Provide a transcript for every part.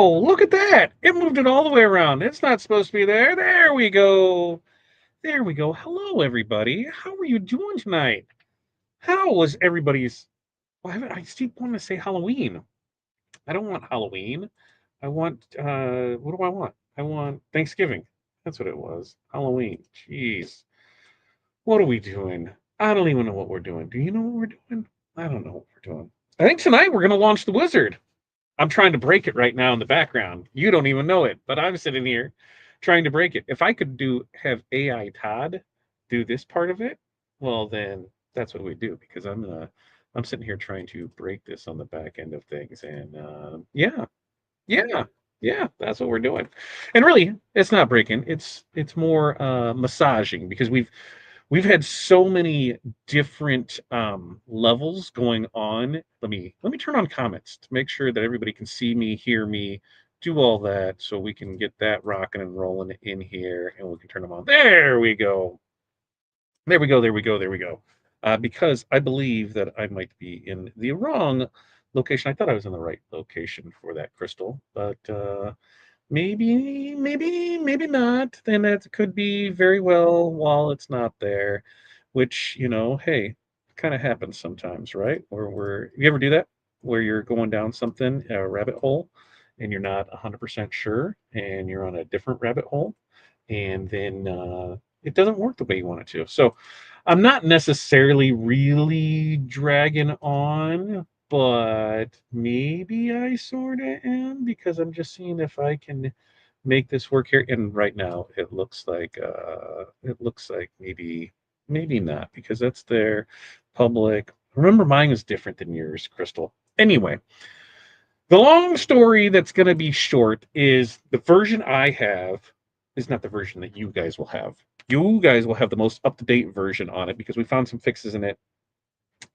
Oh, look at that. It moved it all the way around. It's not supposed to be there. There we go. There we go. Hello, everybody. How are you doing tonight? How was everybody's... Well, I keep wanting to say Halloween. I don't want Halloween. I want, what do I want? I want Thanksgiving. That's what it was. Halloween. Jeez. What are we doing? I don't even know what we're doing. Do you know what we're doing? I don't know what we're doing. I think tonight we're going to launch the Wizard. I'm trying to break it right now in the background. You don't even know it, but I'm sitting here trying to break it. If I could have AI Todd do this part of it, well then that's what we do, because I'm sitting here trying to break this on the back end of things, and yeah, yeah, yeah, that's what we're doing. And really, it's not breaking. It's more massaging, because we've had so many different levels going on. Let me turn on comments to make sure that everybody can see me, hear me, do all that, so we can get that rocking and rolling in here, and we can turn them on. There we go. There we go. There we go. There we go. Because I believe that I might be in the wrong location. I thought I was in the right location for that crystal, but maybe not. Then that could be very well while it's not there, which, hey, kind of happens sometimes, right? You ever do that? Where you're going down something, a rabbit hole, and you're not 100% sure, and you're on a different rabbit hole, and then it doesn't work the way you want it to. So I'm not necessarily really dragging on, but maybe I sort of am, because I'm just seeing if I can make this work here. And right now it looks like maybe not, because that's their public. Remember, mine is different than yours, Crystal. Anyway, the long story that's going to be short is the version I have is not the version that you guys will have. You guys will have the most up-to-date version on it, because we found some fixes in it,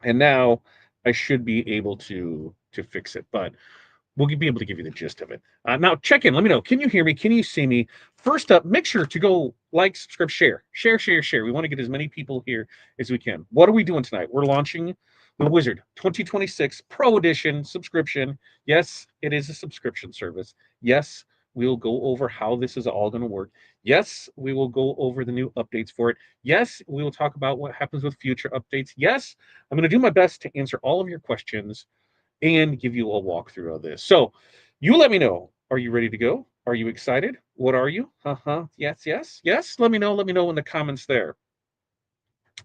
and now I should be able to fix it. But we'll be able to give you the gist of it. Now, check in. Let me know. Can you hear me? Can you see me? First up, make sure to go like, subscribe, share. Share, share, share. We want to get as many people here as we can. What are we doing tonight? We're launching the Wizard 2026 Pro Edition subscription. Yes, it is a subscription service. Yes, we'll go over how this is all going to work. Yes, we will go over the new updates for it. Yes, we will talk about what happens with future updates. Yes, I'm going to do my best to answer all of your questions and give you a walkthrough of this. So you let me know. Are you ready to go? Are you excited? What are you? Yes, yes, yes. Let me know. Let me know in the comments there.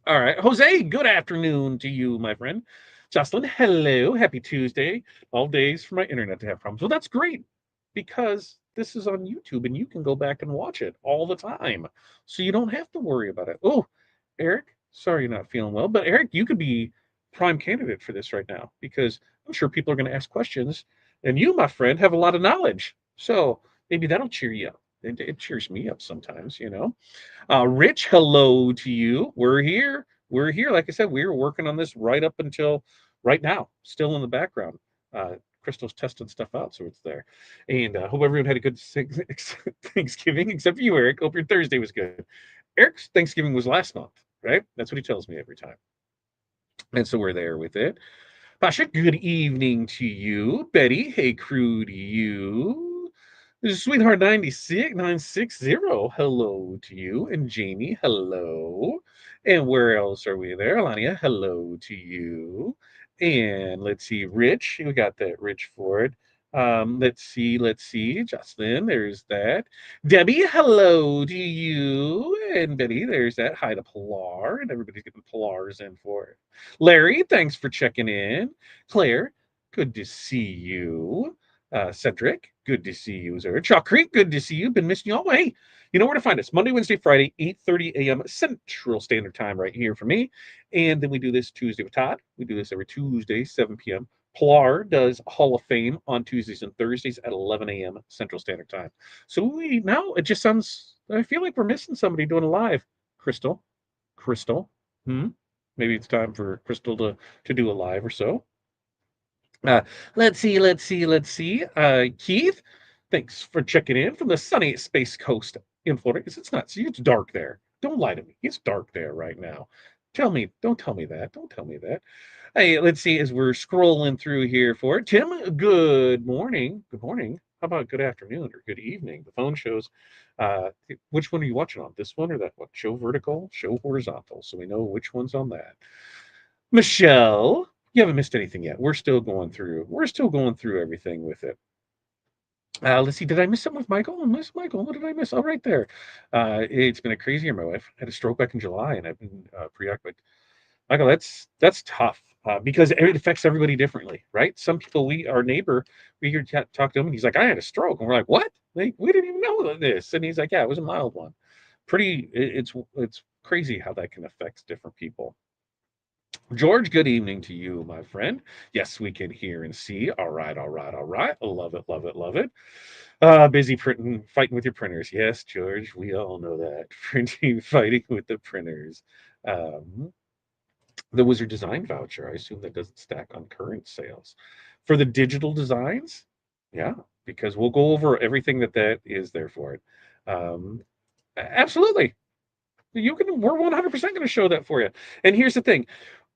All right. Jose, good afternoon to you, my friend. Jocelyn, hello. Happy Tuesday. 12 days for my internet to have problems. Well, that's great, because this is on YouTube and you can go back and watch it all the time. So you don't have to worry about it. Oh, Eric, sorry you're not feeling well, but Eric, you could be prime candidate for this right now, because I'm sure people are going to ask questions, and you, my friend, have a lot of knowledge. So maybe that'll cheer you up. It cheers me up sometimes. Rich, hello to you. We're here. We're here. Like I said, we were working on this right up until right now, still in the background. Crystal's testing stuff out, so it's there. And hope everyone had a good Thanksgiving, except for you, Eric. Hope your Thursday was good. Eric's Thanksgiving was last month, right? That's what he tells me every time. And so we're there with it. Pasha, good evening to you. Betty, hey crew to you. Sweetheart 960, hello to you. And Jamie, hello. And where else are we there? Alania, hello to you. And let's see, Rich, we got that Rich Ford. Let's see, Jocelyn, there's that. Debbie, hello to you. And Betty, there's that. Hi to Pilar, and everybody's getting Pilars in for it. Larry, thanks for checking in. Claire, good to see you. Cedric, good to see you, sir. Chalk Creek, good to see you. Been missing you all. Hey, you know where to find us. Monday, Wednesday, Friday, 8:30 a.m. Central Standard Time right here for me. And then we do this Tuesday with Todd. We do this every Tuesday, 7 p.m. Pilar does Hall of Fame on Tuesdays and Thursdays at 11 a.m. Central Standard Time. So now it just sounds, I feel like we're missing somebody doing a live. Crystal. Maybe it's time for Crystal to do a live or so. Let's see. Keith, thanks for checking in from the sunny Space Coast in Florida. It's not, see, it's dark there. Don't lie to me. It's dark there right now. Don't tell me that. Don't tell me that. Hey, let's see, as we're scrolling through here for it. Tim, good morning. Good morning. How about good afternoon or good evening? The phone shows which one are you watching on? This one or that one? Show vertical, show horizontal, so we know which one's on that. Michelle, you haven't missed anything yet. We're still going through. We're still going through everything with it. Let's see. Did I miss something with Michael? I missed Michael. What did I miss? Oh, right there. It's been a crazy year. My wife had a stroke back in July, and I've been preoccupied. Michael, that's tough because it affects everybody differently, right? Some people, our neighbor, we hear talk to him, and he's like, "I had a stroke," and we're like, "What? Like, we didn't even know this." And he's like, "Yeah, it was a mild one." It's crazy how that can affect different people. George, good evening to you, my friend. Yes, we can hear and see. All right, all right, all right. Love it, love it, love it. Busy printing, fighting with your printers. Yes, George, we all know that. Printing, fighting with the printers. Um, the Wizard Design voucher, I assume that doesn't stack on current sales. For the digital designs, yeah, because we'll go over everything that is there for it. Absolutely. We're 100% going to show that for you. And here's the thing,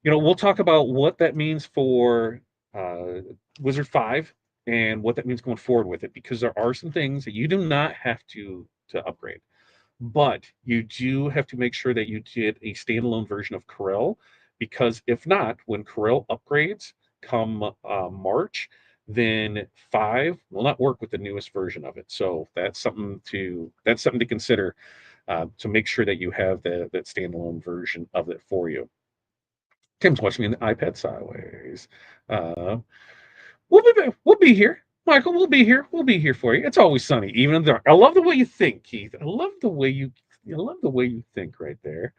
we'll talk about what that means for uh, Wizard 5 and what that means going forward with it, because there are some things that you do not have to upgrade, but you do have to make sure that you get a standalone version of Corel, because if not, when Corel upgrades come March, then 5 will not work with the newest version of it. So that's something to consider, to make sure that you have that standalone version of it for you. Tim's watching me in the iPad sideways. Uh, we'll be here. Michael, we'll be here. We'll be here for you. It's always sunny, even in the dark. I love the way you think, Keith. I love the way you think right there.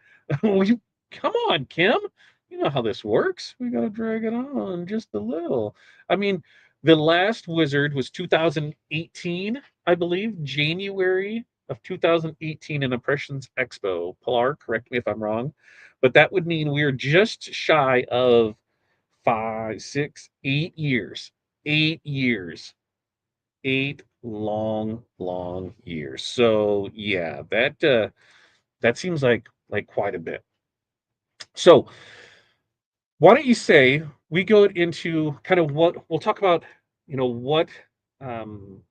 Come on, Kim. You know how this works. We gotta drag it on just a little. I mean, the last Wizard was 2018, I believe, January of 2018 in Impressions Expo. Pilar, correct me if I'm wrong, but that would mean we're just shy of 5, 6, 8 years. 8 years. 8 long years. So yeah, that seems like quite a bit. So why don't you say we go into kind of what we'll talk about, you know, um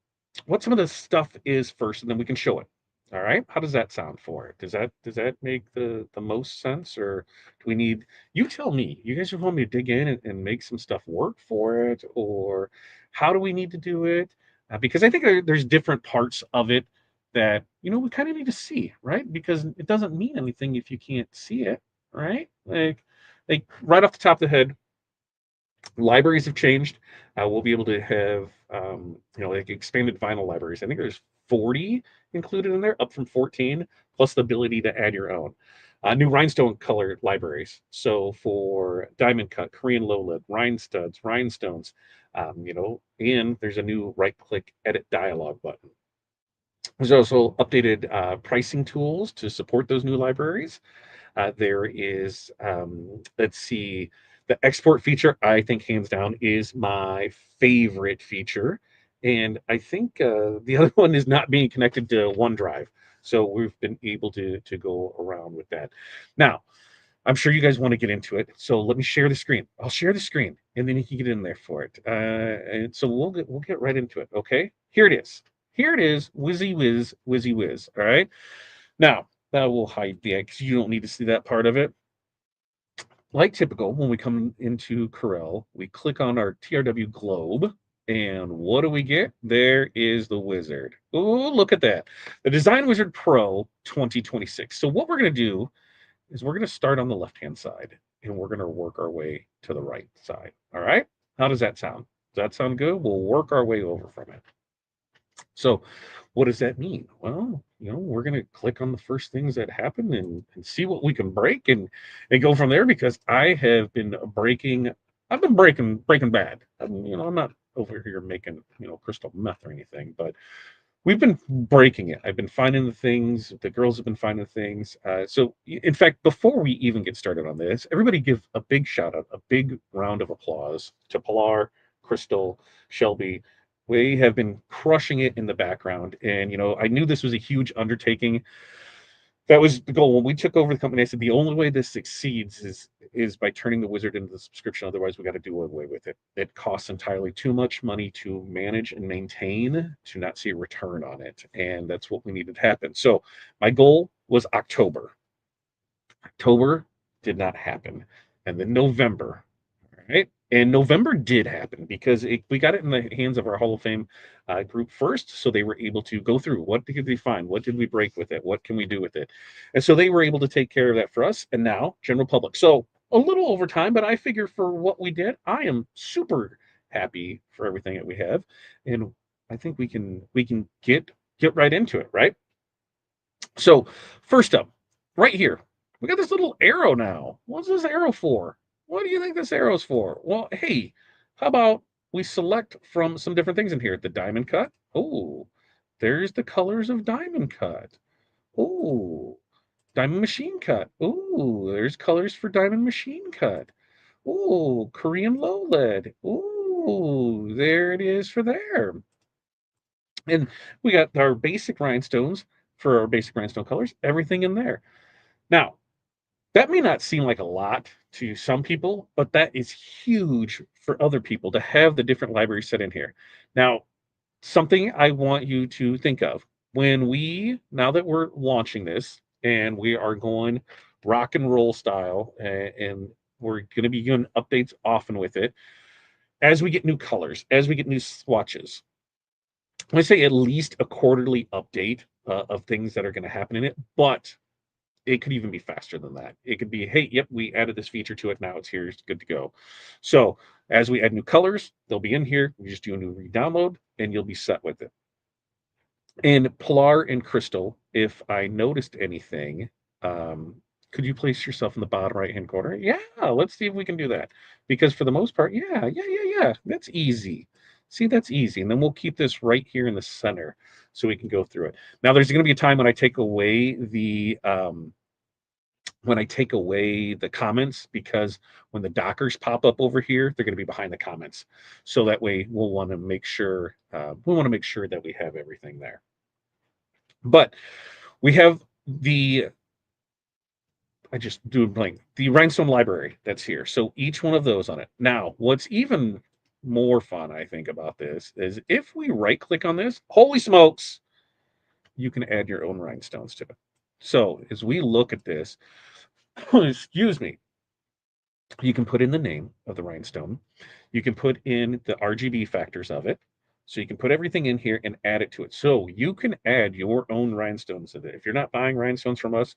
what some of the stuff is first, and then we can show it. All right. How does that sound for it? Does that make the most sense, or do we need, you tell me. You guys just want me to dig in and make some stuff work for it, or how do we need to do it? Because I think there's different parts of it that we kind of need to see, right? Because it doesn't mean anything if you can't see it, right? Like right off the top of the head, libraries have changed. We'll be able to have like expanded vinyl libraries. I think there's 40 included in there, up from 14, plus the ability to add your own. New rhinestone color libraries. So for diamond cut, Korean low lid, rhinestones, and there's a new right click edit dialog button. There's also updated pricing tools to support those new libraries. There is, let's see, the export feature, I think hands down is my favorite feature. And I think the other one is not being connected to OneDrive. So we've been able to go around with that. Now, I'm sure you guys want to get into it. So let me share the screen. I'll share the screen and then you can get in there for it. And so we'll get right into it. Okay. Here it is. Here it is. Whizzy whiz, whizzy whiz. All right. Now, that will hide the because you don't need to see that part of it. Like typical, when we come into Corel, we click on our TRW globe, and what do we get? There is the wizard. Oh, look at that. The Design Wizard Pro 2026. So what we're going to do is we're going to start on the left-hand side, and we're going to work our way to the right side. All right? How does that sound? Does that sound good? We'll work our way over from it. So what does that mean? Well, we're going to click on the first things that happen and see what we can break and go from there, because I've been breaking bad. I'm not over here making, crystal meth or anything, but we've been breaking it. I've been finding the things, the girls have been finding things. So in fact, before we even get started on this, everybody give a big shout out, a big round of applause to Pilar, Crystal, Shelby. We have been crushing it in the background. And, I knew this was a huge undertaking. That was the goal when we took over the company. I said the only way this succeeds is by turning the wizard into the subscription. Otherwise, we got to do away with it. It costs entirely too much money to manage and maintain to not see a return on it, and that's what we needed to happen. So my goal was October. October did not happen, and then November. Right? And November did happen because we got it in the hands of our Hall of Fame group first. So they were able to go through what did they find? What did we break with it? What can we do with it? And so they were able to take care of that for us. And now, general public. So a little over time, but I figure for what we did, I am super happy for everything that we have. And I think we can get right into it, right? So first up, right here, we got this little arrow now. What's this arrow for? What do you think this arrow's for? Well, hey, how about we select from some different things in here? The diamond cut. Oh, there's the colors of diamond cut. Oh, diamond machine cut. Oh, there's colors for diamond machine cut. Oh, Korean low lead. Oh, there it is for there. And we got our basic rhinestones for our basic rhinestone colors, everything in there. Now, that may not seem like a lot to some people, but that is huge for other people to have the different libraries set in here. Now, something I want you to think of now that we're launching this and we are going rock and roll style, and we're going to be doing updates often with it, as we get new colors, as we get new swatches, I say at least a quarterly update of things that are going to happen in it, but it could even be faster than that. It could be, hey, yep, we added this feature to it. Now it's here. It's good to go. So as we add new colors, they'll be in here. We just do a new re-download and you'll be set with it. And Pilar and Crystal, if I noticed anything, could you place yourself in the bottom right-hand corner? Yeah, let's see if we can do that. Because for the most part, yeah. That's easy. See, that's easy. And then we'll keep this right here in the center so we can go through it. Now, there's going to be a time when I take away the comments, because when the dockers pop up over here, they're going to be behind the comments. So that way we'll want to make sure that we have everything there. But we have I just do a blank, the rhinestone library that's here. So each one of those on it. Now, what's even more fun, I think, about this is if we right click on this, holy smokes, you can add your own rhinestones to it. So as we look at this, excuse me, you can put in the name of the rhinestone. You can put in the RGB factors of it. So you can put everything in here and add it to it. So you can add your own rhinestones to it. If you're not buying rhinestones from us,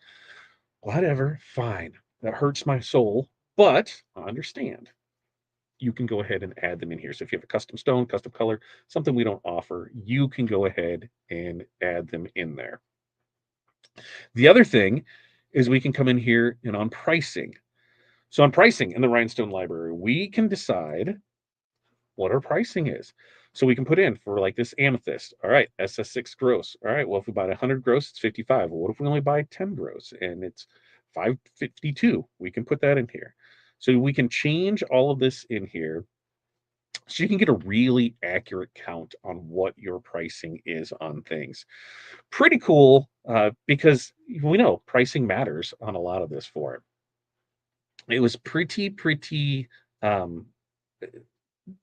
whatever, fine. That hurts my soul, but I understand. You can go ahead and add them in here. So if you have a custom stone, custom color, something we don't offer, you can go ahead and add them in there. The other thing is we can come in here and on pricing. So on pricing in the rhinestone library, we can decide what our pricing is. So we can put in for like this amethyst. All right, SS6 gross. All right, well, if we buy 100 gross, it's 55. Well, what if we only buy 10 gross and it's 552? We can put that in here. So we can change all of this in here so you can get a really accurate count on what your pricing is on things. Pretty cool, because we know pricing matters on a lot of this for it. It was pretty um,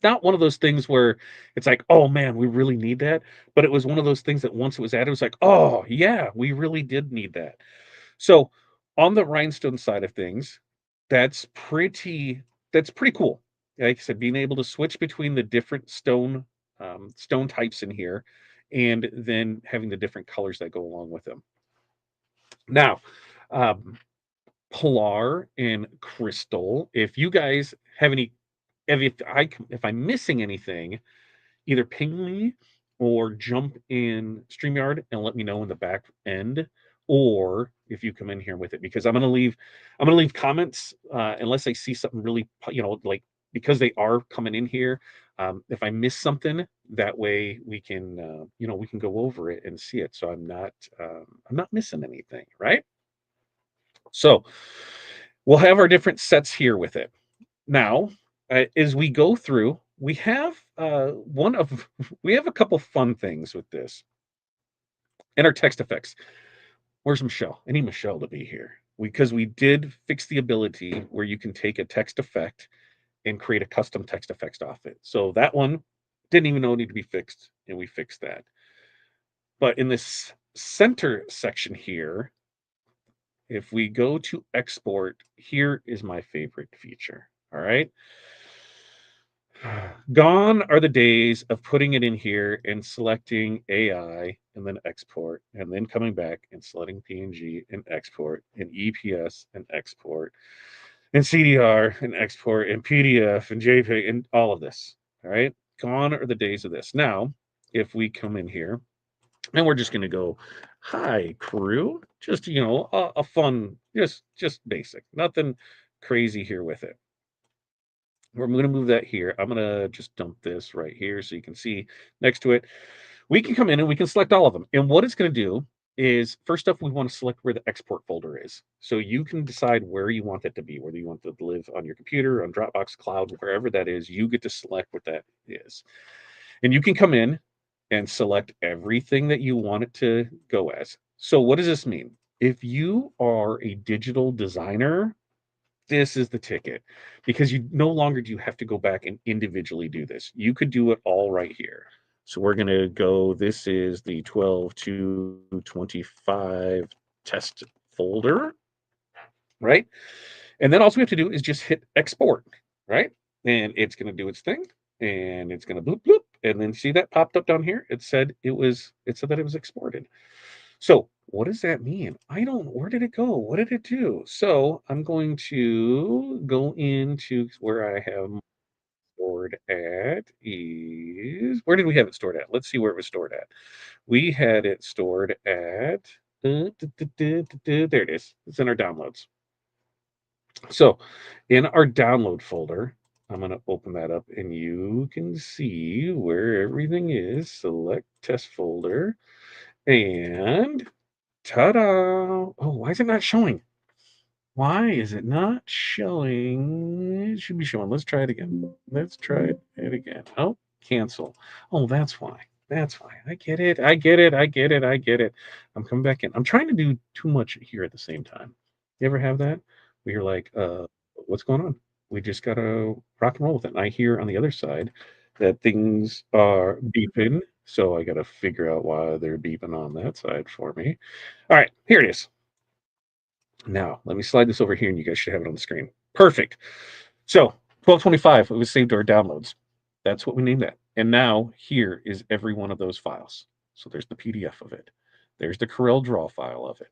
not one of those things where it's like, oh man, we really need that. But it was one of those things that once it was added, it was like, oh yeah, we really did need that. So on the rhinestone side of things, that's pretty cool. Like I said, being able to switch between the different stone types in here, and then having the different colors that go along with them. Now, um, Pilar and Crystal, if you guys have any, if I'm missing anything, either ping me or jump in StreamYard and let me know in the back end, or if you come in here with it, because I'm gonna leave comments unless I see something really, like, because they are coming in here. If I miss something, that way we can go over it and see it. So I'm not missing anything, right? So we'll have our different sets here with it. Now, as we go through, we have we have a couple fun things with this and our text effects. Where's Michelle? I need Michelle to be here because we did fix the ability where you can take a text effect and create a custom text effects off it. So that one didn't even know it needed to be fixed, and we fixed that. But in this center section here, if we go to export, here is my favorite feature. All right. Gone are the days of putting it in here and selecting AI and then export, and then coming back and selecting PNG and export, and EPS and export, and CDR and export, and PDF and JPEG and all of this. All right. Gone are the days of this. Now, if we come in here and we're just going to go, hi, crew, just, a fun, just basic, nothing crazy here with it. I'm going to move that here. I'm going to just dump this right here so you can see next to it. We can come in and we can select all of them. And what it's going to do is, first off, we want to select where the export folder is. So you can decide where you want that to be, whether you want it to live on your computer, on Dropbox, cloud, wherever that is, you get to select what that is. And you can come in and select everything that you want it to go as. So what does this mean? If you are a digital designer, this is the ticket, because you no longer do you have to go back and individually do this. You could do it all right here. So we're going to go, this is the 12 to 25 test folder, right? And then all we have to do is just hit export, right? And it's going to do its thing, and it's going to bloop bloop, and then see that popped up down here. It said that it was exported. So what does that mean? Where did it go? What did it do? So I'm going to go into where I have stored at is, where did we have it stored at? Let's see where it was stored at. We had it stored at, there it is. It's in our downloads. So in our download folder, I'm going to open that up and you can see where everything is. Select test folder and ta-da! Oh, why is it not showing? Why is it not showing? It should be showing. Let's try it again. Let's try it again. Oh, cancel. Oh, that's why. That's why. I get it. I get it. I get it. I get it. I'm coming back in. I'm trying to do too much here at the same time. You ever have that? Where you're like, what's going on? We just gotta rock and roll with it. And I hear on the other side that things are beeping. So I gotta figure out why they're beeping on that side for me. All right, here it is. Now, let me slide this over here and you guys should have it on the screen. Perfect. So 1225, it was saved to our downloads. That's what we named that. And now here is every one of those files. So there's the PDF of it. There's the Corel Draw file of it.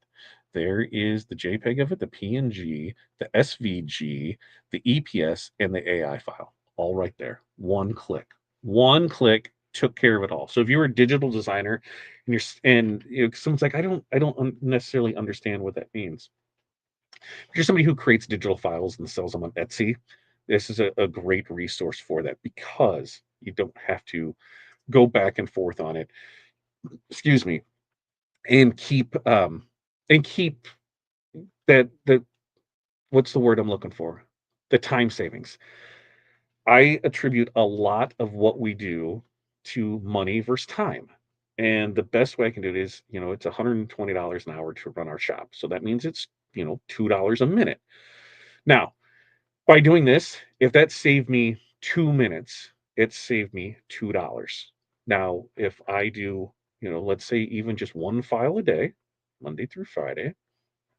There is the JPEG of it, the PNG, the SVG, the EPS, and the AI file. All right there. One click. One click took care of it all. So if you're a digital designer and someone's like, I don't necessarily understand what that means. If you're somebody who creates digital files and sells them on Etsy, this is a great resource for that because you don't have to go back and forth on it. Excuse me, and keep that what's the word I'm looking for? The time savings. I attribute a lot of what we do to money versus time. And the best way I can do it is, it's $120 an hour to run our shop. So that means it's, $2 a minute. Now, by doing this, if that saved me 2 minutes, it saved me $2. Now, if I do, let's say even just one file a day, Monday through Friday,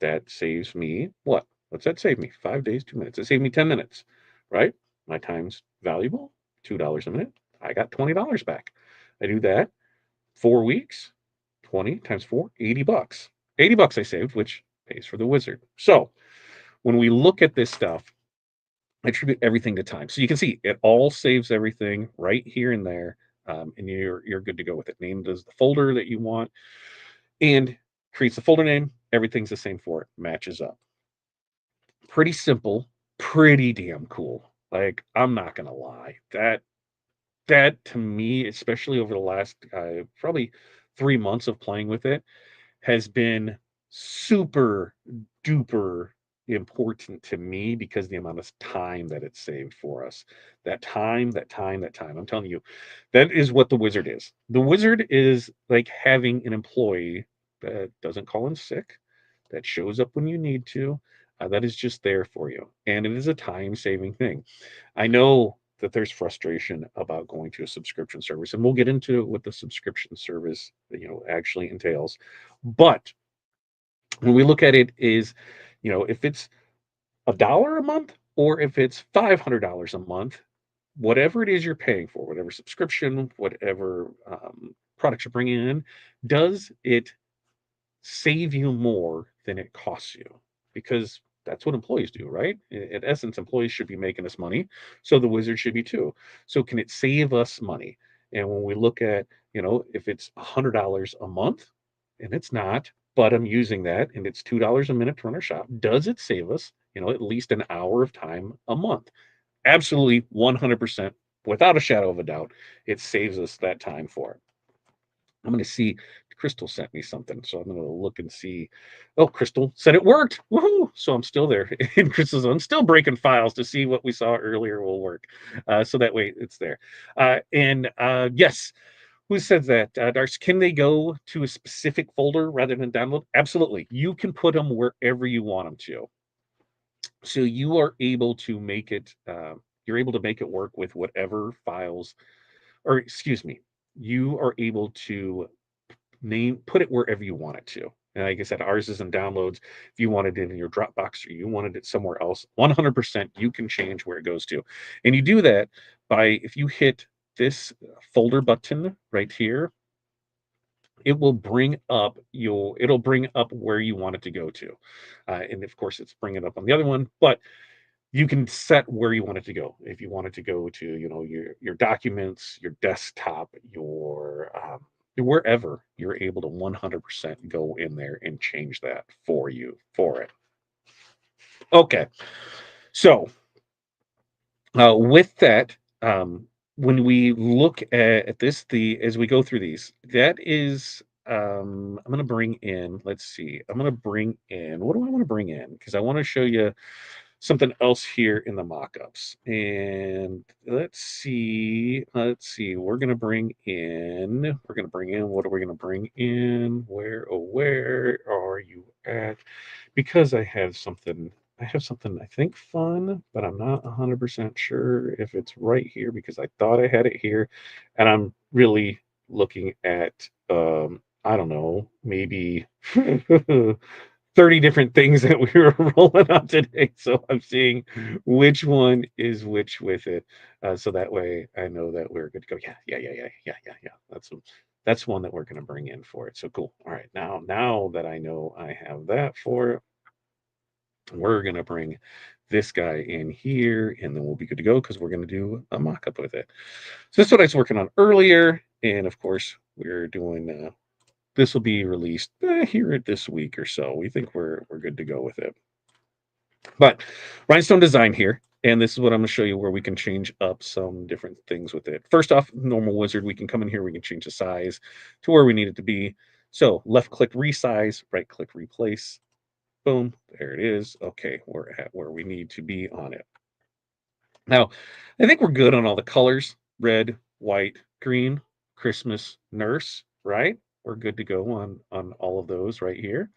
that saves me what? What's that save me? 5 days, 2 minutes. It saved me 10 minutes, right? My time's valuable, $2 a minute. I got $20 back. I do that 4 weeks, 20 times 4, $80. $80 I saved, which pays for the wizard. So when we look at this stuff, I attribute everything to time. So you can see it all saves everything right here and there, and you're good to go with it. Named as the folder that you want, and creates the folder name. Everything's the same for it. Matches up. Pretty simple. Pretty damn cool. Like, I'm not gonna lie. That to me, especially over the last probably 3 months of playing with it, has been super duper important to me because the amount of time that it saved for us. That time, that time, that time. I'm telling you, that is what the wizard is. The wizard is like having an employee that doesn't call in sick, that shows up when you need to, that is just there for you. And it is a time-saving thing. I know that there's frustration about going to a subscription service, and we'll get into what the subscription service, actually entails. But when we look at it is, if it's $1 a month or if it's $500 a month, whatever it is you're paying for, whatever subscription, whatever products you're bringing in, does it save you more than it costs you? Because that's what employees do, right? In essence, employees should be making us money, so the wizard should be too. So can it save us money? And when we look at, if it's $100 a month, and it's not, but I'm using that, and it's $2 a minute to run our shop, does it save us, at least an hour of time a month? Absolutely, 100%, without a shadow of a doubt, it saves us that time for it. I'm going to see. Crystal sent me something, so I'm going to look and see. Oh, Crystal said it worked. Woohoo! So I'm still there. And Crystal's, I'm still breaking files to see what we saw earlier will work. So that way it's there. And yes, who said that? Darcy, can they go to a specific folder rather than download? Absolutely. You can put them wherever you want them to. So you are able to make it. You're able to make it work with whatever files, or excuse me, you are able to put it wherever you want it to. And like I said, ours is in downloads. If you wanted it in your Dropbox or you wanted it somewhere else, 100% you can change where it goes to. And you do that by, if you hit this folder button right here, it will bring up it'll bring up where you want it to go to. And of course it's bringing it up on the other one, but you can set where you want it to go. If you want it to go to, your documents, your desktop, wherever, you're able to 100% go in there and change that for it. Okay. So with that, when we look at this, as we go through these, that is, I'm going to bring in, let's see, I'm going to bring in, what do I want to bring in? Because I want to show you something else here in the mock-ups. And let's see, we're going to bring in, what are we going to bring in? Where are you at? Because I have something I think fun, but I'm not 100% sure if it's right here because I thought I had it here. And I'm really looking at, I don't know, maybe 30 different things that we were rolling on today. So I'm seeing which one is which with it. So that way I know that we're good to go. Yeah. That's one that we're going to bring in for it. So cool. All right. Now that I know I have that for it, we're going to bring this guy in here and then we'll be good to go because we're going to do a mock-up with it. So this is what I was working on earlier. And of course, we're doing this will be released here this week or so. We think we're good to go with it. But Rhinestone Design here, and this is what I'm going to show you where we can change up some different things with it. First off, normal wizard, we can come in here, we can change the size to where we need it to be. So left click resize, right click replace. Boom, there it is. Okay, we're at where we need to be on it. Now, I think we're good on all the colors: red, white, green, Christmas, nurse, right? We're good to go on all of those right here.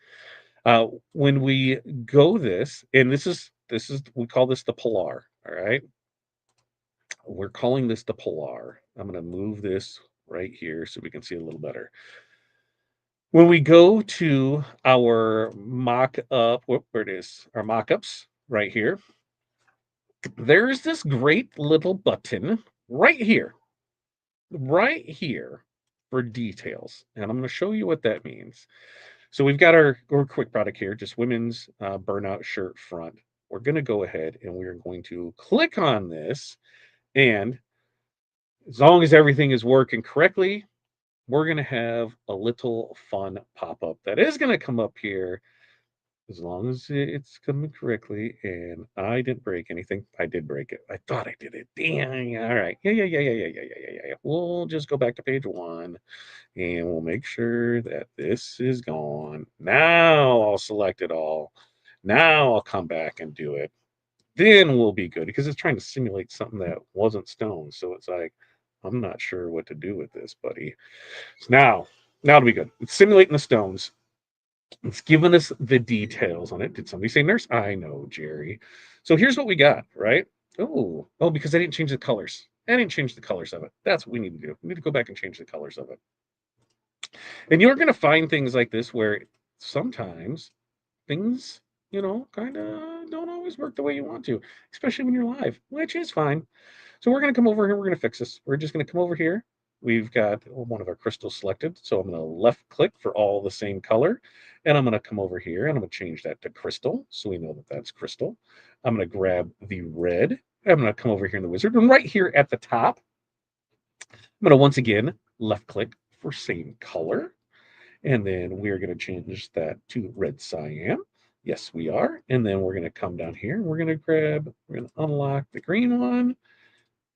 When we go this, and this is we call this the Polar, all right? We're calling this the Polar. I'm going to move this right here so we can see a little better. When we go to our mock-up, where it is, our mock-ups right here, there's this great little button right here for details. And I'm going to show you what that means. So we've got our quick product here, just women's burnout shirt front. We're going to go ahead and we're going to click on this. And as long as everything is working correctly, we're going to have a little fun pop-up that is going to come up here. As long as it's coming correctly, and I didn't break anything. I did break it. I thought I did it. Dang. All right. Yeah. We'll just go back to page 1, and we'll make sure that this is gone. Now I'll select it all. Now I'll come back and do it. Then we'll be good because it's trying to simulate something that wasn't stone. So it's like, I'm not sure what to do with this, buddy. So now it'll be good. It's simulating the stones. It's given us the details on it. Did somebody say nurse? I know, Jerry. So here's what we got, right? Oh, because I didn't change the colors. I didn't change the colors of it. That's what we need to do. We need to go back and change the colors of it. And you're going to find things like this where sometimes things, kind of don't always work the way you want to, especially when you're live, which is fine. So we're going to come over here. We're going to fix this. We're just going to come over here. We've got one of our crystals selected. So I'm going to left click for all the same color. And I'm going to come over here and I'm going to change that to crystal. So we know that that's crystal. I'm going to grab the red. I'm going to come over here in the wizard. And right here at the top, I'm going to once again left click for same color. And then we're going to change that to red cyan. Yes, we are. And then we're going to come down here. We're going to unlock the green one.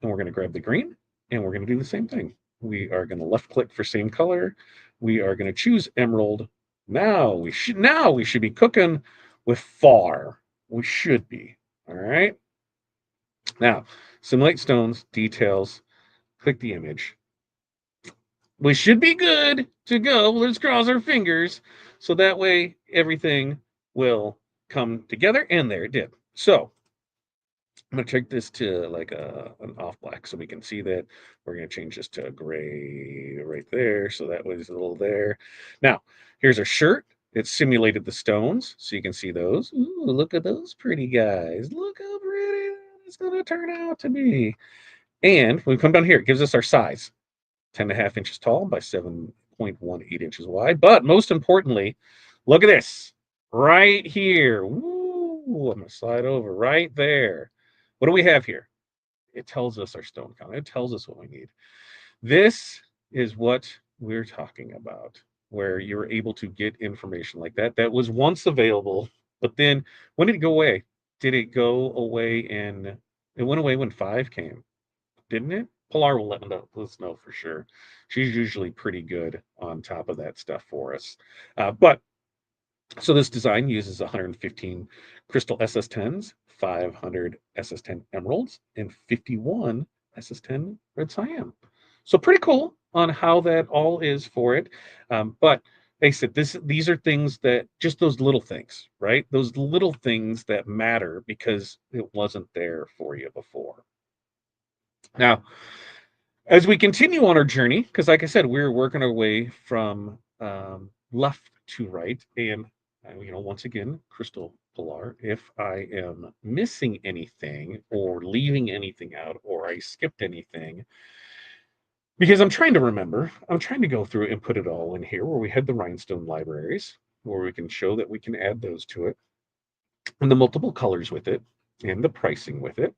And we're going to grab the green. And we're going to do the same thing. We are going to left click for same color. We are going to choose emerald. Now we should be cooking with far. We should be. All right. Now, simulate stones, details, click the image. We should be good to go. Let's cross our fingers. So that way everything will come together. And there it did. So I'm going to check this to like an off black so we can see that. We're going to change this to a gray right there. So that was a little there. Now, here's our shirt. It simulated the stones. So you can see those. Ooh, look at those pretty guys. Look how pretty it's going to turn out to be. And when we come down here, it gives us our size. 10.5 inches tall by 7.18 inches wide. But most importantly, look at this right here. Woo, I'm going to slide over right there. What do we have here? It tells us our stone count. It tells us what we need. This is what we're talking about, where you're able to get information like that. That was once available, but then when did it go away? Did it go away it went away when 5 came? Didn't it? Pilar will let us know for sure. She's usually pretty good on top of that stuff for us. So this design uses 115 crystal SS10s, 500 SS10 emeralds, and 51 SS10 red cyan. So pretty cool on how that all is for it. But they said these are things that just those little things, right? Those little things that matter because it wasn't there for you before. Now, as we continue on our journey, because like I said, we're working our way from left to right, and once again, Crystal Pilar, if I am missing anything or leaving anything out or I skipped anything, because I'm trying to remember, I'm trying to go through and put it all in here where we had the rhinestone libraries, where we can show that we can add those to it, and the multiple colors with it, and the pricing with it.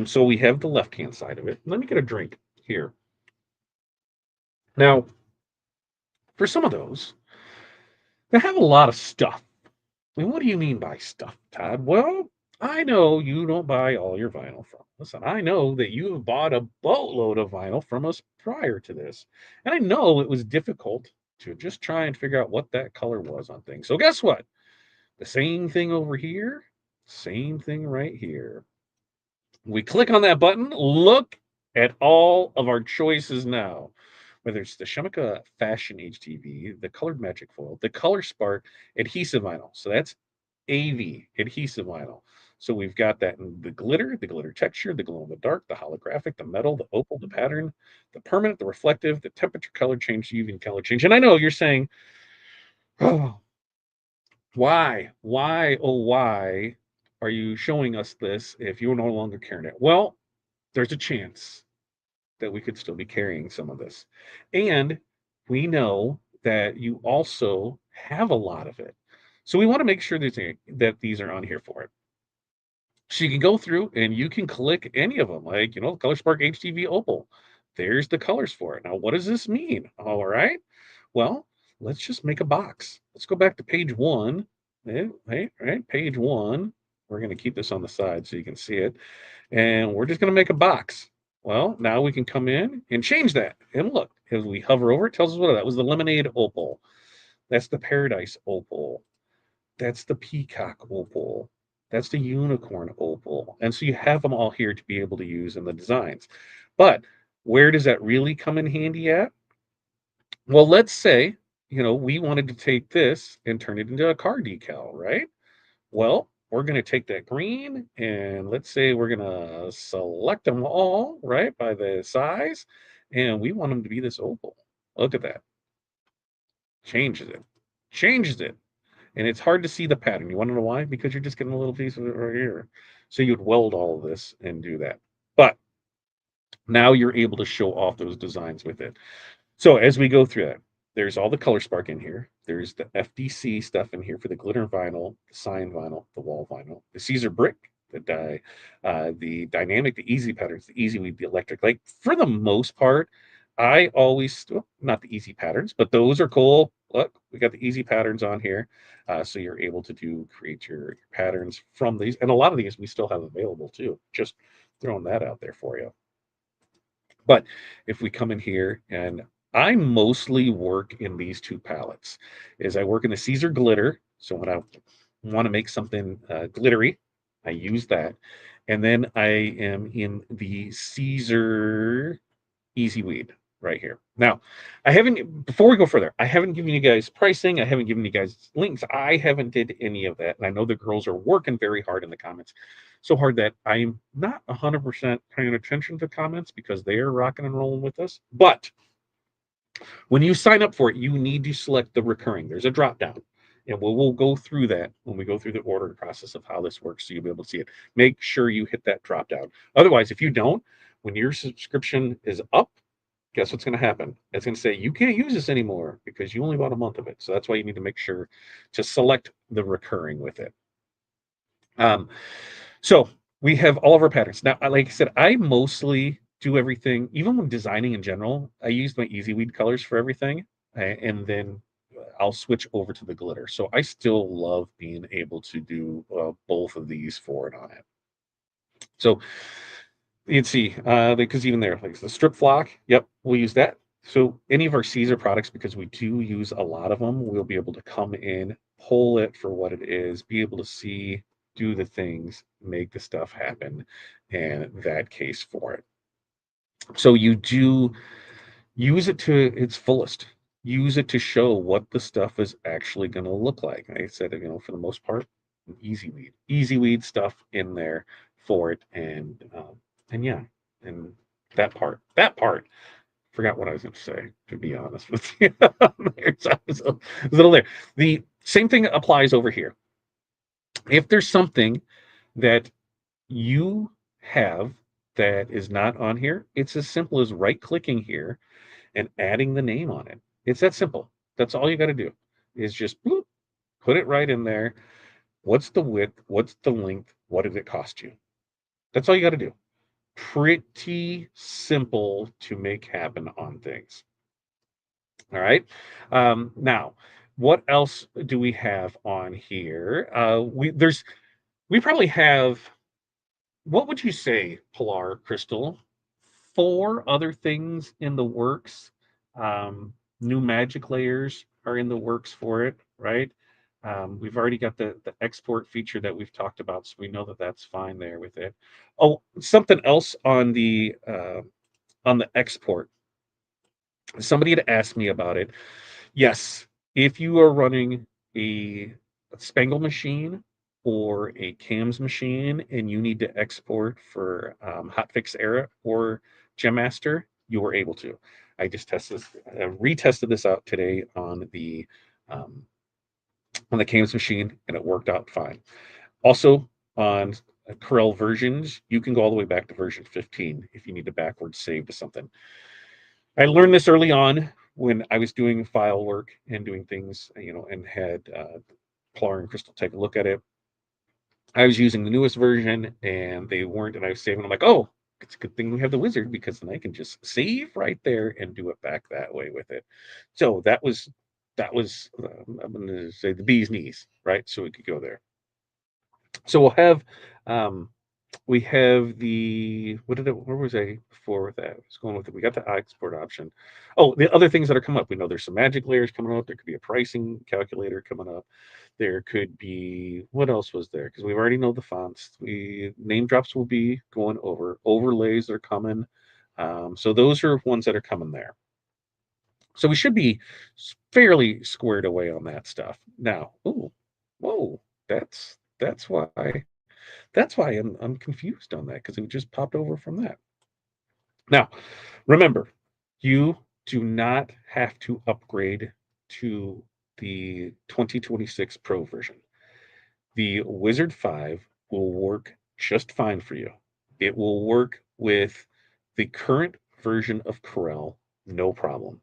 So we have the left-hand side of it. Let me get a drink here. Now, for some of those, they have a lot of stuff. I mean, what do you mean by stuff, Todd? Well, I know you don't buy all your vinyl from us, and I know that you have bought a boatload of vinyl from us prior to this. And I know it was difficult to just try and figure out what that color was on things. So guess what? The same thing over here, same thing right here. We click on that button, look at all of our choices now. Whether it's the Shemika Fashion HTV, the Colored Magic Foil, the Color Spark Adhesive Vinyl. So that's AV Adhesive Vinyl. So we've got that in the glitter texture, the glow in the dark, the holographic, the metal, the opal, the pattern, the permanent, the reflective, the temperature color change, UV and color change. And I know you're saying, oh, why are you showing us this if you're no longer carrying it? Well, there's a chance that we could still be carrying some of this. And we know that you also have a lot of it. So we want to make sure that these are on here for it. So you can go through and you can click any of them, like, Color Spark HTV Opal. There's the colors for it. Now, what does this mean? All right. Well, let's just make a box. Let's go back to page 1. Right, page 1. We're going to keep this on the side so you can see it. And we're just going to make a box. Well, now we can come in and change that. And look, as we hover over, it tells us what that was: the lemonade opal. That's the paradise opal. That's the peacock opal. That's the unicorn opal. And so you have them all here to be able to use in the designs. But where does that really come in handy at? Well, let's say we wanted to take this and turn it into a car decal, right? Well, we're going to take that green and let's say we're going to select them all, right, by the size, and we want them to be this oval. Look at that. Changes it. Changes it. And it's hard to see the pattern. You want to know why? Because you're just getting a little piece of it right here. So you'd weld all of this and do that. But now you're able to show off those designs with it. So as we go through that, there's all the color spark in here. There's the FDC stuff in here for the glitter vinyl, the sign vinyl, the wall vinyl, the Caesar brick, the dye, the dynamic, the easy patterns, the easy weave, the electric. Like for the most part, I always, well, not the easy patterns, but those are cool. Look, we got the easy patterns on here. So you're able to create your patterns from these. And a lot of these we still have available too. Just throwing that out there for you. But if we come in here and I mostly work in these two palettes, is I work in the Caesar glitter. So when I want to make something glittery, I use that. And then I am in the Caesar Easy Weed right here. Now, I haven't, before we go further, I haven't given you guys pricing. I haven't given you guys links. I haven't did any of that. And I know the girls are working very hard in the comments. So hard that I'm not 100% paying attention to comments because they're rocking and rolling with us. But when you sign up for it, you need to select the recurring. There's a drop down. And we'll go through that when we go through the order process of how this works so you'll be able to see it. Make sure you hit that drop down. Otherwise, if you don't, when your subscription is up, guess what's going to happen? It's going to say you can't use this anymore because you only bought a month of it. So that's why you need to make sure to select the recurring with it. So we have all of our patterns. Now, like I said, I mostly do everything, even when designing in general, I use my easy weed colors for everything. And then I'll switch over to the glitter. So I still love being able to do both of these for it on it. So you'd see, because even there, like the strip flock, yep, we'll use that. So any of our Caesar products, because we do use a lot of them, we'll be able to come in, pull it for what it is, be able to see, do the things, make the stuff happen, and that case for it. So you do use it to its fullest. Use it to show what the stuff is actually going to look like. Like I said, for the most part, easy weed stuff in there for it, and yeah, and that part. Forgot what I was going to say. To be honest with you, I was a little there. The same thing applies over here. If there's something that you have that is not on here, it's as simple as right clicking here and adding the name on it. It's that simple. That's all you got to do is just bloop, put it right in there. What's the width? What's the length? What did it cost you? That's all you got to do. Pretty simple to make happen on things. All right. Now, what else do we have on here? We probably have, what would you say, Pilar Crystal? Four other things in the works. New magic layers are in the works for it, right? We've already got the export feature that we've talked about, so we know that that's fine there with it. Oh, something else on the export. Somebody had asked me about it. Yes, if you are running a Spangle machine or a CAMS machine and you need to export for Hotfix Era or Gemmaster, you are able to. I just retested this out today um, on the CAMS machine, and it worked out fine. Also, on Corel versions, you can go all the way back to version 15 if you need to backwards save to something. I learned this early on when I was doing file work and doing things, and had Pilar and Crystal take a look at it. I was using the newest version and they weren't, and I was saving. I'm like, oh, it's a good thing we have the wizard because then I can just save right there and do it back that way with it. So that was I'm going to say the bee's knees, right? So we could go there. So we'll have um, we have the where was I before with that? I was going with it. We got the export option. Oh, the other things that are coming up. We know there's some magic layers coming up. There could be a pricing calculator coming up. There could be, what else was there? Because we already know the fonts. We name drops will be going over. Overlays are coming. So those are ones that are coming there. So we should be fairly squared away on that stuff. Now, ooh, whoa, that's why I'm confused on that because it just popped over from that. Now, remember, you do not have to upgrade to the 2026 Pro version. The Wizard 5 will work just fine for you. It will work with the current version of Corel, no problem.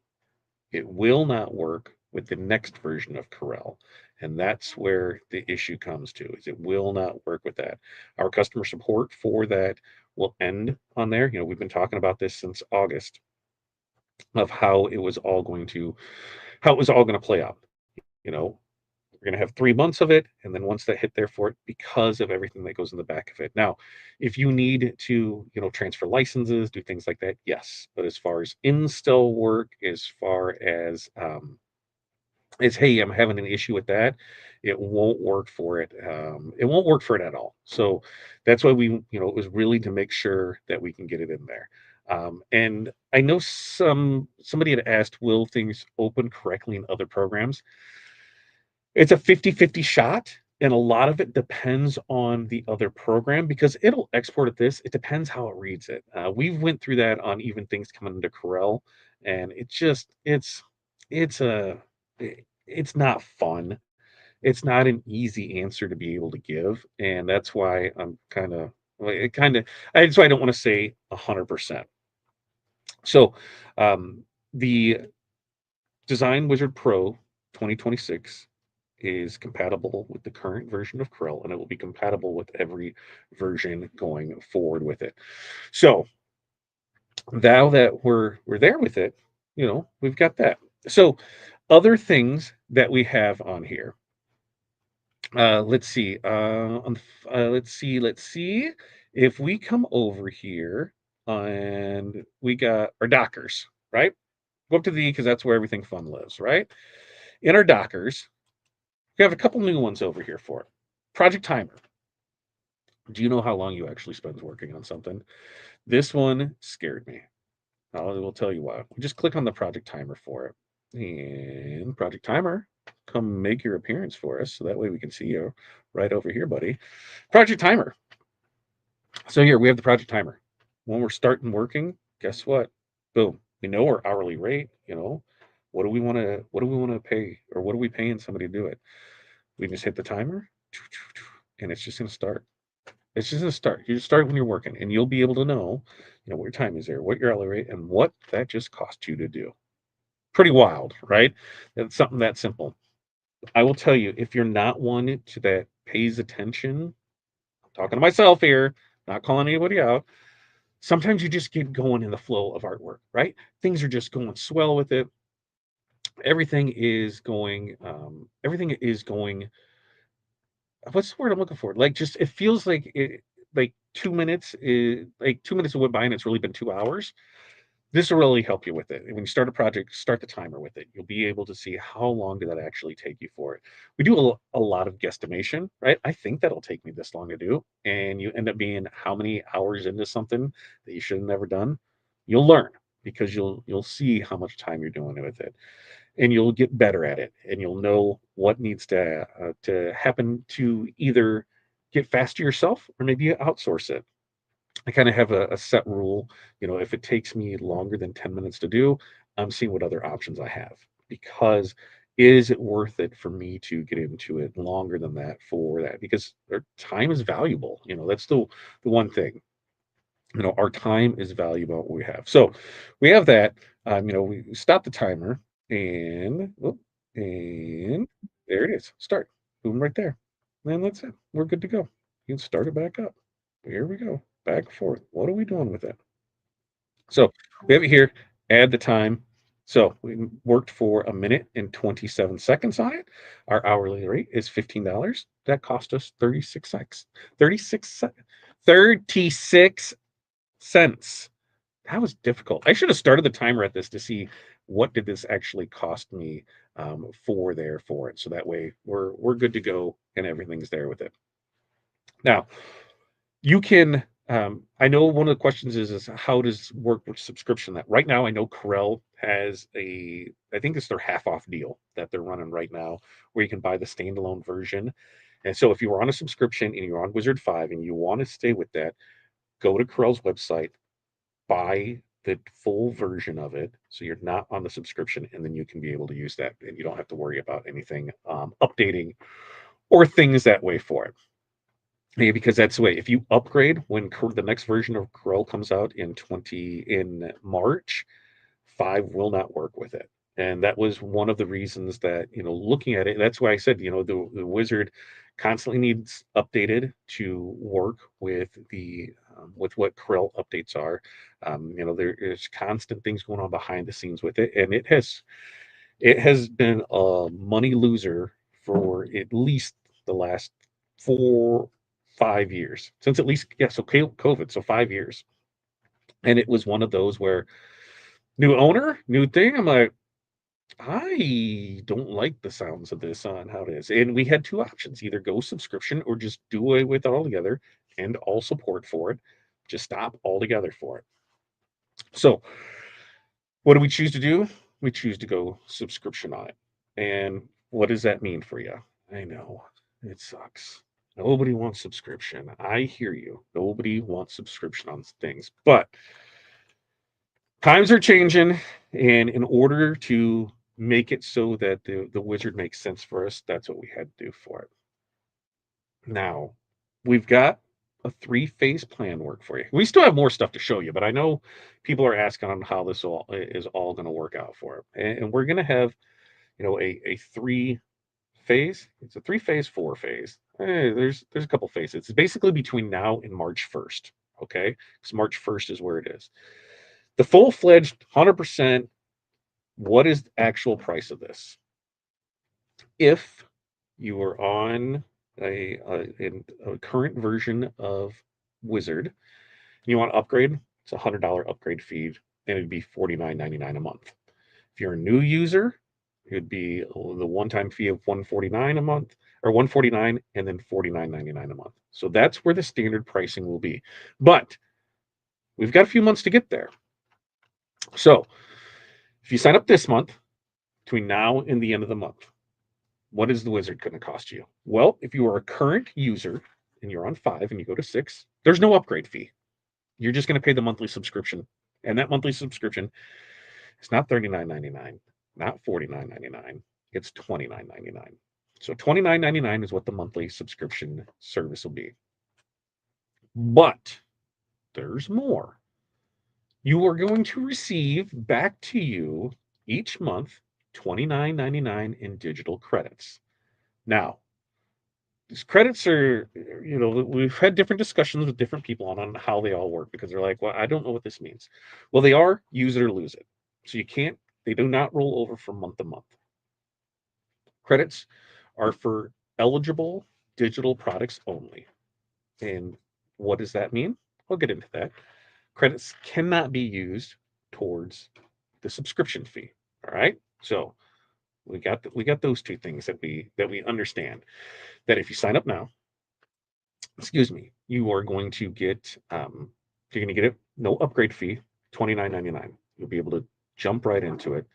It will not work with the next version of Corel. And that's where the issue comes to, is it will not work with that. Our customer support for that will end on there. We've been talking about this since August of how it was all going to play out. You know, we're going to have 3 months of it, and then once that hit there for it, because of everything that goes in the back of it. Now, if you need to, transfer licenses, do things like that, yes. But as far as install work, as far as hey, I'm having an issue with that, it won't work for it. It won't work for it at all. So that's why it was really to make sure that we can get it in there. And I know somebody had asked, will things open correctly in other programs? It's a 50-50 shot, and a lot of it depends on the other program because it'll export at this. It depends how it reads it. We've went through that on even things coming into Corel, and it's a it's not fun. It's not an easy answer to be able to give, and that's why I'm that's why I don't want to say 100%. So, the Design Wizard Pro 2026 is compatible with the current version of Corel, and it will be compatible with every version going forward with it. So now that we're there with it, we've got that. So other things that we have on here. Let's see. Let's see. If we come over here and we got our Dockers, right? Go up to the E because that's where everything fun lives, right? In our Dockers, we have a couple new ones over here for it. Project Timer. Do you know how long you actually spend working on something? This one scared me. I will tell you why. We just click on the Project Timer for it. And Project Timer, come make your appearance for us so that way we can see you right over here, buddy. Project Timer. So here we have the Project Timer. When we're starting working, guess what? Boom. We know our hourly rate, what do we want to pay, or what are we paying somebody to do it? We just hit the timer and it's just going to start. It's just going to start. You just start when you're working, and you'll be able to know, what your time is there, what your hourly rate, and what that just cost you to do. Pretty wild, right? It's something that simple. I will tell you, if you're not one that pays attention, I'm talking to myself here, not calling anybody out. Sometimes you just get going in the flow of artwork, right? Things are just going swell with it. Everything is going what's the word I'm looking for? Like, just it feels like 2 minutes is like 2 minutes went by and it's really been 2 hours. This will really help you with it. When you start a project, start the timer with it. You'll be able to see how long did that actually take you for it. We do a lot of guesstimation, right? I think that'll take me this long to do, and you end up being how many hours into something that you should have never done. You'll learn because you'll see how much time you're doing with it, and you'll get better at it, and you'll know what needs to happen to either get faster yourself or maybe you outsource it. I kind of have a set rule. If it takes me longer than 10 minutes to do, I'm seeing what other options I have, because is it worth it for me to get into it longer than that for that? Because our time is valuable. That's the one thing. Our time is valuable what we have. So we have that. We stop the timer, and and there it is. Start. Boom, right there. And that's it. We're good to go. You can start it back up. Here we go. Back and forth. What are we doing with it? So we have it here. Add the time. So we worked for a minute and 27 seconds on it. Our hourly rate is $15. That cost us 36 cents. 36 cents. That was difficult. I should have started the timer at this to see what did this actually cost me for it. So that way we're good to go and everything's there with it. Now, you can I know one of the questions is how does work with subscription? That right now I know Corel has I think it's their half off deal that they're running right now, where you can buy the standalone version. And so if you were on a subscription and you're on Wizard 5 and you want to stay with that, go to Corel's website, buy the full version of it so you're not on the subscription, and then you can be able to use that and you don't have to worry about anything updating or things that way for it. Yeah, because that's the way. If you upgrade when the next version of Corel comes out in March, 5 will not work with it. And that was one of the reasons that, looking at it, that's why I said, the wizard constantly needs updated to work with with what Corel updates are. There is constant things going on behind the scenes with it, and it has been a money loser for at least the last 4, 5 years, since at least, yeah, so COVID, so 5 years. And it was one of those where new owner, new thing. I'm like, I don't like the sounds of this on how it is. And we had two options: either go subscription or just do away with it altogether and all support for it. Just stop altogether for it. So, what do we choose to do? We choose to go subscription on it. And what does that mean for you? I know it sucks. Nobody wants subscription. I hear you. Nobody wants subscription on things. But times are changing, and in order to make it so that the wizard makes sense for us, that's what we had to do for it. Now, we've got a 3-phase plan work for you. We still have more stuff to show you, but I know people are asking on how this all is all going to work out for it. And we're going to have, a 3-phase. It's a 3-phase, 4-phase. There's a couple phases. It's basically between now and March 1st. Okay, because March 1st is where it is. The full-fledged 100%. What is the actual price of this? If you are on a current version of Wizard, and you want to upgrade, it's a $100 upgrade fee, and it'd be $49.99 a month. If you're a new user, it would be the one-time fee of $149 a month, or $149, and then $49.99 a month. So that's where the standard pricing will be. But we've got a few months to get there. So if you sign up this month, between now and the end of the month, what is the wizard going to cost you? Well, if you are a current user and you're on 5 and you go to 6, there's no upgrade fee. You're just going to pay the monthly subscription. And that monthly subscription is not $39.99, not $49.99. It's $29.99. So $29.99 is what the monthly subscription service will be. But there's more. You are going to receive back to you each month $29.99 in digital credits. Now, these credits are, we've had different discussions with different people on how they all work, because they're like, well, I don't know what this means. Well, they are use it or lose it. So they do not roll over from month to month. Credits are for eligible digital products only. And what does that mean? I'll get into that. Credits cannot be used towards the subscription fee. All right. So we got those two things that we understand. That if you sign up now, you are going to get no upgrade fee, $29.99. You'll be able to jump right into it,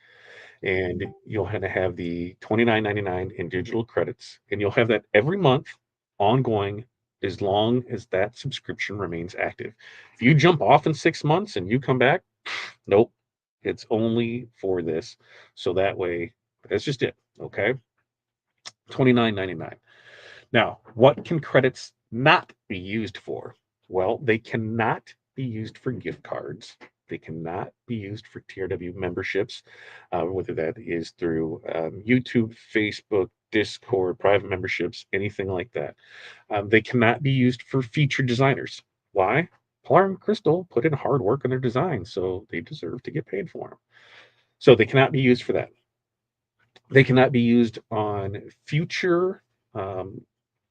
and you'll have the $29.99 in digital credits, and you'll have that every month, ongoing, as long as that subscription remains active. If you jump off in 6 months and you come back, nope, it's only for this. So that way, that's just it. Okay, $29.99. Now, what can credits not be used for? Well, they cannot be used for gift cards. They cannot be used for TRW memberships, whether that is through YouTube, Facebook, Discord, private memberships, anything like that. They cannot be used for featured designers. Why? Pilar and Crystal put in hard work on their designs, so they deserve to get paid for them. So they cannot be used for that. They cannot be used on um,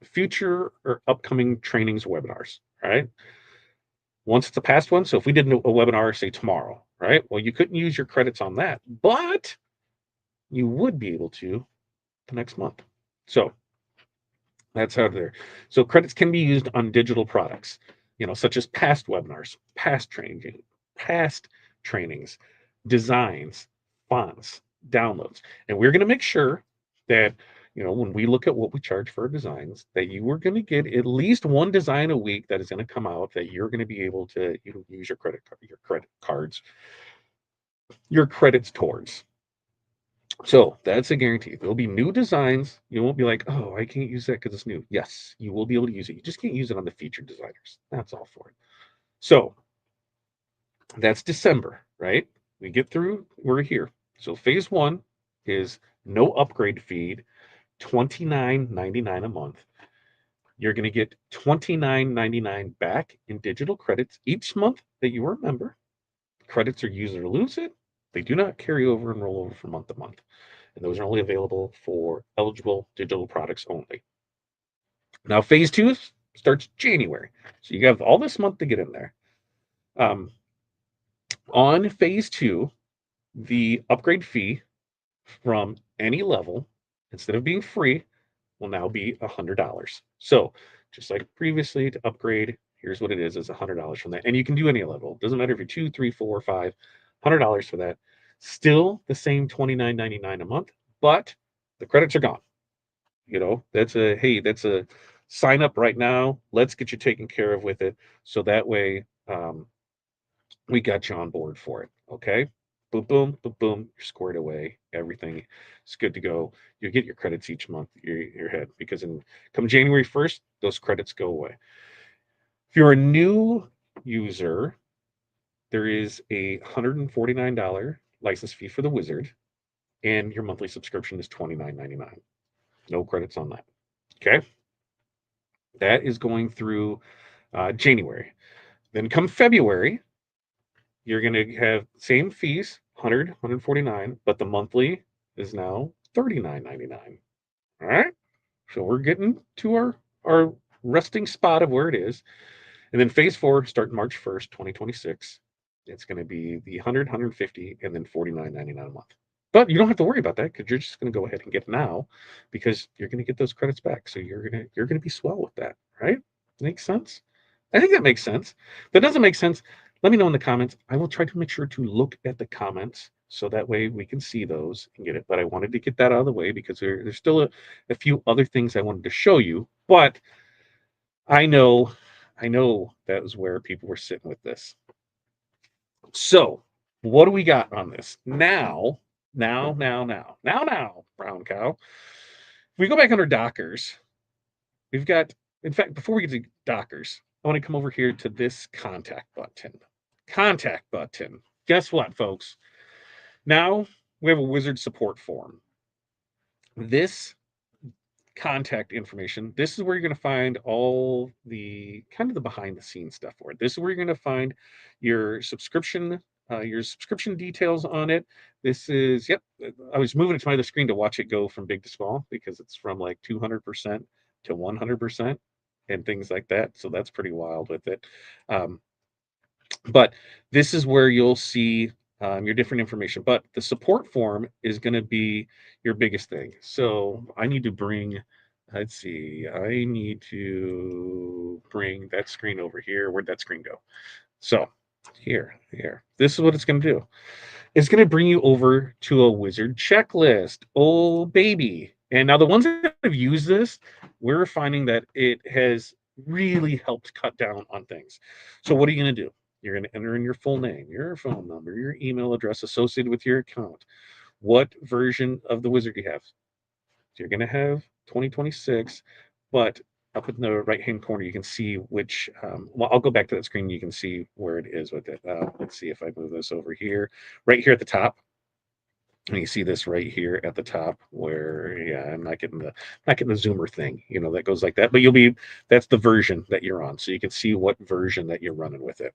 future or upcoming trainings or webinars. Right? Once it's a past one, so if we did a webinar, say tomorrow, right? Well, you couldn't use your credits on that, but you would be able to the next month. So that's how they're. So credits can be used on digital products, such as past webinars, past trainings, designs, fonts, downloads. And we're going to make sure that, when we look at what we charge for our designs, that you are going to get at least one design a week that is going to come out that you're going to be able to use your credit cards, your credits towards. So that's a guarantee. There'll be new designs. You won't be like, oh, I can't use that because it's new. Yes, you will be able to use it. You just can't use it on the featured designers. That's all for it. So that's December, right? We get through, we're here. So phase one is no upgrade fee, $29.99 a month. You're going to get $29.99 back in digital credits each month that you are a member. Credits are use it or lose it. They do not carry over and roll over from month to month. And those are only available for eligible digital products only. Now, phase two starts January. So you have all this month to get in there. On phase two, the upgrade fee from any level, instead of being free, will now be $100. So just like previously, to upgrade, here's what it is $100 from that. And you can do any level. It doesn't matter if you're 2, 3, 4, 5, $100 for that. Still the same $29.99 a month, but the credits are gone. That's a sign up right now. Let's get you taken care of with it. So that way, we got you on board for it. Okay. Boom, boom, boom, boom. You're squared away. Everything is good to go. You get your credits each month. Your head, because come January 1st, those credits go away. If you're a new user, there is a $149 license fee for the Wizard, and your monthly subscription is $29.99. No credits on that. Okay. That is going through January. Then come February, you're going to have same fees, 149, but the monthly is now $39.99. All right. So we're getting to our resting spot of where it is. And then phase four, starting March 1st, 2026. It's going to be the 150, and then $49.99 a month. But you don't have to worry about that, because you're just going to go ahead and get it now, because you're going to get those credits back. So you're gonna be swell with that, right? Makes sense? I think that makes sense. If that doesn't make sense, let me know in the comments. I will try to make sure to look at the comments, so that way we can see those and get it. But I wanted to get that out of the way, because there's still a few other things I wanted to show you. But I know that was where people were sitting with this. So what do we got on this? Now, brown cow. If we go back under Dockers, we've got, in fact, before we get to Dockers, I want to come over here to this contact button. Contact button. Guess what, folks? Now we have a Wizard support form. This contact information, this is where you're going to find all the kind of the behind the scenes stuff for it. This is where you're going to find your subscription details on it. This is, yep, I was moving it to my other screen to watch it go from big to small, because it's from like 200% to 100% and things like that. So that's pretty wild with it. But this is where you'll see your different information. But the support form is going to be your biggest thing. So I need to bring, let's see, I need to bring that screen over here. Where'd that screen go? So here. This is what it's going to do. It's going to bring you over to a Wizard checklist. Oh, baby. And now the ones that have used this, we're finding that it has really helped cut down on things. So what are you going to do? You're going to enter in your full name, your phone number, your email address associated with your account. What version of the Wizard you have? So you're going to have 2026, but up in the right-hand corner, you can see which, well, I'll go back to that screen. You can see where it is with it. Let's see if I move this over here. Right here at the top. And you see this right here at the top where, yeah, I'm not getting the zoomer thing, that goes like that. But that's the version that you're on. So you can see what version that you're running with it.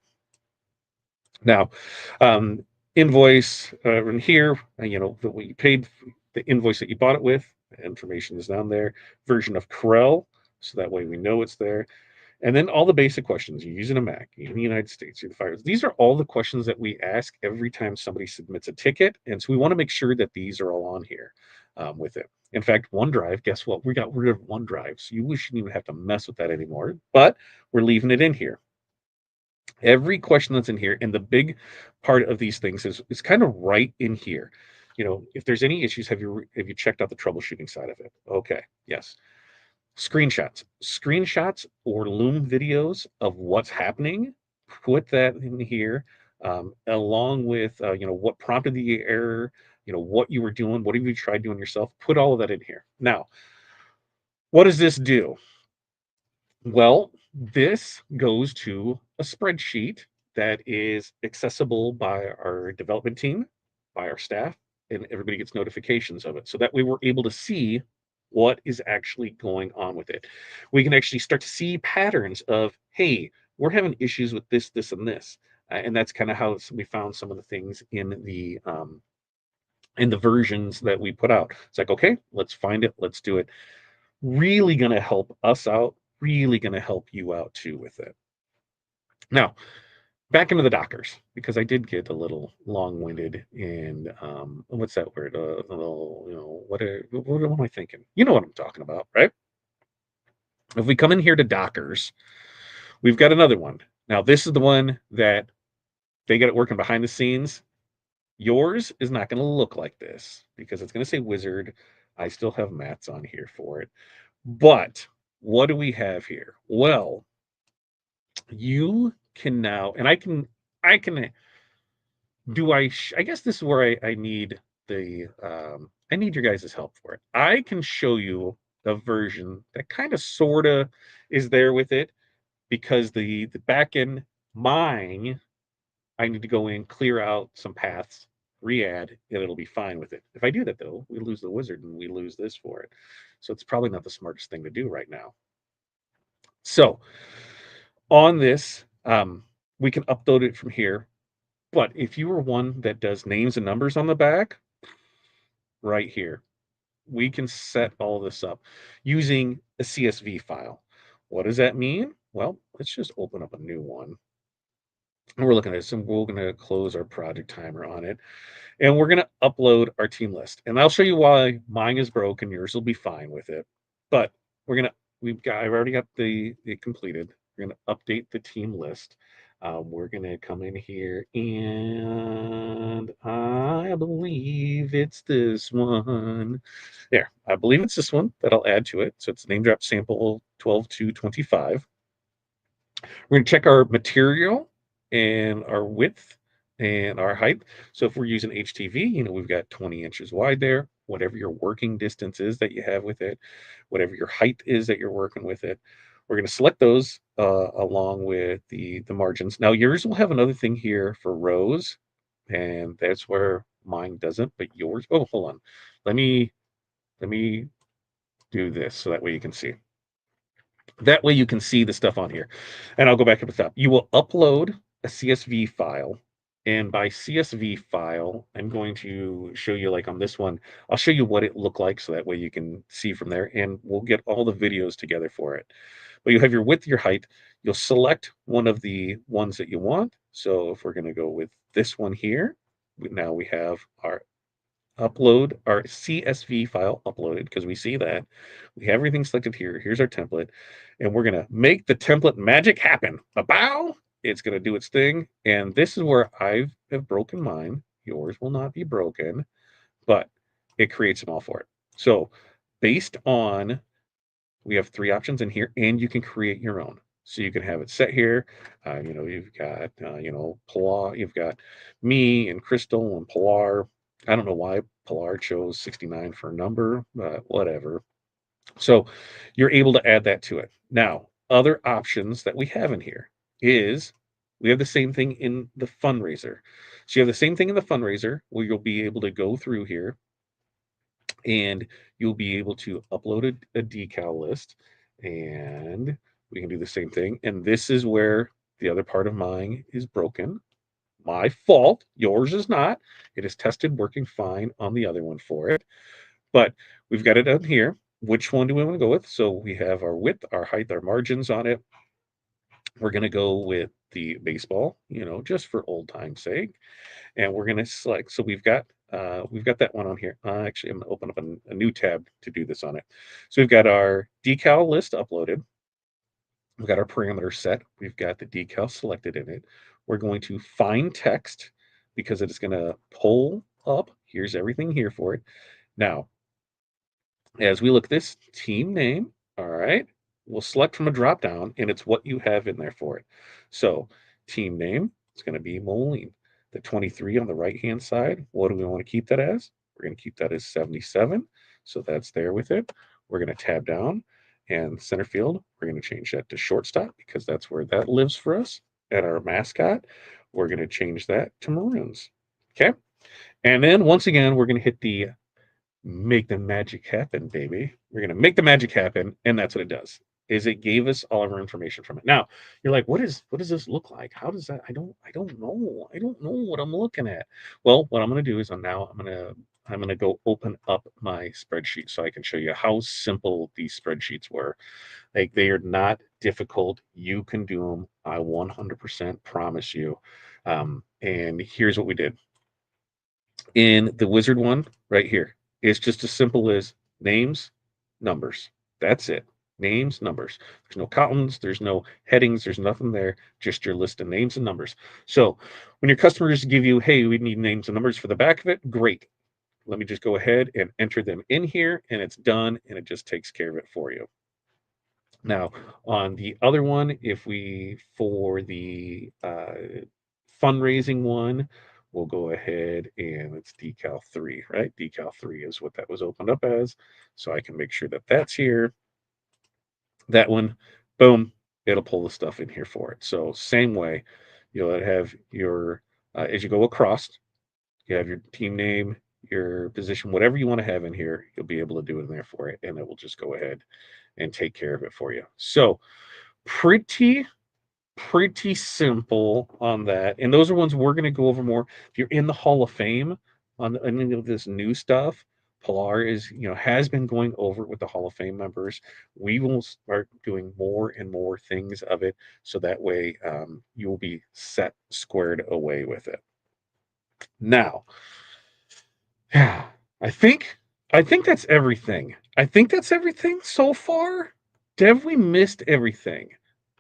Now, invoice in here, what you paid, the invoice that you bought it with, information is down there. Version of Corel, so that way we know it's there. And then all the basic questions. You're using a Mac, you're in the United States, you're the fires. These are all the questions that we ask every time somebody submits a ticket. And so we want to make sure that these are all on here with it. In fact, OneDrive, guess what? We got rid of OneDrive. So you shouldn't even have to mess with that anymore. But we're leaving it in here. Every question that's in here, and the big part of these things is kind of right in here. if there's any issues, have you checked out the troubleshooting side of it? Okay, yes. Screenshots or Loom videos of what's happening, put that in here, along with, what prompted the error, what you were doing, what have you tried doing yourself, put all of that in here. Now, what does this do? Well, this goes to a spreadsheet that is accessible by our development team, by our staff, and everybody gets notifications of it. So that way we're able to see what is actually going on with it. We can actually start to see patterns of, hey, we're having issues with this, this, and this. And that's kind of how we found some of the things in the versions that we put out. It's like, okay, let's find it, let's do it. Really going to help us out, really going to help you out too with it. Now, back into the Dockers, because I did get a little long-winded and what's that word? A little, what am I thinking? You know what I'm talking about, right? If we come in here to Dockers, we've got another one. Now, this is the one that they get it working behind the scenes. Yours is not going to look like this because it's going to say Wizard. I still have mats on here for it. But what do we have here? Well, you can now, and I can do I guess this is where I need I need your guys' help for it. I can show you a version that kind of sorta is there with it because the back end mine, I need to go in, clear out some paths, re-add, and it'll be fine with it. If I do that though, we lose the wizard and we lose this for it. So it's probably not the smartest thing to do right now. So on this, we can upload it from here. But if you are one that does names and numbers on the back, right here, we can set all this up using a CSV file. What does that mean? Well, let's just open up a new one. And we're looking at this, and we're going to close our project timer on it. And we're going to upload our team list. And I'll show you why mine is broken. Yours will be fine with it. But I've already got the completed. We're going to update the team list. We're going to come in here and I believe it's this one. There, I believe it's this one that I'll add to it. So it's name drop sample 12 to 25. We're going to check our material and our width and our height. So if we're using HTV, we've got 20 inches wide there, whatever your working distance is that you have with it, whatever your height is that you're working with it. We're going to select those along with the margins. Now yours will have another thing here for rows, and that's where mine doesn't, but yours, oh, hold on. Let me do this so that way you can see. That way you can see the stuff on here. And I'll go back to the top. You will upload a CSV file. And by CSV file, I'm going to show you, like on this one, I'll show you what it looked like so that way you can see from there. And we'll get all the videos together for it. But you have your width, your height. You'll select one of the ones that you want. So if we're going to go with this one here, now we have our upload our CSV file uploaded because we see that we have everything selected here. Here's our template, and we're gonna make the template magic happen. A bow, it's gonna do its thing, and this is where I have broken mine. Yours will not be broken, but it creates them all for it. So based on, we have 3 options in here, and you can create your own. So you can have it set here. You've got, Pilar, you've got me and Crystal and Pilar. I don't know why Pilar chose 69 for a number, but whatever. So you're able to add that to it. Now, other options that we have in here is we have the same thing in the fundraiser. So you have the same thing in the fundraiser where you'll be able to go through here and you'll be able to upload a decal list, and we can do the same thing. And this is where the other part of mine is broken. My fault. Yours is not. It is tested working fine on the other one for it. But we've got it down here. Which one do we want to go with? So we have our width, our height, our margins on it. We're going to go with the baseball, just for old time's sake. And we're going to select. So we've got that one on here. Actually, I'm going to open up a new tab to do this on it. So we've got our decal list uploaded. We've got our parameter set. We've got the decal selected in it. We're going to find text because it is going to pull up Here's everything here for it. Now, as we look at this team name, all right, we'll select from a drop down and it's what you have in there for it. So team name is going to be Moline. The 23 on the right hand side, what do we want to keep that as? We're going to keep that as 77. So that's there with it. We're going to tab down and center field, we're going to change that to shortstop because that's where that lives for us. At our mascot, we're going to change that to Maroons. Okay. And then once again, we're going to hit the make the magic happen, baby. We're going to make the magic happen. And that's what it does. Is it gave us all of our information from it. Now you're like, what does this look like? How does that? I don't know. I don't know what I'm looking at. Well, what I'm going to do is I'm going to go open up my spreadsheet so I can show you how simple these spreadsheets were. Like they are not difficult. You can do them. I 100% promise you. And here's what we did in the wizard one right here. It's just as simple as names, numbers. That's it. Names, numbers. There's no columns, there's no headings, there's nothing there, just your list of names and numbers. So when your customers give you, hey, we need names and numbers for the back of it, great. Let me just go ahead and enter them in here and it's done and it just takes care of it for you. Now, on the other one, if we, for the fundraising one, we'll go ahead and it's decal 3, right? Decal 3 is what that was opened up as. So I can make sure that that's here. That one, boom, it'll pull the stuff in here for it. So same way, you'll have your, as you go across, you have your team name, your position, whatever you want to have in here, you'll be able to do it in there for it. And it will just go ahead and take care of it for you. So pretty simple on that. And those are ones we're going to go over more. If you're in the Hall of Fame on any of this new stuff, Pilar is, has been going over it with the Hall of Fame members. We will start doing more and more things of it. So that way you will be set squared away with it. Now, yeah, I think that's everything. I think that's everything so far. Have we missed everything?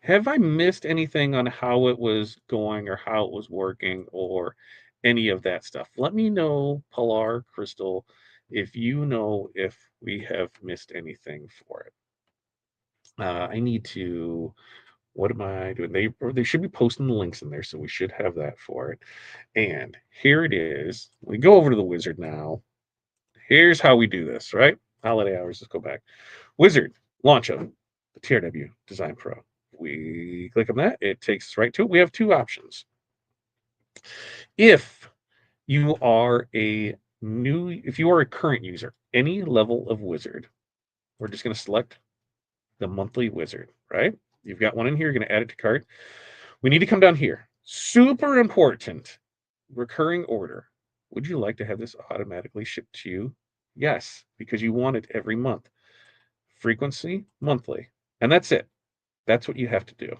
Have I missed anything on how it was going or how it was working or any of that stuff? Let me know, Pilar, Crystal, if you know if we have missed anything for it. I need to. What am I doing? They should be posting the links in there, so we should have that for it. And here it is. We go over to the wizard now. Here's how we do this, right? Holiday hours, let's go back. Wizard, launch of the TRW Design Pro. We click on that, it takes us right to it. We have two options. If you are if you are a current user, any level of wizard, we're just going to select the monthly wizard, right? You've got one in here, you're going to add it to cart. We need to come down here. Super important. Recurring order. Would you like to have this automatically shipped to you? Yes, because you want it every month. Frequency, monthly. And that's it. That's what you have to do.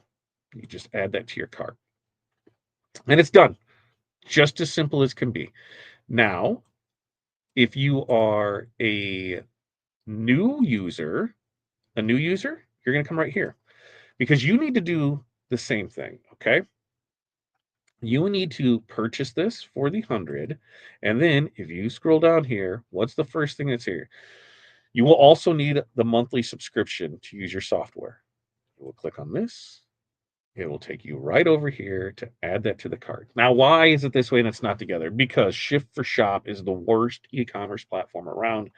You just add that to your cart. And it's done. Just as simple as can be. Now, if you are a new user, you're going to come right here because you need to do the same thing, okay? You need to purchase this for the 100. And then if you scroll down here, what's the first thing that's here? You will also need the monthly subscription to use your software. We'll click on this. It will take you right over here to add that to the cart. Now, why is it this way and it's not together? Because Shift4Shop is the worst e-commerce platform around.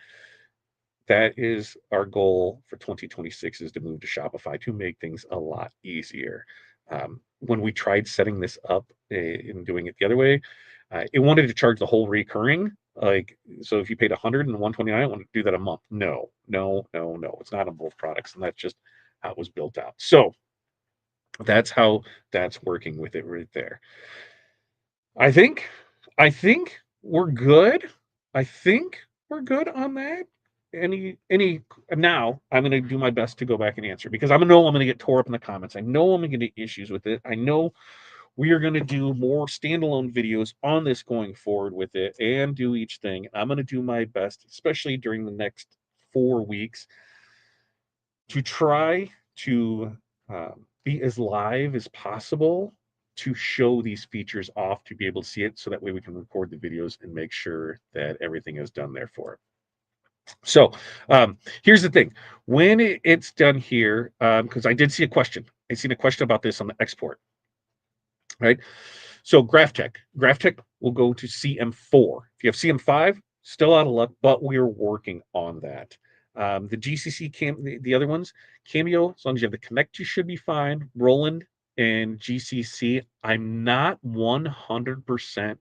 That is our goal for 2026 is to move to Shopify to make things a lot easier. When we tried setting this up and doing it the other way, it wanted to charge the whole recurring. So if you paid 100 and 129, I want to do that a month. No. It's not on both products. And that's just how it was built out. So that's how that's working with it right there. I think we're good. I think we're good on that. Any now I'm going to do my best to go back and answer because I know I'm going to get tore up in the comments. I know I'm going to get issues with it. I know we are going to do more standalone videos on this going forward with it and do each thing. I'm going to do my best, especially during the next 4 weeks, to try to be as live as possible to show these features off to be able to see it, so that way we can record the videos and make sure that everything is done there for it. So here's the thing. When it's done here, because I did see a question. I seen a question about this on the export, right? So GraphTech will go to CM4. If you have CM5, still out of luck, but we're working on that. The GCC the other ones, Cameo, as long as you have the Connect, you should be fine. Roland and GCC, I'm not 100%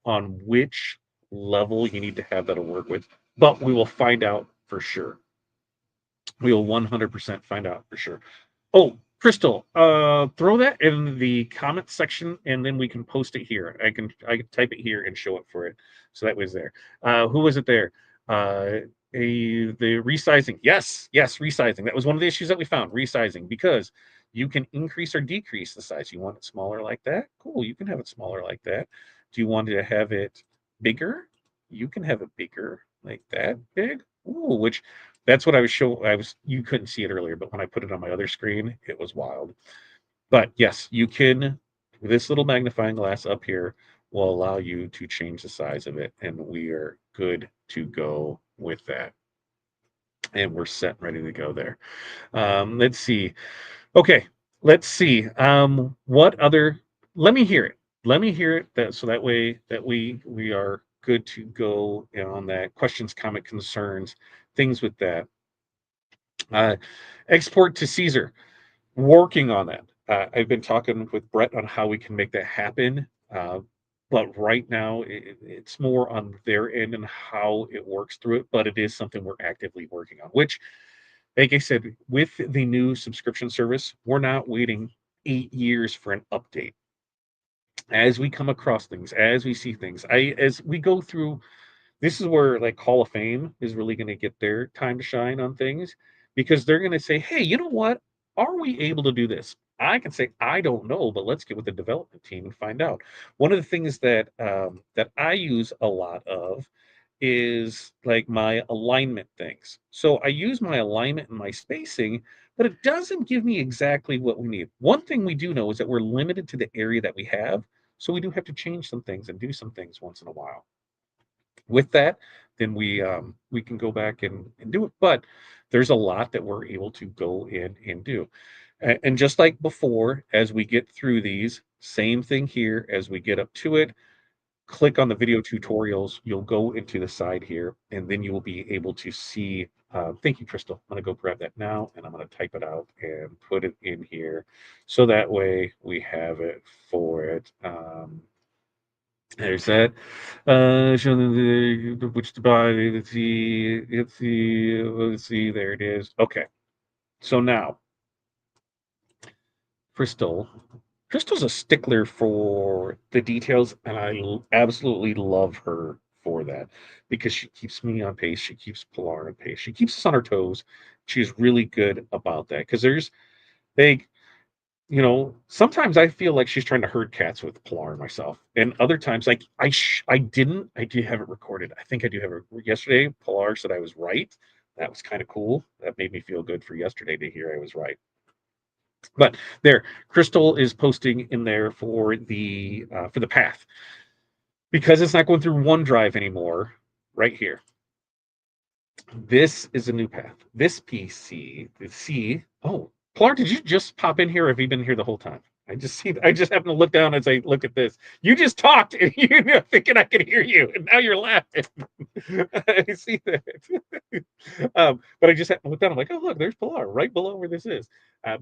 on which level you need to have that'll work with, but we will find out for sure. We will 100% find out for sure. Oh, Crystal, throw that in the comment section, and then we can post it here. I can type it here and show it for it, so that was there. Who was it there? The resizing. Yes, resizing. That was one of the issues that we found. Resizing, because you can increase or decrease the size. You want it smaller like that? Cool, you can have it smaller like that. Do you want to have it bigger? You can have it bigger like that big. Ooh, which that's what I was showing. You couldn't see it earlier, but when I put it on my other screen, it was wild. But yes, you can. This little magnifying glass up here will allow you to change the size of it, and we are good to go with that. And we're set, ready to go there. Let's see. Okay, let's see. What other? Let me hear it. Let me hear it. So that way that we are good to go on that. Questions, comment, concerns, things with that. Uh, export to Caesar, working on that. I've been talking with Brett on how we can make that happen. But right now, it's more on their end and how it works through it. But it is something we're actively working on, which, like I said, with the new subscription service, we're not waiting 8 years for an update. As we come across things, as we see things, as we go through, this is where like Hall of Fame is really going to get their time to shine on things, because they're going to say, hey, you know what? Are we able to do this? I can say, I don't know, but let's get with the development team and find out. One of the things that I use a lot of is like my alignment things. So I use my alignment and my spacing, but it doesn't give me exactly what we need. One thing we do know is that we're limited to the area that we have. So we do have to change some things and do some things once in a while. With that, then we can go back and do it. But there's a lot that we're able to go in and do. And just like before, as we get through these, same thing here, as we get up to it, click on the video tutorials, you'll go into the side here, and then you will be able to see. Thank you, Crystal. I'm going to go grab that now, and I'm going to type it out and put it in here, so that way we have it for it. There's that. Show them which to buy. Let's see. Let's see. Let's see. There it is. Okay. So now, Crystal. Crystal's a stickler for the details, and absolutely love her for that, because she keeps me on pace. She keeps Pilar on pace. She keeps us on our toes. She's really good about that, because they, sometimes I feel like she's trying to herd cats with Pilar and myself, and other times, like I do have it recorded. I think I do have it. Yesterday, Pilar said I was right. That was kind of cool. That made me feel good for yesterday to hear I was right. But there, Crystal is posting in there for the path, because it's not going through OneDrive anymore. Right here, this is a new path. This PC, the C. Oh, Clark, did you just pop in here, or have you been here the whole time? I just happened to look down as I look at this. You just talked, and you thinking I could hear you, and now you're laughing. I see that. But I just happened to look down. I'm like, oh, look, there's Pilar right below where this is.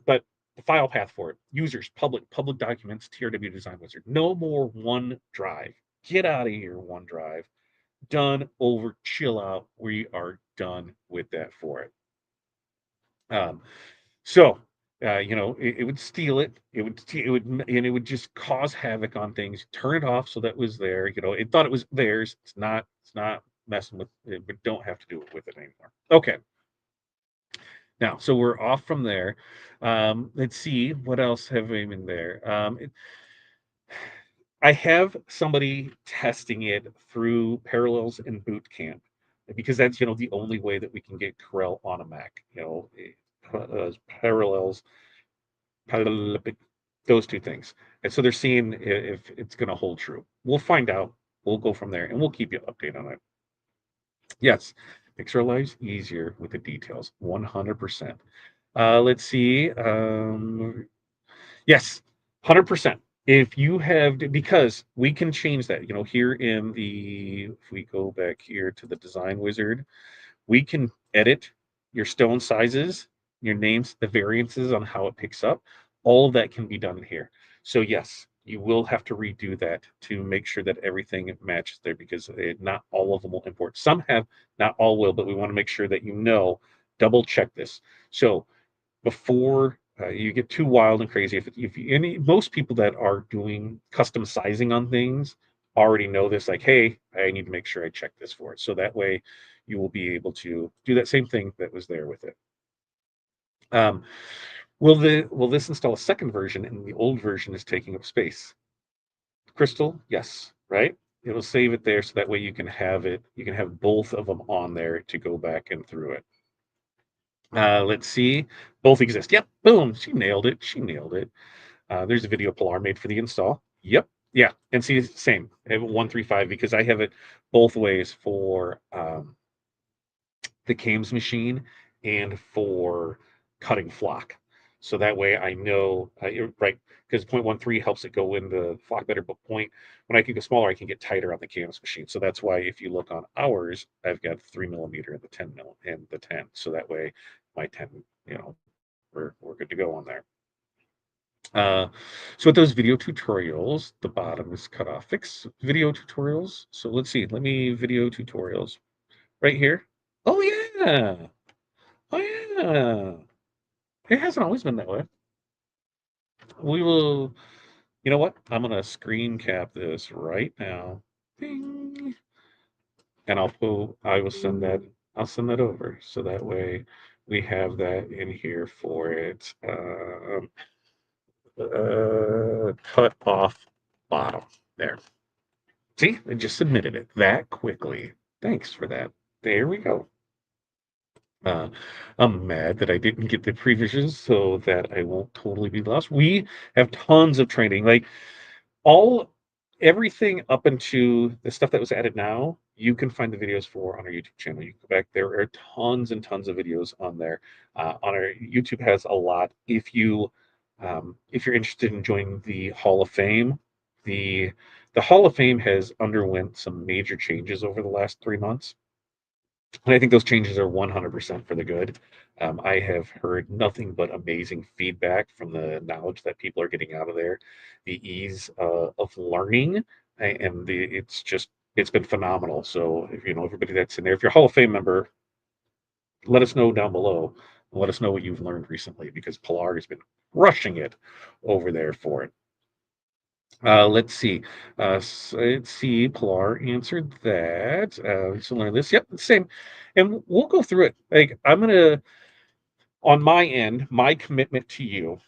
But the file path for it: users, public documents, TRW Design Wizard. No more OneDrive. Get out of here, OneDrive. Done, over, chill out. We are done with that for it. Um, so, it would steal it. It would just cause havoc on things. Turn it off so that was there. It thought it was theirs. It's not. It's not messing with it, but don't have to do it with it anymore. Okay. Now, so we're off from there. Let's see what else have we in there. I have somebody testing it through Parallels and Boot Camp, because that's the only way that we can get Corel on a Mac. Parallels. those two things. And so they're seeing if it's going to hold true. We'll find out. We'll go from there, and we'll keep you updated on it. Yes, makes our lives easier with the details. 100%. Let's see. Yes, 100%. If you have, because we can change that, here in if we go back here to the Design Wizard, we can edit your stone sizes, your names, the variances on how it picks up. All of that can be done here. So yes, you will have to redo that to make sure that everything matches there, because not all of them will import. Some have, not all will, but we want to make sure that double check this. So before you get too wild and crazy, most people that are doing custom sizing on things already know this, like, hey, I need to make sure I check this for it. So that way you will be able to do that same thing that was there with it. Um, will this install a second version and the old version is taking up space? Crystal, yes, right? It'll save it there so that way you can have both of them on there to go back and through it. Let's see. Both exist. Yep. Boom. She nailed it. She nailed it. There's a video Pilar made for the install. Yep. Yeah. And see, same. I have 135 because I have it both ways for the Cames machine and for cutting flock. So that way I know, right, because 0.13 helps it go in the flock better, but when I can go smaller, I can get tighter on the Cames machine. So that's why if you look on ours, I've got 3 millimeter and the 10 and the 10. So that way my 10, we're good to go on there. So with those video tutorials, the bottom is cut off. Fix video tutorials. So let's see. Let me video tutorials right here. Oh yeah. Oh yeah. It hasn't always been that way. We will. You know what? I'm gonna screen cap this right now. Bing. And I will send that. I'll send that over so that way we have that in here for it. Cut off bottom there. See, I just submitted it that quickly. Thanks for that. There we go. Uh, I'm mad that I didn't get the previsions so that I won't totally be lost. We have tons of training, like all everything up into the stuff that was added now. You can find the videos for on our YouTube channel. You can go back. There are tons and tons of videos on there. On our YouTube has a lot. If you're interested in joining the Hall of Fame, the the Hall of Fame has underwent some major changes over the last 3 months. And I think those changes are 100% for the good. I have heard nothing but amazing feedback from the knowledge that people are getting out of there, the ease of learning, and it's been phenomenal. So if everybody that's in there, if you're a Hall of Fame member, let us know down below. And let us know what you've learned recently because Pilar has been crushing it over there for it. Let's see. Let's see. Pilar answered that. So learn this. Yep, same. And we'll go through it. Like on my end, my commitment to you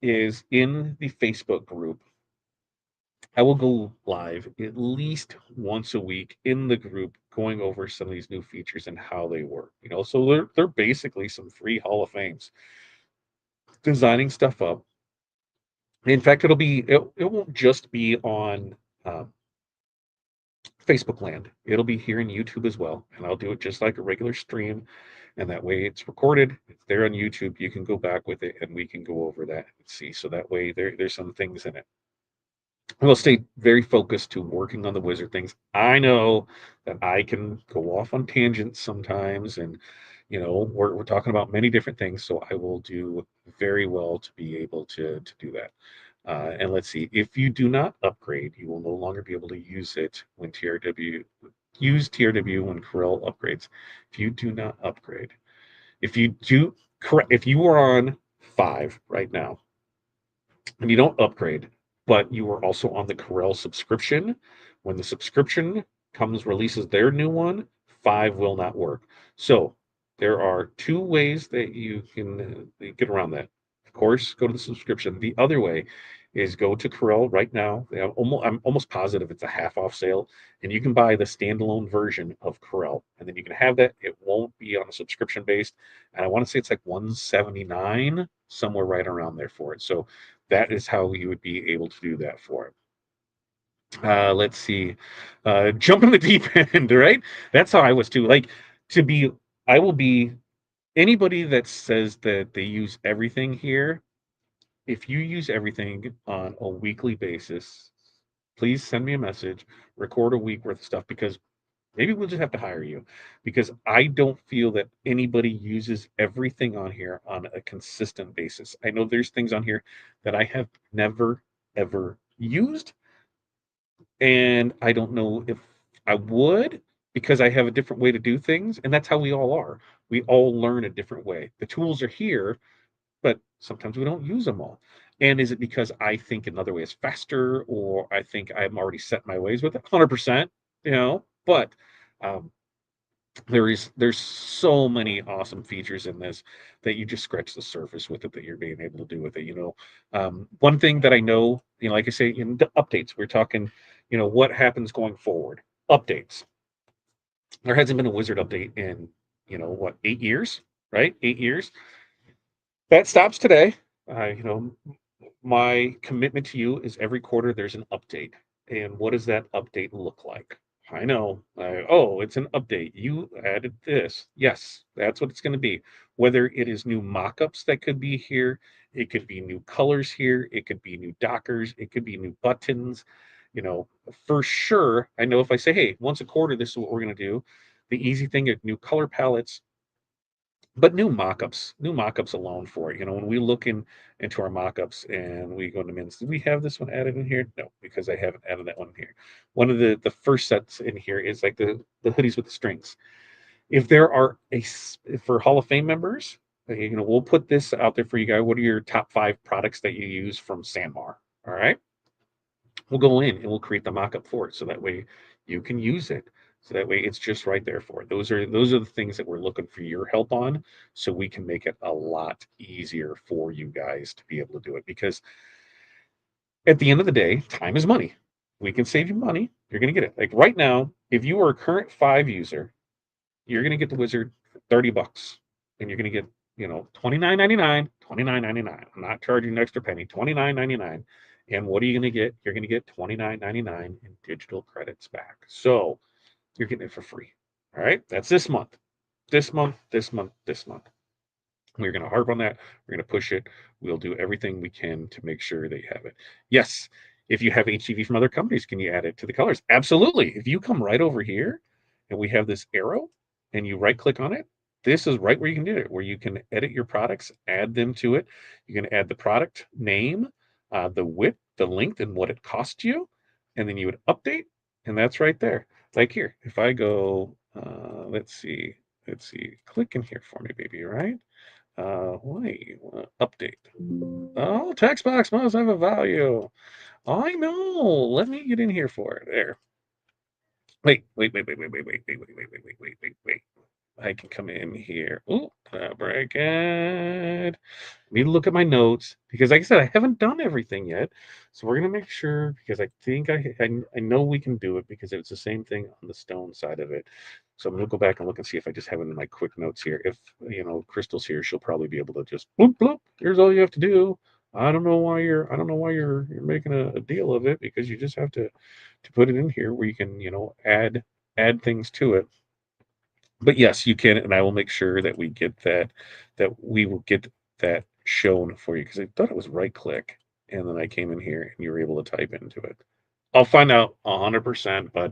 is in the Facebook group. I will go live at least once a week in the group, going over some of these new features and how they work. So they're basically some free Hall of Fames, designing stuff up. In fact, it won't just be on Facebook land. It'll be here in YouTube as well, and I'll do it just like a regular stream, and that way it's recorded. It's there on YouTube. You can go back with it, and we can go over that and see. So that way there's some things in it. We'll stay very focused to working on the wizard things. I know that I can go off on tangents sometimes, and we're talking about many different things. So I will do very well to be able to do that. And let's see, if you do not upgrade, you will no longer be able to use it when TRW when Corel upgrades. If you do not upgrade, if you are on 5 right now and you don't upgrade, but you are also on the Corel subscription, when the subscription releases their new one, 5 will not work. So there are 2 ways that you can get around that. course, go to the subscription. The other way is go to Corel right now. I'm almost positive it's a half off sale, and you can buy the standalone version of Corel, and then you can have that. It won't be on a subscription based, and I want to say it's like 179, somewhere right around there for it. So that is how you would be able to do that for it. Let's see. Jump in the deep end, right? That's how I was too. Like to be, I will be anybody that says that they use everything here. If you use everything on a weekly basis, please send me a message, record a week worth of stuff because maybe we'll just have to hire you because I don't feel that anybody uses everything on here on a consistent basis. I know there's things on here that I have never ever used, and I don't know if I would because I have a different way to do things, and that's how we all are. We all learn a different way. The tools are here, but sometimes we don't use them all. And is it because I think another way is faster, or I think I'm already set my ways with it? 100%, But um, there's so many awesome features in this that you just scratch the surface with it that you're being able to do with it. One thing that I know, like I say, in the updates, we're talking, what happens going forward. Updates. There hasn't been a wizard update in, what, 8 years, right? 8 years. That stops today. My commitment to you is every quarter there's an update. And what does that update look like? I know. Oh, it's an update. You added this. Yes, that's what it's going to be. Whether it is new mockups that could be here, it could be new colors here, it could be new dockers, it could be new buttons. You know, for sure, I know if I say, hey, once a quarter, this is what we're going to do. The easy thing is new color palettes, but new mockups alone for it. When we look into our mockups and we go into men's, do we have this one added in here? No, because I haven't added that one in here. One of the first sets in here is like the hoodies with the strings. If there are for Hall of Fame members, we'll put this out there for you guys. What are your top 5 products that you use from Sanmar? All right, we'll go in and we'll create the mock-up for it so that way you can use it, so that way it's just right there for it. Those are the things that we're looking for your help on, so we can make it a lot easier for you guys to be able to do it, because at the end of the day, time is money. We can save you money. You're going to get it. Like right now, if you are a current 5 user, you're going to get the wizard for $30, and you're going to get, $29.99, $29.99. I'm not charging an extra penny, $29.99. And what are you going to get? You're going to get $29.99 in digital credits back. So you're getting it for free. All right. That's this month. This month, this month, this month. We're going to harp on that. We're going to push it. We'll do everything we can to make sure they have it. Yes. If you have HTV from other companies, can you add it to the colors? Absolutely. If you come right over here and we have this arrow and you right click on it, this is right where you can do it, where you can edit your products, add them to it. You can add the product name, the width, the length, and what it cost you. And then you would update. And that's right there. Like here, if I go, let's see, click in here for me, baby, right? Wait, update. Oh, text box must have a value. I know. Let me get in here for it. There. Wait. I can come in here. Oh, bracket. Need to look at my notes because, like I said, I haven't done everything yet. So we're gonna make sure, because I think I know we can do it, because it's the same thing on the stone side of it. So I'm gonna go back and look and see if I just have it in my quick notes here. If Crystal's here, she'll probably be able to just bloop bloop. Here's all you have to do. I don't know why you're making a deal of it, because you just have to put it in here where you can add things to it. But yes, you can, and I will make sure that we will get that shown for you, because I thought it was right click, and then I came in here and you were able to type into it. I'll find out 100%, but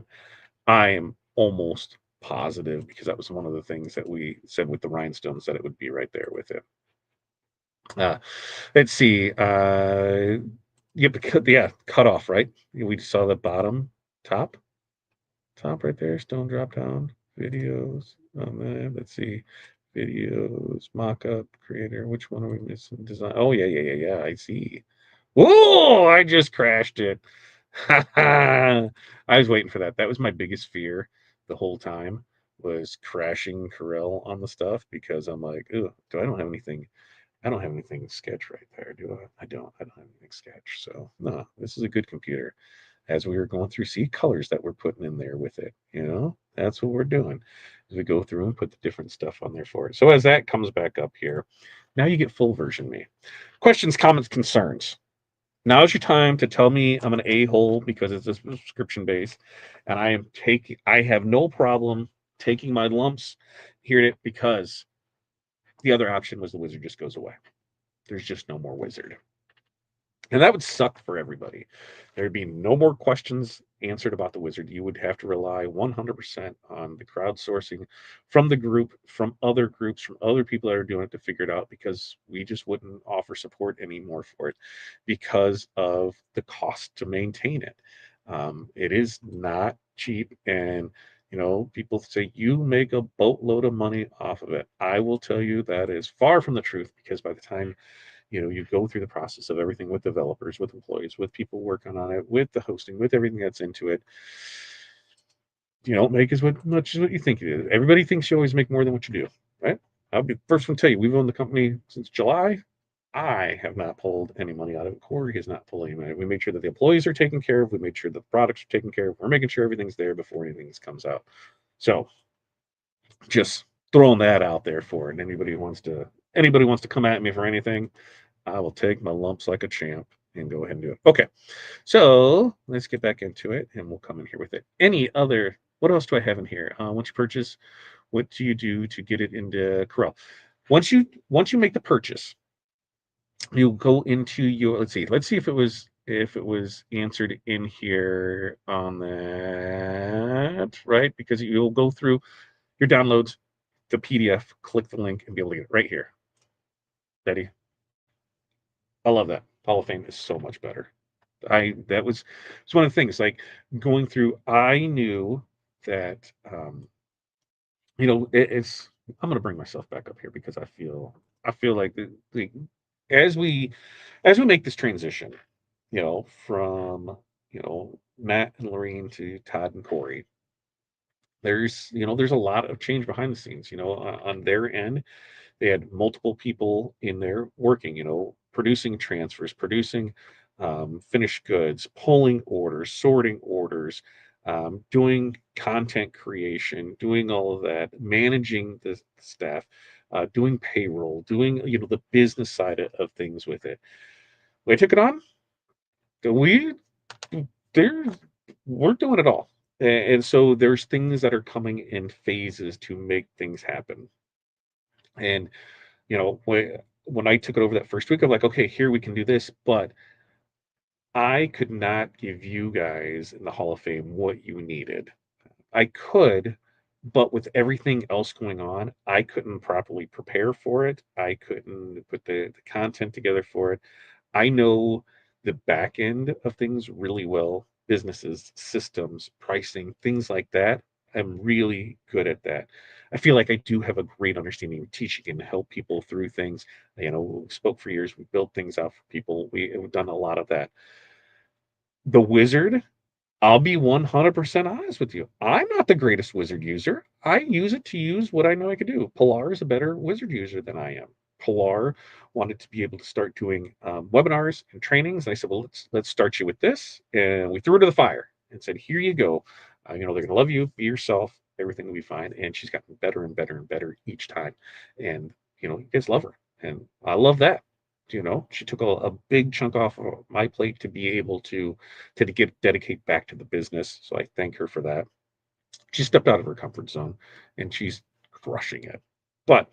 I am almost positive, because that was one of the things that we said with the rhinestones, that it would be right there with it. Uh, let's see. Yeah, cut off, right? We saw the top right there, stone drop down, videos. Oh man, let's see. Videos, mock-up, creator. Which one are we missing? Design. Oh yeah. I see. Whoa! I just crashed it. I was waiting for that. That was my biggest fear the whole time, was crashing Corel on the stuff, because I'm like, oh, I don't have anything I don't have anything sketch right there, do I? I don't have anything sketch. So no, this is a good computer. As we were going through, see colors that we're putting in there with it. That's what we're doing. As we go through and put the different stuff on there for it. So as that comes back up here, now you get full version me. Questions, comments, concerns. Now's your time to tell me I'm an a-hole because it's a subscription base, and I have no problem taking my lumps here because the other option was the wizard just goes away. There's just no more wizard. And that would suck for everybody. There'd be no more questions answered about the wizard. You would have to rely 100% on the crowdsourcing from the group, from other groups, from other people that are doing it to figure it out because we just wouldn't offer support anymore for it because of the cost to maintain it. It is not cheap. And people say you make a boatload of money off of it. I will tell you that is far from the truth because by the time you go through the process of everything with developers, with employees, with people working on it, with the hosting, with everything that's into it, you don't make as much as what you think you do. Everybody thinks you always make more than what you do, right? I'll be the first one to tell you, we've owned the company since July. I have not pulled any money out of it. Corey has not pulled any money. We made sure that the employees are taken care of. We made sure the products are taken care of. We're making sure everything's there before anything comes out. So just throwing that out there for it. And anybody wants to come at me for anything, I will take my lumps like a champ and go ahead and do it. Okay, so let's get back into it, and we'll come in here with it. What else do I have in here? Once you purchase, what do you do to get it into Corel? Once you make the purchase, you go into your. Let's see if it was answered in here on that, right? Because you'll go through your downloads, the PDF, click the link, and be able to get it right here. Ready? I love that. Hall of Fame is so much better. It's one of the things like going through. I knew that it's. I'm going to bring myself back up here because I feel like as we as we make this transition, from Matt and Lorene to Todd and Corey, there's a lot of change behind the scenes. On their end, they had multiple people in there working, producing transfers, producing finished goods, pulling orders, sorting orders, doing content creation, doing all of that, managing the staff, doing payroll, doing the business side of things with it. We took it on. We there we're doing it all. And so there's things that are coming in phases to make things happen. And when I took it over that first week, I'm like, okay, here we can do this, but I could not give you guys in the Hall of Fame what you needed. I could, but with everything else going on, I couldn't properly prepare for it. I couldn't put the content together for it. I know the back end of things really well, businesses, systems, pricing, things like that. I'm really good at that. I feel like I do have a great understanding of teaching and help people through things. We spoke for years, we built things out for people. We've done a lot of that. The wizard, I'll be 100% honest with you. I'm not the greatest wizard user. I use it to use what I know I can do. Pilar is a better wizard user than I am. Pilar wanted to be able to start doing webinars and trainings. I said, well, let's start you with this, and we threw her to the fire and said, here you go. They're going to love you. Be yourself. Everything will be fine. And she's gotten better and better and better each time. And you guys love her, and I love that. She took a big chunk off of my plate to be able to get dedicate back to the business. So I thank her for that. She stepped out of her comfort zone and she's crushing it. But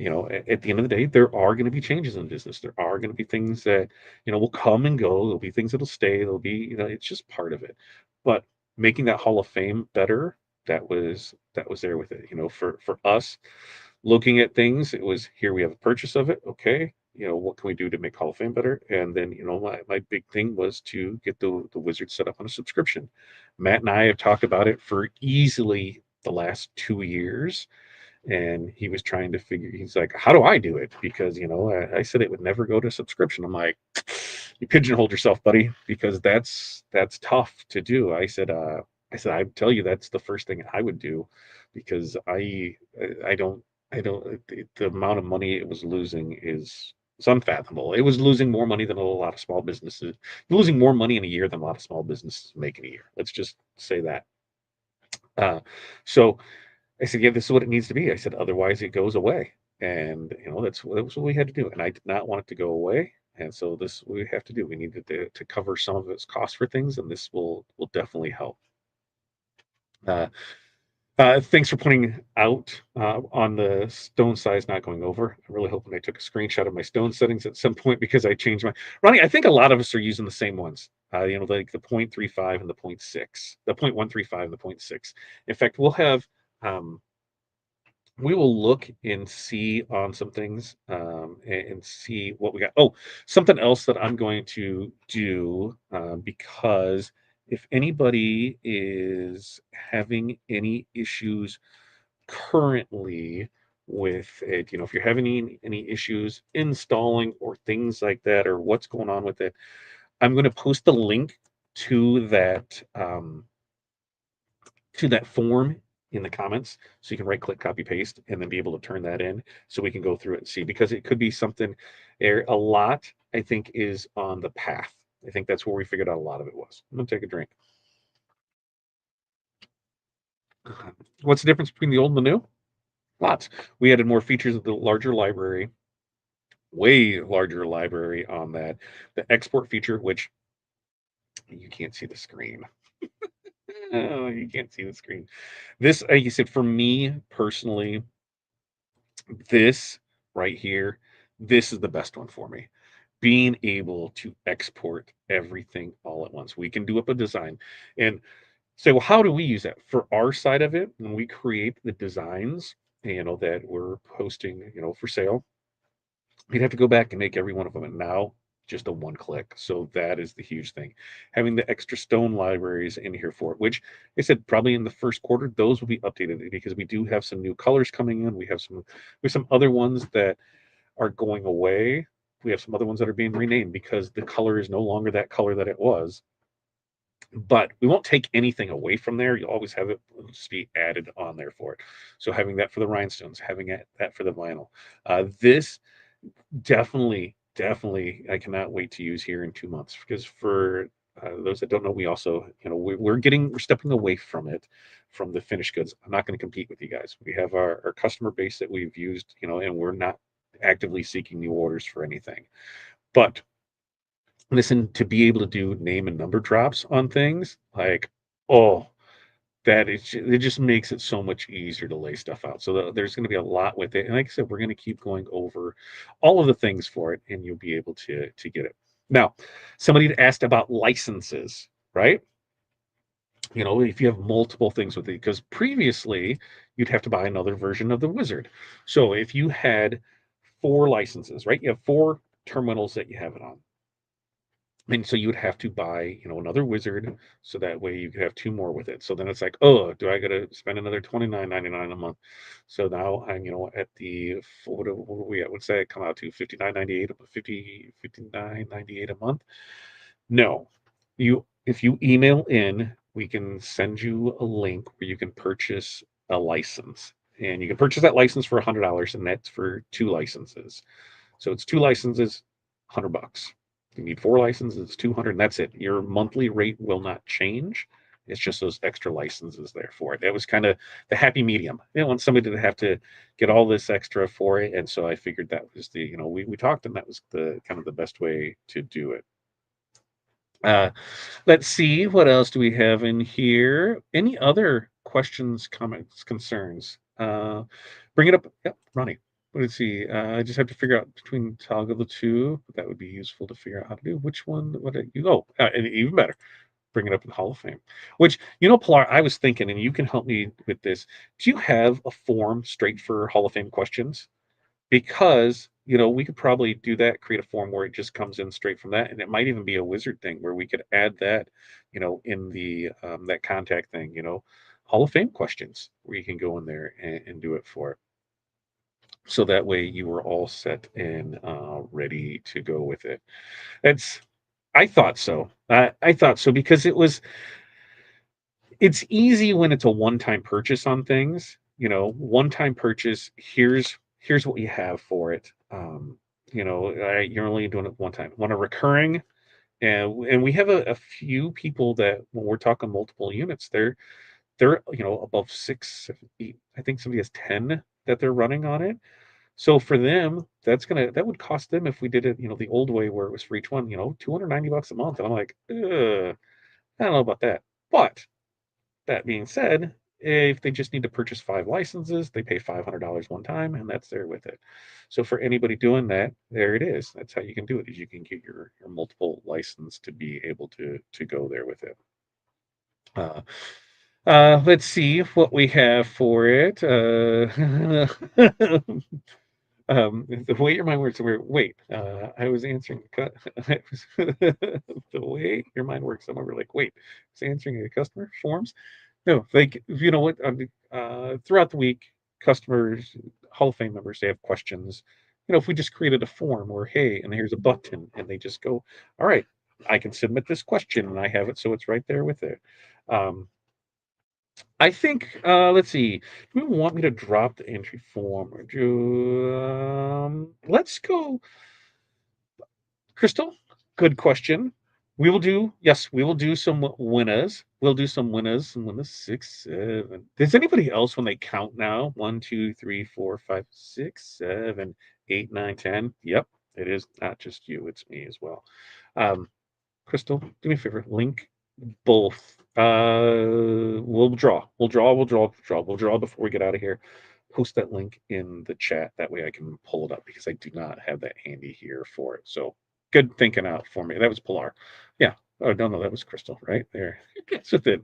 at the end of the day, there are going to be changes in business. There are going to be things that will come and go. There'll be things that'll stay. There'll be it's just part of it. But making that Hall of Fame better, that was there with it. For us, looking at things, it was here we have a purchase of it. Okay, what can we do to make Hall of Fame better? And then my big thing was to get the wizard set up on a subscription. Matt and I have talked about it for easily the last 2 years, and he was trying to figure. He's like, how do I do it? Because I said it would never go to subscription. I'm like, you pigeonholed yourself, buddy, because that's tough to do. I said I'd tell you that's the first thing I would do, because I don't the amount of money it was losing is It's unfathomable. It was losing more money than a lot of small businesses, losing more money in a year than a lot of small businesses make in a year. Let's just say that. Uh, so I said, yeah, this is what it needs to be. I said, otherwise it goes away. And that's what we had to do. And I did not want it to go away. And so this we have to do. We needed to cover some of its costs for things, and this will definitely help. Uh, thanks for pointing out on the stone size not going over. I'm really hoping I took a screenshot of my stone settings at some point because I changed my. Ronnie, I think a lot of us are using the same ones. Like the 0.35 and the point 0.6, the 0.135 and the point 0.6. In fact, um, we will look and see on some things and see what we got. Oh, something else that I'm going to do because if anybody is having any issues currently with it, if you're having any issues installing or things like that, or what's going on with it, I'm going to post the link to that form in the comments, so you can right click, copy paste, and then be able to turn that in so we can go through it and see, because it could be something there. A lot, I think, is on the path. I think that's where we figured out a lot of it was. I'm gonna take a drink. What's the difference between the old and the new? Lots. We added more features of the larger library, way larger library on that. The export feature, which you can't see the screen. Oh, you can't see the screen. This, like you said, for me personally, this right here, this is the best one for me. Being able to export everything all at once. We can do up a design and say, well, how do we use that for our side of it? When we create the designs, that we're posting, for sale, we'd have to go back and make every one of them. And now just a one click. So that is the huge thing. Having the extra stone libraries in here for it, which I said probably in the first quarter, those will be updated because we do have some new colors coming in. We have some other ones that are going away. We have some other ones that are being renamed because the color is no longer that color that it was. But we won't take anything away from there. You'll always have it just be added on there for it. So having that for the rhinestones, having that for the vinyl. This definitely, I cannot wait to use here in 2 months, because for those that don't know, we also, we're stepping away from it, from the finished goods. I'm not going to compete with you guys. We have our customer base that we've used, and we're not actively seeking new orders for anything. But listen, to be able to do name and number drops on things, like, oh, it just makes it so much easier to lay stuff out. So there's going to be a lot with it, and like I said, we're going to keep going over all of the things for it, and you'll be able to get it. Now, somebody had asked about licenses, right? If you have multiple things with it, because previously you'd have to buy another version of the Wizard. So if you had 4 licenses, right? You have 4 terminals that you have it on. And so you would have to buy, another wizard, so that way you could have 2 more with it. So then it's like, oh, do I got to spend another $29.99 a month? So now I'm, at the what are we at? What's that come out to? 59.98, 59.98 a month? No, if you email in, we can send you a link where you can purchase a license, and you can purchase that license for $100, and that's for 2 licenses. So it's 2 licenses, $100. You need 4 licenses, it's 200, and that's it. Your monthly rate will not change. It's just those extra licenses there for it. That was kind of the happy medium. I didn't want somebody to have to get all this extra for it, and so I figured that was we talked, and that was the kind of the best way to do it. Uh, let's see, what else do we have in here? Any other questions, comments, concerns? Bring it up. Yep, Ronnie. Let's see. I just have to figure out between toggle the two, but that would be useful to figure out how to do. Which one? What you? Oh, and even better, bring it up in the Hall of Fame. Which, Pilar, I was thinking, and you can help me with this. Do you have a form straight for Hall of Fame questions? Because we could probably do that, create a form where it just comes in straight from that, and it might even be a wizard thing where we could add that, in the that contact thing, Hall of Fame questions, where you can go in there and do it for it, so that way you were all set and ready to go with it. That's I thought so. I thought so because it's easy when it's a one-time purchase on things. One-time purchase. Here's what you have for it. you're only doing it one time. Want a recurring, and we have a few people that when we're talking multiple units, they're above 6, 7, 8. I think somebody has 10 that they're running on it. So for them, that would cost them if we did it, the old way where it was for each one, $290 a month. And I'm like, ugh, I don't know about that. But that being said, if they just need to purchase 5 licenses, they pay $500 one time, and that's there with it. So for anybody doing that, there it is. That's how you can do it. Is you can get your multiple license to be able to go there with it. Uh, let's see what we have for it. The way your mind works, wait, I was answering, the way your mind works, I'm over like, wait, it's answering a customer forms. No, like, you know what? Throughout the week, customers, Hall of Fame members, they have questions. If we just created a form where, hey, and here's a button, and they just go, all right, I can submit this question, and I have it, so it's right there with it. I think, let's see, do you want me to drop the entry form or let's go, Crystal, good question. Yes, we will do some winners. We'll do some winners and winners 6, 7. Does anybody else when they count now? 1, 2, 3, 4, 5, 6, 7, 8, 9, 10. Yep, it is not just you, it's me as well. Crystal, do me a favor, link both. We'll draw. We'll draw before we get out of here. Post that link in the chat. That way I can pull it up because I do not have that handy here for it. So good thinking out for me. That was Pilar. Yeah. Oh, no, that was Crystal right there. It's with it.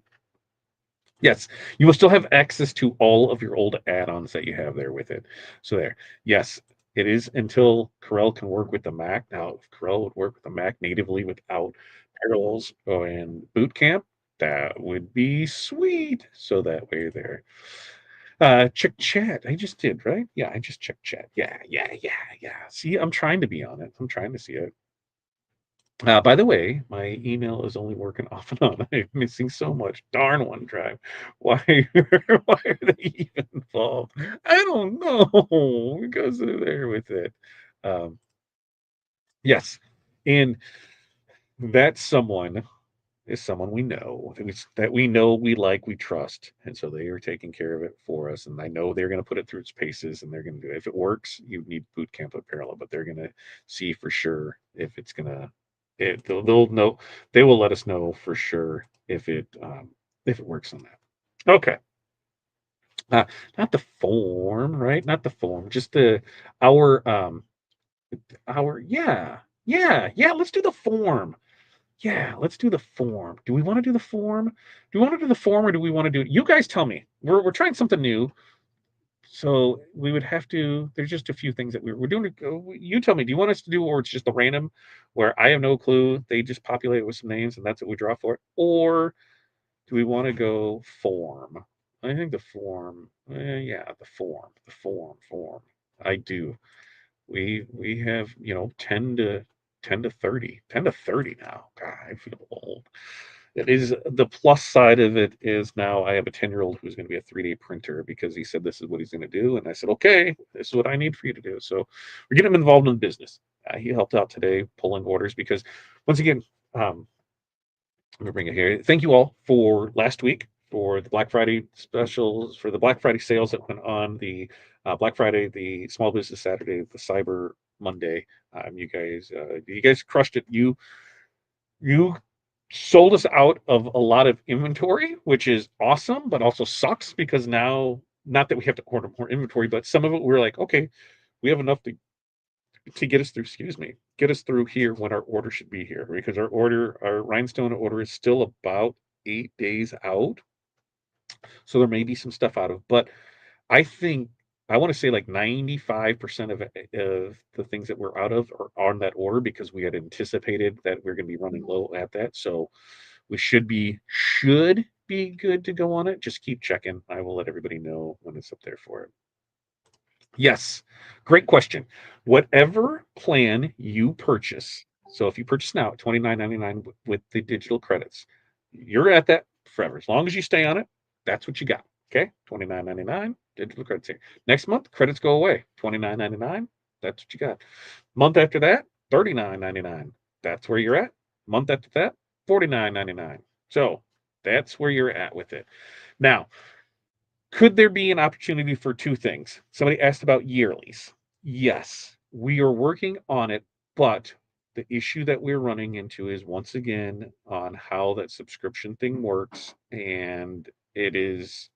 Yes, you will still have access to all of your old add-ons that you have there with it. So there. Yes, it is until Corel can work with the Mac. Now, if Corel would work with the Mac natively without Parallels and Boot Camp, that would be sweet. So that way there. Check chat. I just did, right? Yeah, I just checked chat. Yeah. See, I'm trying to be on it. I'm trying to see it. By the way, my email is only working off and on. I'm missing so much. Darn OneDrive. Why, why are they even involved? I don't know because they're there with it. Um, yes, and that someone is someone we know that we know, we like, we trust, and so they are taking care of it for us. And I know they're going to put it through its paces, and they're going to do it. If it works, you need boot camp with parallel, but they're going to see for sure if it's going to. They'll know. They will let us know for sure if it works on that. Okay. Uh, Not the form, right? Not the form. Just our um yeah. Let's do the form. Yeah, let's do the form. Do we want to do the form? Do we want to do the form or do we want to do it? You guys tell me. We're trying something new. So we would have to, there's just a few things that we're doing. You tell me, do you want us to do, or it's just a random where I have no clue? They just populate it with some names and that's what we draw for it. Or do we want to go form? I think the form, yeah, the form. I do. We have 10 to 30 now. God, I feel old. It is the plus side of it is now I have a 10-year-old who's going to be a 3D printer because he said this is what he's going to do, and I said okay, this is what I need for you to do. So we're getting him involved in business. He helped out today pulling orders because once again, let me bring it here. Thank you all for last week for the Black Friday specials, for the Black Friday sales that went on, the Black Friday, the Small Business Saturday, the Cyber Monday. You guys crushed it. You sold us out of a lot of inventory, which is awesome, but also sucks because now, not that we have to order more inventory, but some of it we're like, okay, we have enough to get us through, get us through here when our order should be here because our rhinestone order is still about 8 days out. So there may be some stuff out of, but I think I want to say like 95% of the things that we're out of are on that order because we had anticipated that we're going to be running low at that. So we should be good to go on it. Just keep checking. I will let everybody know when it's up there for it. Yes, great question. Whatever plan you purchase, so if you purchase now at $29.99 with the digital credits, you're at that forever. As long as you stay on it, that's what you got. Okay, $29.99 digital credits here. Next month, credits go away. $29.99. That's what you got. Month after that, $39.99. That's where you're at. Month after that, $49.99. So that's where you're at with it. Now, could there be an opportunity for two things? Somebody asked about yearlies. Yes, we are working on it, but the issue that we're running into is once again on how that subscription thing works, and it's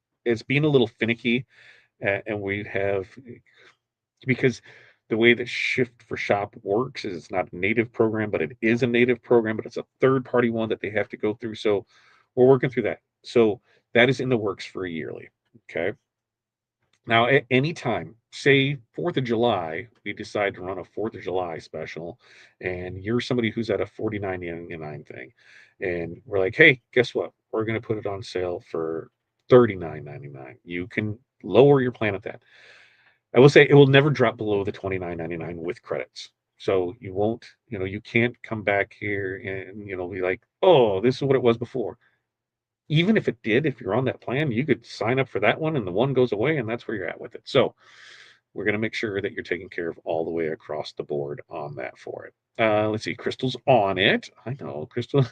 being a little finicky, and we have because the way that Shift for Shop works is it's not a native program, but it is a native program, but it's a third party one that they have to go through. So we're working through that. So that is in the works for a yearly. Okay. Now, at any time, say 4th of July, we decide to run a 4th of July special, and you're somebody who's at a 49.99 thing, and we're like, hey, guess what? We're going to put it on sale for 39.99. You can lower your plan at that. I will say it will never drop below the 29.99 with credits. So you won't, you can't come back here and, be like, oh, this is what it was before. Even if it did, if you're on that plan, you could sign up for that one and the one goes away and that's where you're at with it. So we're going to make sure that you're taking care of all the way across the board on that for it. Let's see, Crystal's on it. I know, Crystal.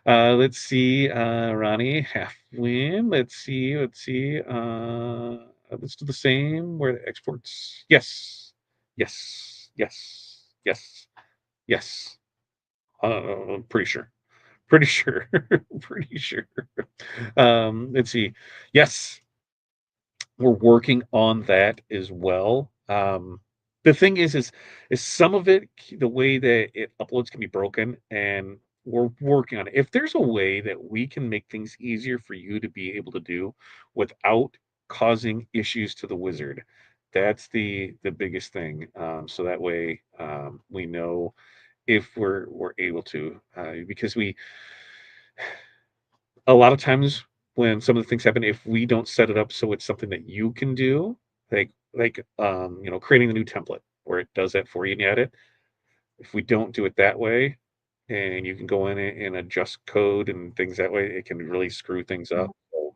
Let's see, Ronnie, half win. Let's see. Let's do the same where the exports. Yes, yes, yes, yes, yes. I'm pretty sure. Pretty sure. Pretty sure. Let's see. Yes, we're working on that as well. The thing is some of it, the way that it uploads can be broken, and we're working on it. If there's a way that we can make things easier for you to be able to do without causing issues to the wizard, that's the biggest thing. So that way we know if we're able to, because we a lot of times when some of the things happen, if we don't set it up so it's something that you can do, creating a new template where it does that for you and you edit. If we don't do it that way, and you can go in and adjust code and things that way, it can really screw things up. So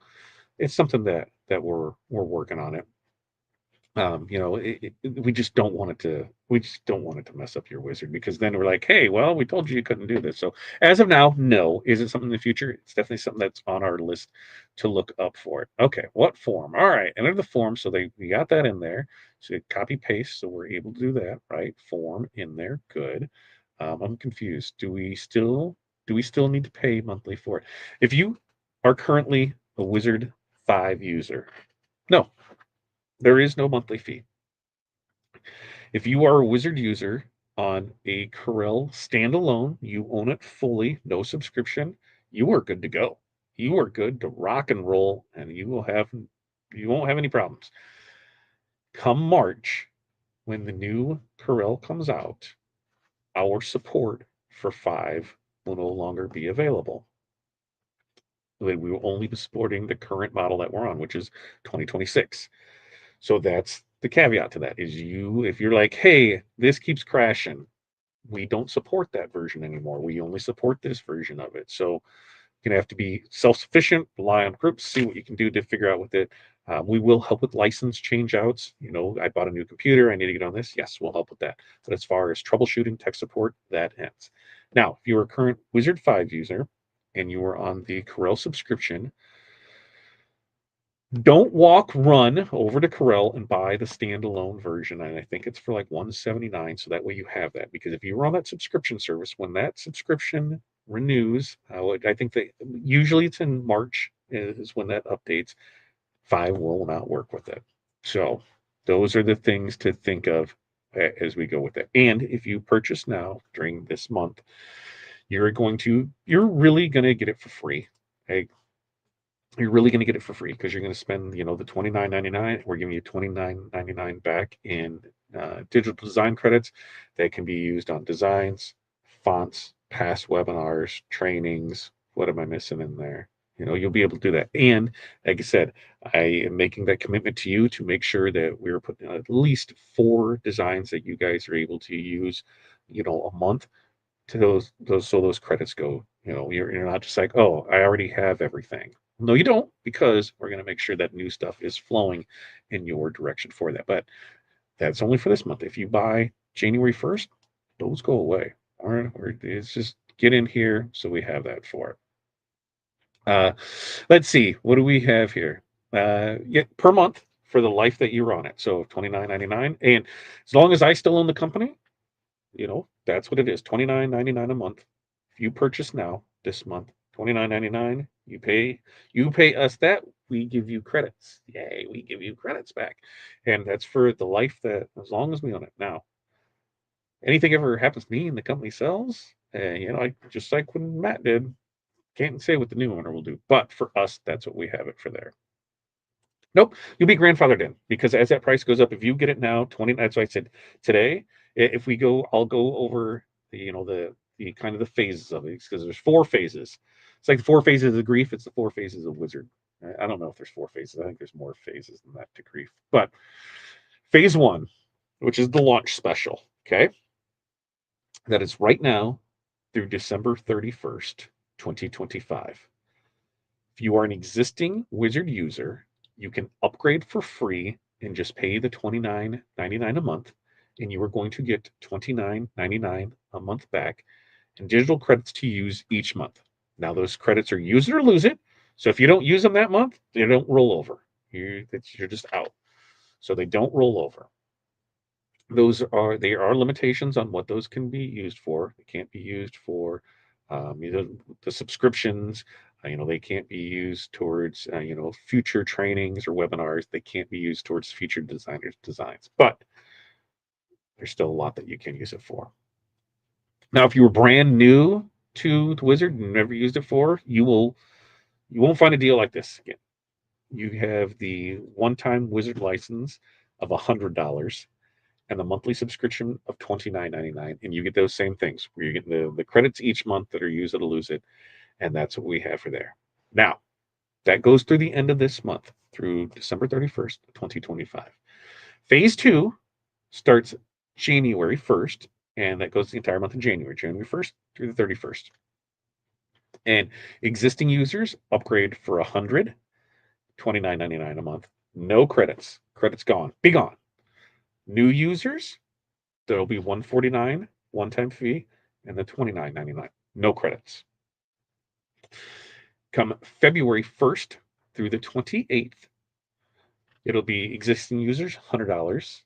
it's something that we're working on it. We just don't want it to. We just don't want it to mess up your wizard because then we're like, hey, well, we told you couldn't do this. So as of now, no. Is it something in the future? It's definitely something that's on our list to look up for it. Okay, what form? All right, enter the form. So we got that in there. So copy paste. So we're able to do that, right? Form in there. Good. I'm confused. Do we still need to pay monthly for it? If you are currently a Wizard 5 user, no, there is no monthly fee. If you are a Wizard user on a Corel standalone, you own it fully, no subscription, you are good to go. You are good to rock and roll, and you won't have any problems. Come March, when the new Corel comes out, our support for 5 will no longer be available. We will only be supporting the current model that we're on, which is 2026. So that's the caveat to that is if you're like, hey, this keeps crashing, we don't support that version anymore. We only support this version of it. So you're going to have to be self-sufficient, rely on groups, see what you can do to figure out with it. We will help with license change outs. I bought a new computer. I need to get on this. Yes, we'll help with that. But as far as troubleshooting, tech support, that ends. Now, if you're a current Wizard 5 user and you are on the Corel subscription, don't run over to Corel and buy the standalone version. And I think it's for like $179. So that way you have that. Because if you run that subscription service, when that subscription renews, I think that usually it's in March is when that updates. 5 will not work with it. So those are the things to think of as we go with it. And if you purchase now during this month, you're really going to get it for free. Okay? You're really going to get it for free because you're going to spend, the $29.99. We're giving you $29.99 back in digital design credits that can be used on designs, fonts, past webinars, trainings. What am I missing in there? You'll be able to do that. And like I said, I am making that commitment to you to make sure that we're putting at least 4 designs that you guys are able to use, a month to those credits go. You're not just like, oh, I already have everything. No, you don't, because we're going to make sure that new stuff is flowing in your direction for that. But That's only for this month. If you buy January 1st, those go away. All right, it's just get in here so we have that for it. Let's see, what do we have here? Yeah, per month for the life that you're on it. So 29.99, and as long as I still own the company, that's what it is. 29.99 a month. If you purchase now this month, 29.99, you pay us that, we give you credits. Yay, we give you credits back. And that's for the life that as long as we own it. Now, anything ever happens to me and the company sells, just like when Matt did, can't say what the new owner will do. But for us, that's what we have it for there. Nope, you'll be grandfathered in because as that price goes up, if you get it now, 20. That's why I said today. If we go, I'll go over the kind of the phases of it because there's 4 phases. It's like the 4 phases of grief. It's the 4 phases of wizard. I don't know if there's 4 phases. I think there's more phases than that to grief. But phase 1, which is the launch special, okay, that is right now through December 31st, 2025. If you are an existing wizard user, you can upgrade for free and just pay the $29.99 a month, and you are going to get $29.99 a month back in digital credits to use each month. Now, those credits are use it or lose it. So if you don't use them that month, they don't roll over. You're just out. So they don't roll over. There are limitations on what those can be used for. They can't be used for the subscriptions. They can't be used towards future trainings or webinars. They can't be used towards future designers' designs. But there's still a lot that you can use it for. Now, if you were brand new to the Wizard and never used it for, you won't find a deal like this again. You have the one-time Wizard license of $100 and the monthly subscription of $29.99, and you get those same things where you get the credits each month that are use it or lose it, and that's what we have for there. Now, that goes through the end of this month, through December 31st, 2025. Phase 2 starts January 1st, and that goes the entire month of January 1st through the 31st. And existing users upgrade for $100, $29.99 a month, no credits. Credits gone. Be gone. New users, there'll be $149 one-time fee and then $29.99. No credits. Come February 1st through the 28th, it'll be existing users $100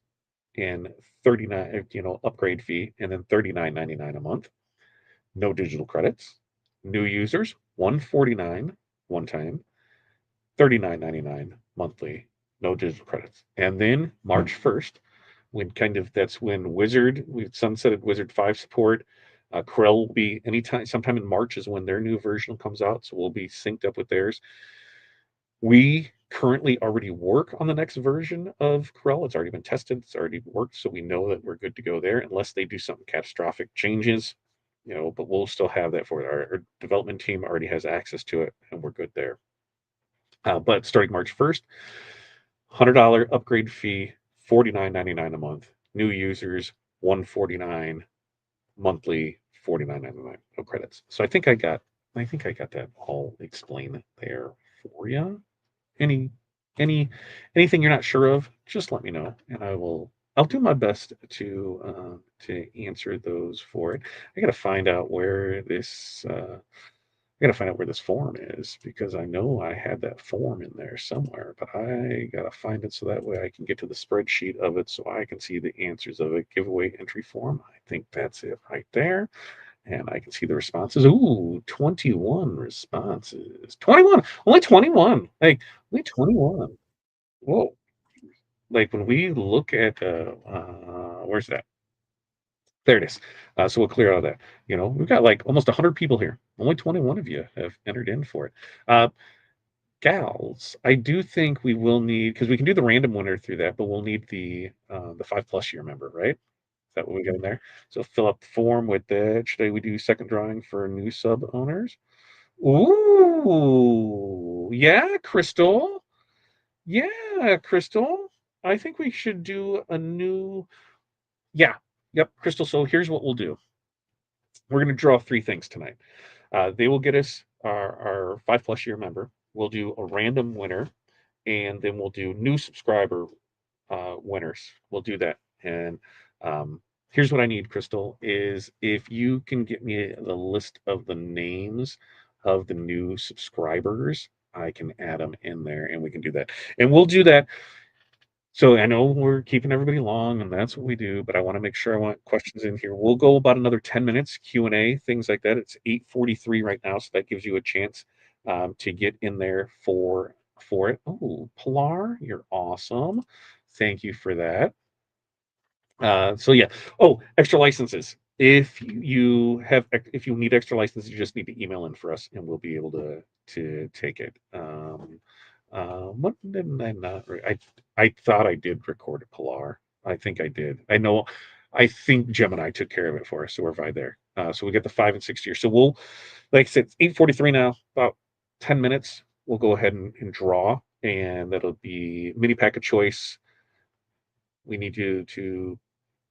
and 39, upgrade fee, and then $39.99 a month. No digital credits. New users $149 one time, $39.99 monthly. No digital credits. And then March 1st, that's when we've sunsetted Wizard 5 support. Corel will be sometime in March is when their new version comes out, so we'll be synced up with theirs. We currently already work on the next version of Corel. It's already been tested, it's already worked, so we know that we're good to go there, unless they do something catastrophic changes, but we'll still have that for it. Our development team already has access to it, and we're good there. But starting March 1st, $100 upgrade fee, $49.99 a month. New users, $149 monthly, $49.99. No credits. So I think I got that all explained there for you. Any anything you're not sure of, just let me know, and I'll do my best to answer those for it. I gotta find out where this form is because I know I had that form in there somewhere, but I gotta find it so that way I can get to the spreadsheet of it so I can see the answers of it. Giveaway entry form. I think that's it right there. And I can see the responses. Ooh, 21 responses. 21. Only 21. Like, only 21. Whoa. Like when we look at where's that? There it is. So we'll clear out of that. We've got like almost 100 people here. Only 21 of you have entered in for it. Gals, I do think we will need, because we can do the random winner through that, but we'll need the 5+ year member, right? Is that what we got in there? So fill up the form with that. Should we do second drawing for new sub owners? Ooh, yeah, Crystal. Yeah, Crystal. I think we should do a new. Yeah, yep, Crystal. So here's what we'll do. We're going to draw 3 things tonight. They will get us our 5+ year member. We'll do a random winner, and then we'll do new subscriber winners. We'll do that And here's what I need, Crystal, is if you can get me the list of the names of the new subscribers, I can add them in there and we can do that. And we'll do that. So I know we're keeping everybody long, and that's what we do, but I want to make sure I want questions in here. We'll go about another 10 minutes, Q&A, things like that. It's 8:43 right now, so that gives you a chance to get in there for it. Oh, Pilar, you're awesome. Thank you for that. So yeah. Oh, extra licenses. If you need extra licenses, you just need to email in for us, and we'll be able to take it. What didn't I not? I thought I did record a Pilar. I think I did. I know. I think Gemini took care of it for us, so we're fine there. So we get the 5 and 6 years. So we'll, like I said, it's 8:43 now. About 10 minutes. We'll go ahead and draw, and that'll be mini pack of choice. We need you to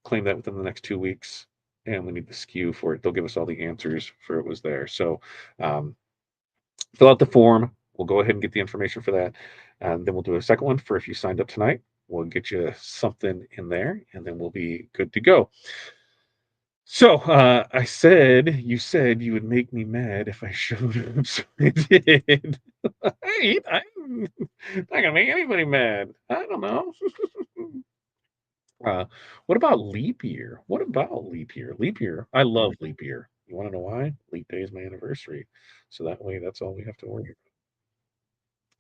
claim that within the next 2 weeks, and we need the SKU for it. They'll give us all the answers for it was there. So um, fill out the form. We'll go ahead and get the information for that. And then we'll do a second one for if you signed up tonight. We'll get you something in there, and then we'll be good to go. So you said you would make me mad if I showed up. So I did. I'm not gonna make anybody mad. I don't know. Uh, what about leap year? What about leap year? Leap year. I love leap year. You want to know why? Leap day is my anniversary. So that way, that's all we have to worry about.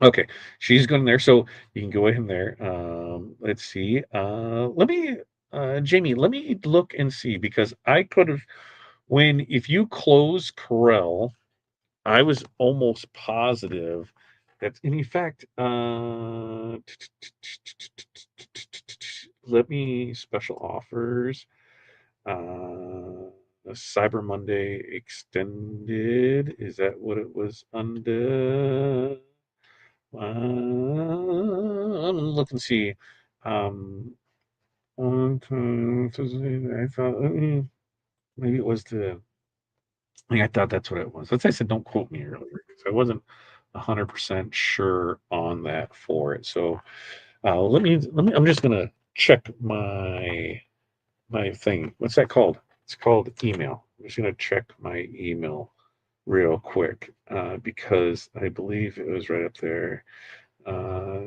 Okay, she's going there. So you can go in there. Let's see. Jamie, let me look and see because I could have, if you close Corel, I was almost positive that, in fact, let me special offers. Cyber Monday extended. Is that what it was under? Look and see. Um, I thought maybe it was the. I thought that's what it was. That's why I said don't quote me earlier because I wasn't 100% sure on that for it. So let me. I'm just gonna check my thing. What's that called? It's called email. I'm just gonna check my email real quick because I believe it was right up there. Uh,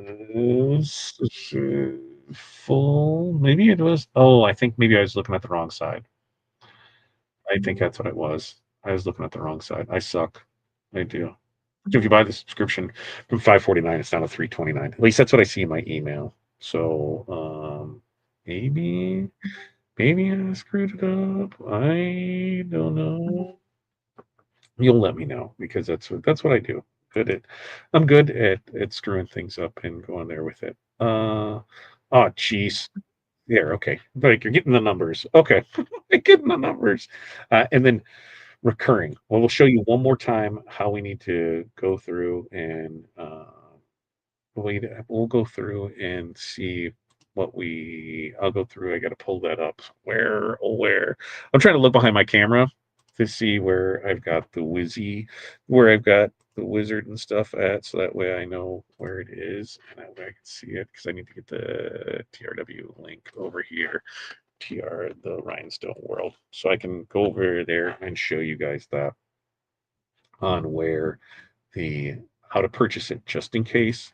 full. Maybe it was. Oh, I think maybe I was looking at the wrong side. I think that's what it was. I was looking at the wrong side. I suck. I do. If you buy the subscription from 549, it's down to 329. At least that's what I see in my email. So maybe I screwed it up. I don't know. You'll let me know because that's what I do. Good at I'm good at screwing things up and going there with it. Oh jeez. There, okay. Like you're getting the numbers. Okay. Getting the numbers. And then recurring. Well, we'll show you one more time how we need to go through and we'll go through and see I'll go through. I got to pull that up. Where? I'm trying to look behind my camera to see where I've got where I've got the wizard and stuff at, so that way I know where it is and that way I can see it because I need to get the TRW link over here. The Rhinestone World, so I can go over there and show you guys that on where the how to purchase it, just in case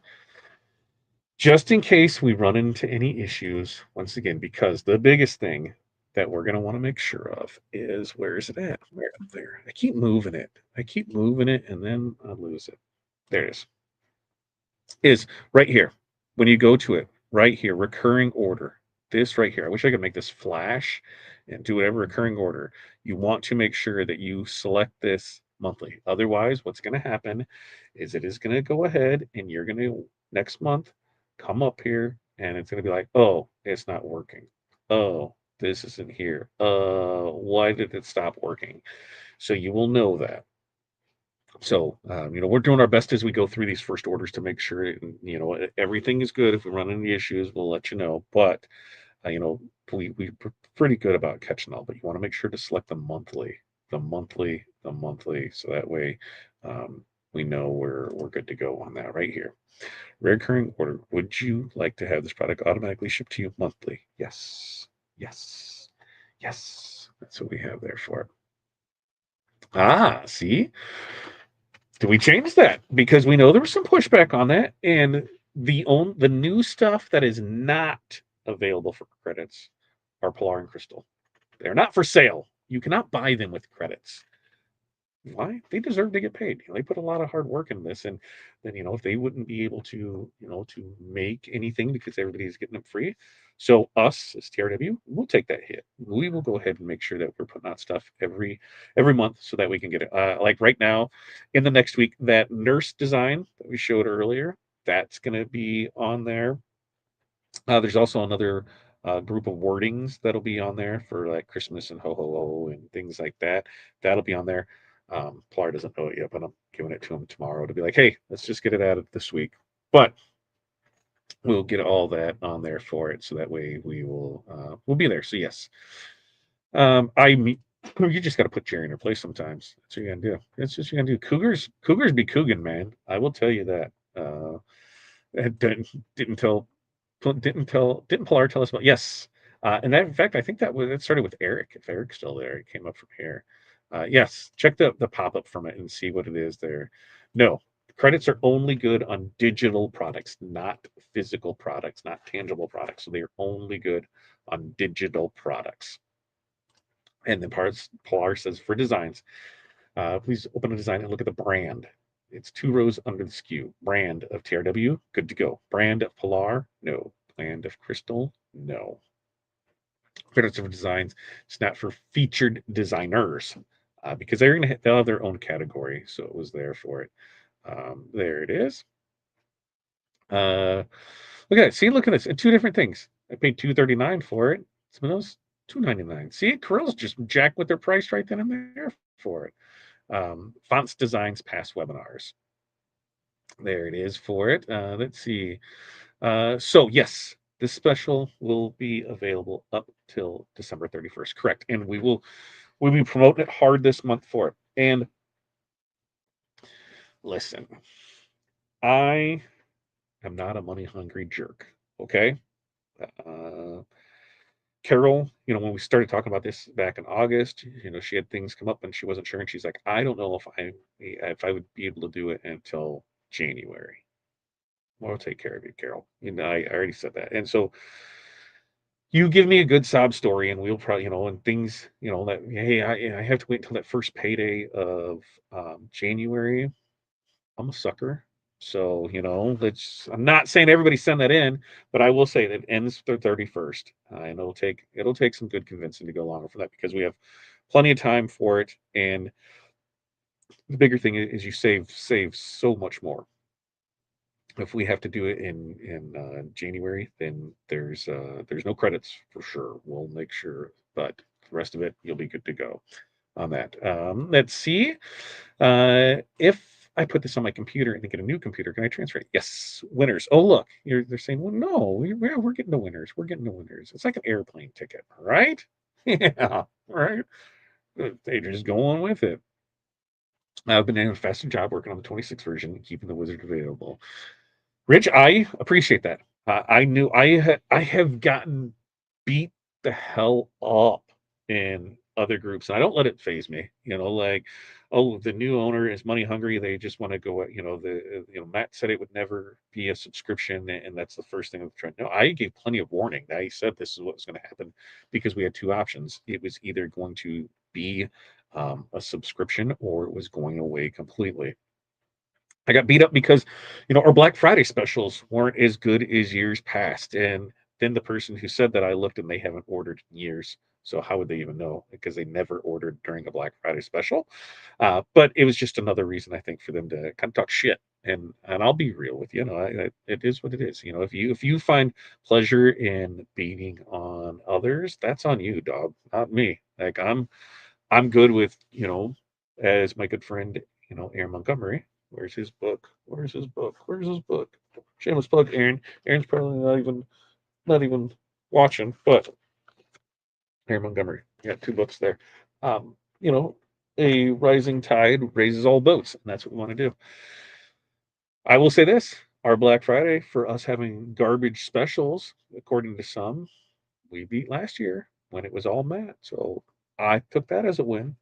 we run into any issues once again, because the biggest thing that we're going to want to make sure of is where is it at? Where up there? I keep moving it and then I lose it. There it is right here. When you go to it, right here, recurring order. This right here. I wish I could make this flash and do whatever recurring order. You want to make sure that you select this monthly. Otherwise, what's going to happen is it is going to go ahead and you're going to next month come up here and it's going to be like, oh, it's not working. Oh, this isn't here. Why did it stop working? So you will know that. So, we're doing our best as we go through these first orders to make sure, everything is good. If we run into issues, we'll let you know. But, we're pretty good about catching all. But you want to make sure to select the monthly, so that way we know we're good to go on that right here. Recurring order. Would you like to have this product automatically shipped to you monthly? Yes. Yes. Yes. That's what we have there for it. Ah, see? Do we change that? Because we know there was some pushback on that, and the new stuff that is not available for credits are Polar and Crystal. They're not for sale. You cannot buy them with credits. Why? They deserve to get paid. They put a lot of hard work in this, and then if they wouldn't be able to to make anything because everybody's getting them free. So us as TRW, we'll take that hit. We will go ahead and make sure that we're putting out stuff every month so that we can get it. Like right now, in the next week, that nurse design that we showed earlier, that's going to be on there. There's also another group of wordings that'll be on there for like Christmas and ho ho ho and things like that. That'll be on there. Pilar doesn't know it yet, but I'm giving it to him tomorrow to be like, hey, let's just get it added this week. But we'll get all that on there for it, so that way we'll be there. So yes, I mean, you just got to put Jerry in her place sometimes. That's what you got to do. That's just what you got to do. Cougars be Coogan, man. I will tell you that. Didn't tell didn't Pilar tell us about? Yes, and that in fact I think that started with Eric. If Eric's still there, it came up from here. Yes, check the pop up from it and see what it is there. No, credits are only good on digital products, not physical products, not tangible products. So they are only good on digital products. And then Pilar says for designs, please open a design and look at the brand. It's 2 rows under the SKU. Brand of TRW, good to go. Brand of Pilar, no. Brand of Crystal, no. Credits of designs, it's not for featured designers because they'll have their own category. So it was there for it. There it is. Look at it. See, look at this. Two different things. I paid $239 for it. Some of those $299. See, Corel's just jacked with their price right then and there for it. Fonts designs past webinars. There it is for it. Let's see. So yes, this special will be available up till December 31st. Correct. And we'll be promoting it hard this month for it. And listen, I am not a money hungry jerk. Okay. Uh, Carol, when we started talking about this back in August, she had things come up and she wasn't sure, and she's like, I don't know if I would be able to do it until January. Well, I'll take care of you, Carol. I already said that, and so you give me a good sob story, and we'll probably, and things, that hey, I have to wait until that first payday of January. I'm a sucker. So, I'm not saying everybody send that in, but I will say that it ends the 31st. And it'll take some good convincing to go longer for that because we have plenty of time for it. And the bigger thing is you save so much more. If we have to do it in January, then there's no credits for sure. We'll make sure, but the rest of it you'll be good to go on that. Let's see. If I put this on my computer and get a new computer, can I transfer it? Yes. Winners. Oh, look, they're saying, well, no, we're getting the winners. We're getting the winners. It's like an airplane ticket, right? Yeah, right. They just go on with it. I've been doing a faster job working on the 26th version, keeping the wizard available. Rich, I appreciate that. I knew I have gotten beat the hell up in other groups, and I don't let it phase me. Like, oh, the new owner is money hungry. They just want to go. Matt said it would never be a subscription, and that's the first thing I'm trying. No, I gave plenty of warning. I said this is what was going to happen because we had two options. It was either going to be a subscription or it was going away completely. I got beat up because, our Black Friday specials weren't as good as years past. And then the person who said that, I looked and they haven't ordered in years. So how would they even know? Because they never ordered during a Black Friday special. But it was just another reason I think for them to kind of talk shit. And I'll be real with you. It is what it is. If you find pleasure in beating on others, that's on you, dog, not me. Like I'm good with, as my good friend, Aaron Montgomery. Where's his book? Where's his book? Where's his book? Shameless plug, Aaron. Aaron's probably not even watching, but Aaron Montgomery. Got two books there. Um, you know, a rising tide raises all boats, and that's what we want to do. I will say this: our Black Friday for us having garbage specials, according to some, we beat last year when it was all Matt. So I took that as a win.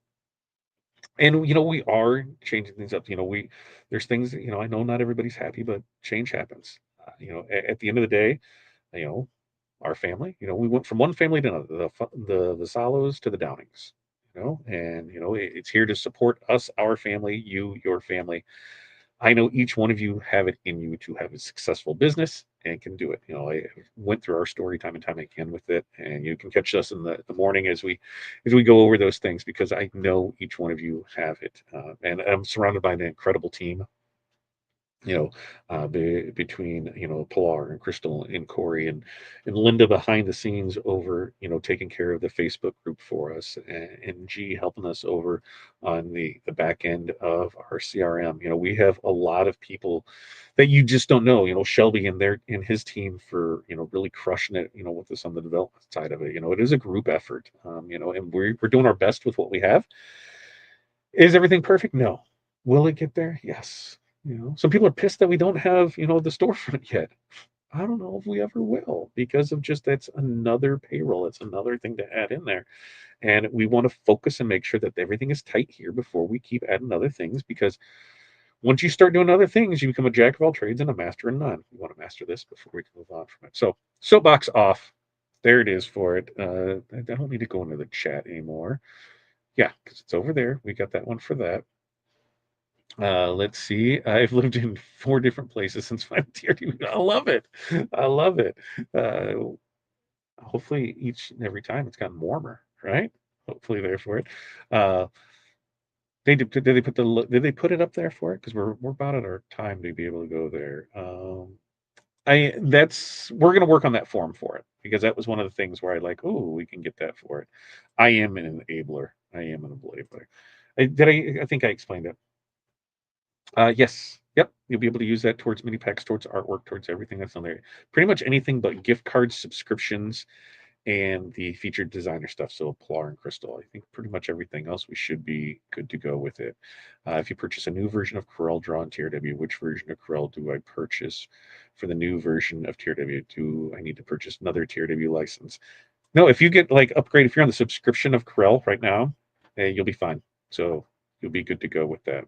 And we are changing things up. There's things that, I know not everybody's happy, but change happens. At the end of the day, you know, our family, we went from one family to another, the Vasalos to the Downings, and it's here to support us, our family, you, your family. I know each one of you have it in you to have a successful business and can do it. I went through our story time and time again with it, and you can catch us in the morning as we go over those things, because I know each one of you have it, and I'm surrounded by an incredible team, you know, between Pilar and Crystal and Corey and Linda behind the scenes over taking care of the Facebook group for us, and G helping us over on the back end of our CRM. We have a lot of people that you just don't know. Shelby and his team for really crushing it. With us on the development side of it. It is a group effort. And we're doing our best with what we have. Is everything perfect? No. Will it get there? Yes. Some people are pissed that we don't have, the storefront yet. I don't know if we ever will, because of just that's another payroll. It's another thing to add in there. And we want to focus and make sure that everything is tight here before we keep adding other things, because once you start doing other things, you become a jack of all trades and a master in none. We want to master this before we can move on from it. So, soapbox off. There it is for it. I don't need to go into the chat anymore. Yeah, because it's over there. We got that one for that. Let's see. I've lived in 4 different places since my TRW. I love it. I love it. Uh, Hopefully each and every time it's gotten warmer, right? Hopefully there for it. Uh, did they put it up there for it? Because we're about at our time to be able to go there. We're gonna work on that form for it, because that was one of the things where I like, oh, we can get that for it. I am an enabler. I am an enabler. I think I explained it. Yes. Yep. You'll be able to use that towards mini packs, towards artwork, towards everything that's on there. Pretty much anything but gift cards, subscriptions, and the featured designer stuff. So Pilar and Crystal. I think pretty much everything else we should be good to go with it. If you purchase a new version of Corel Draw and TRW, which version of Corel do I purchase for the new version of TRW? Do I need to purchase another TRW license? No, if you get like upgrade, if you're on the subscription of Corel right now, you'll be fine. So you'll be good to go with that.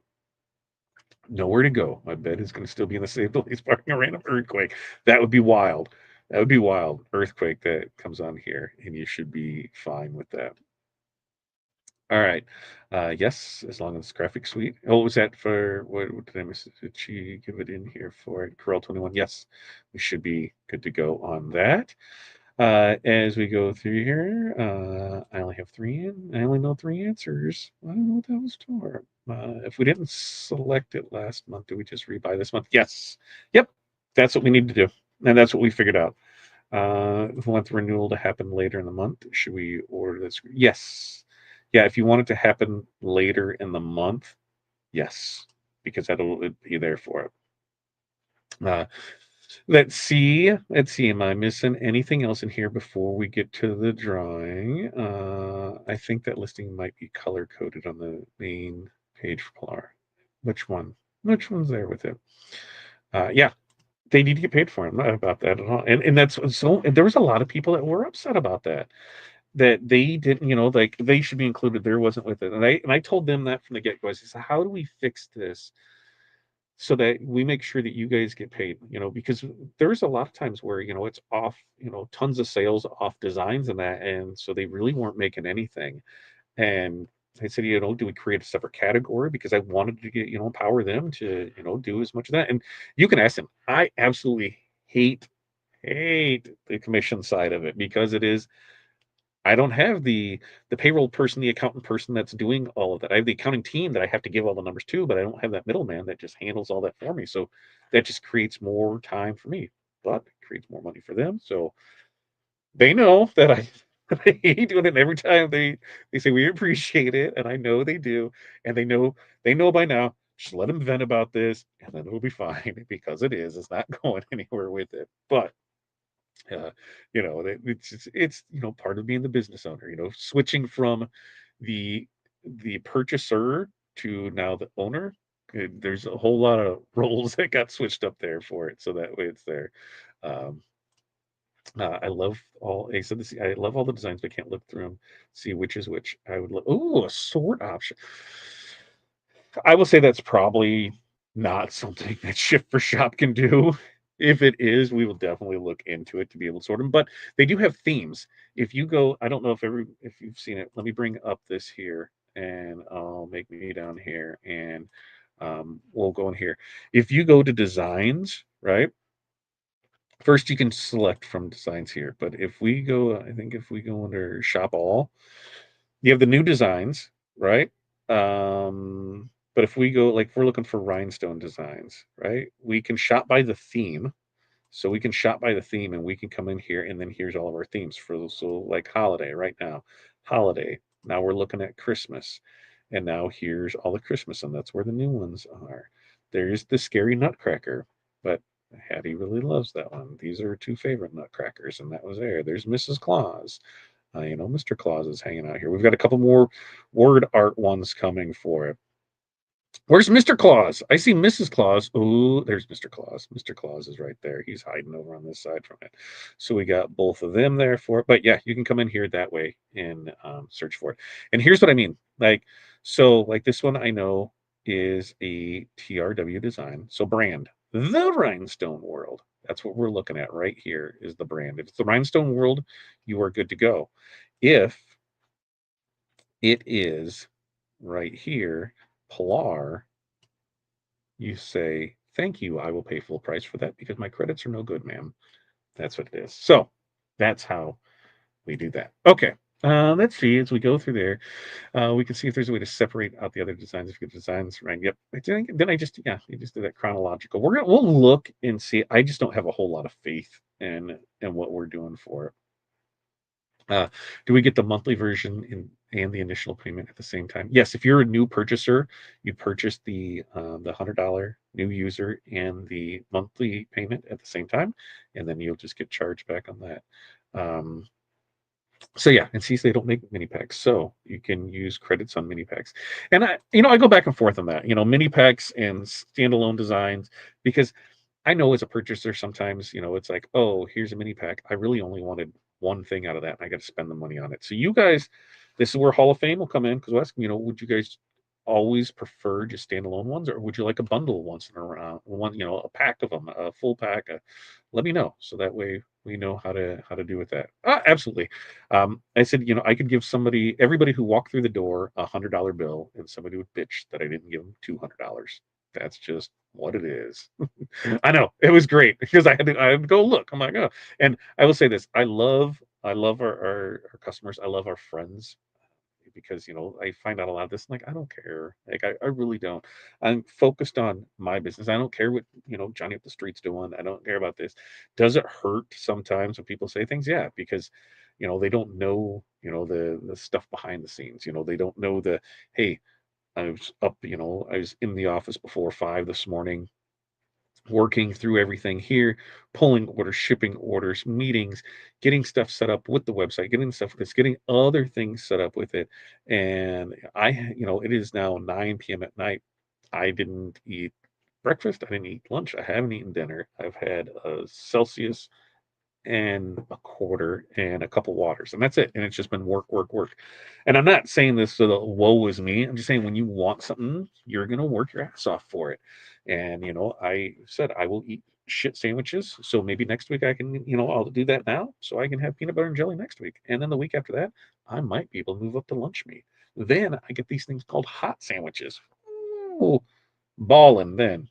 Nowhere to go. My bed is going to still be in the same place, barring a random earthquake. That would be wild. That would be wild. Earthquake that comes on here, and you should be fine with that. All right. Yes, as long as it's graphic suite. Oh, was that for what did I miss? Did she give it in here for it? Corel 21? Yes, we should be good to go on that. As we go through here, I only have I only know 3 answers. I don't know what that was for. If we didn't select it last month, do we just rebuy this month? Yes. Yep. That's what we need to do. And that's what we figured out. If we want the renewal to happen later in the month, should we order this? Yes. Yeah, if you want it to happen later in the month, yes, because that'll be there for it. Let's see. Let's see. Am I missing anything else in here before we get to the drawing? I think that listing might be color coded on the main page for Pilar. Which one? Which one's there with it? Yeah, they need to get paid for it. I'm not about that at all. And that's so. And there was a lot of people that were upset about that. That they didn't, like they should be included. There wasn't with it, and I told them that from the get go. I said, how do we fix this so that we make sure that you guys get paid, because there's a lot of times where, it's off, tons of sales off designs and that. And so they really weren't making anything. And I said, do we create a separate category? Because I wanted to get, empower them to, do as much of that. And you can ask them. I absolutely hate the commission side of it, because it is, I don't have the payroll person, the accountant person that's doing all of that. I have the accounting team that I have to give all the numbers to, but I don't have that middleman that just handles all that for me. So that just creates more time for me, but it creates more money for them. So they know that I that I hate doing it. And every time they say we appreciate it, and I know they do, and they know by now. Just let them vent about this, and then it'll be fine, because it's not going anywhere with it. But uh, it's part of being the business owner. Switching from the purchaser to now the owner. There's a whole lot of roles that got switched up there for it, so that way it's there. Um, I love all. I said this. I love all the designs, but I can't look through them, see which is which. I would look. Oh, a sort option. I will say that's probably not something that Ship for Shop can do. If it is, we will definitely look into it to be able to sort them. But they do have themes. If you go, I don't know if you've seen it. Let me bring up this here, and I'll make me down here, and we'll go in here. If you go to designs, right? First, you can select from designs here. But if we go, I think if we go under Shop All, you have the new designs, right? But if we go, like, if we're looking for rhinestone designs, right? We can shop by the theme. So we can shop by the theme and we can come in here and then here's all of our themes for so like holiday right now. Holiday. Now we're looking at Christmas. And now here's all the Christmas and that's where the new ones are. There's the scary nutcracker, but Hattie really loves that one. These are her two favorite nutcrackers, and that was there. There's Mrs. Claus. Mr. Claus is hanging out here. We've got a couple more word art ones coming for it. Where's Mr. Claus? I see Mrs. Claus. Oh, there's Mr. Claus. Mr. Claus is right there. He's hiding over on this side from it. So we got both of them there for it. But yeah, you can come in here that way and search for it. And here's what I mean. Like this one I know is a TRW design. So brand, the Rhinestone World. That's what we're looking at right here is the brand. If it's the Rhinestone World, you are good to go. If it is right here, Pilar, you say, thank you, I will pay full price for that because my credits are no good, ma'am. That's what it is. So that's how we do that. Okay. Let's see as we go through there. We can see if there's a way to separate out the other designs if you get designs right. Yep. Then I just you just do that chronological. We'll look and see. I just don't have a whole lot of faith in what we're doing for it. Do we get the monthly version and the initial payment at the same time? Yes, if you're a new purchaser, you purchase the $100 new user and the monthly payment at the same time, and then you'll just get charged back on that. Um, so yeah, and see, they don't make mini packs, so you can use credits on mini packs. And I go back and forth on that. Mini packs and standalone designs because I know as a purchaser sometimes, it's like, oh, here's a mini pack. I really only wanted one thing out of that, and I got to spend the money on it. So you guys, this is where Hall of Fame will come in because we'll ask, would you guys always prefer just standalone ones, or would you like a bundle once in a round, one, a pack of them, a full pack? Let me know so that way we know how to do with that. Absolutely. I said, I could give everybody who walked through the door $100 bill, and somebody would bitch that I didn't give them $200. That's just what it is. I know it was great because I had to go look. I'm like, oh, and I will say this: I love our customers. I love our friends because I find out a lot of this. I'm like, I don't care. Like I really don't. I'm focused on my business. I don't care what Johnny up the street's doing. I don't care about this. Does it hurt sometimes when people say things? Yeah, because they don't know the stuff behind the scenes. They don't know the hey. I was up, I was in the office before 5 this morning working through everything here, pulling orders, shipping orders, meetings, getting stuff set up with the website, getting stuff with this, getting other things set up with it. And it is now 9 p.m. at night. I didn't eat breakfast. I didn't eat lunch. I haven't eaten dinner. I've had a Celsius and a quarter and a couple waters, and that's it. And it's just been work, work, work. And I'm not saying this so that woe is me. I'm just saying when you want something, you're gonna work your ass off for it. And I said I will eat shit sandwiches. So maybe next week I can, I'll do that now so I can have peanut butter and jelly next week. And then the week after that, I might be able to move up to lunch meat. Then I get these things called hot sandwiches. Ooh, balling then.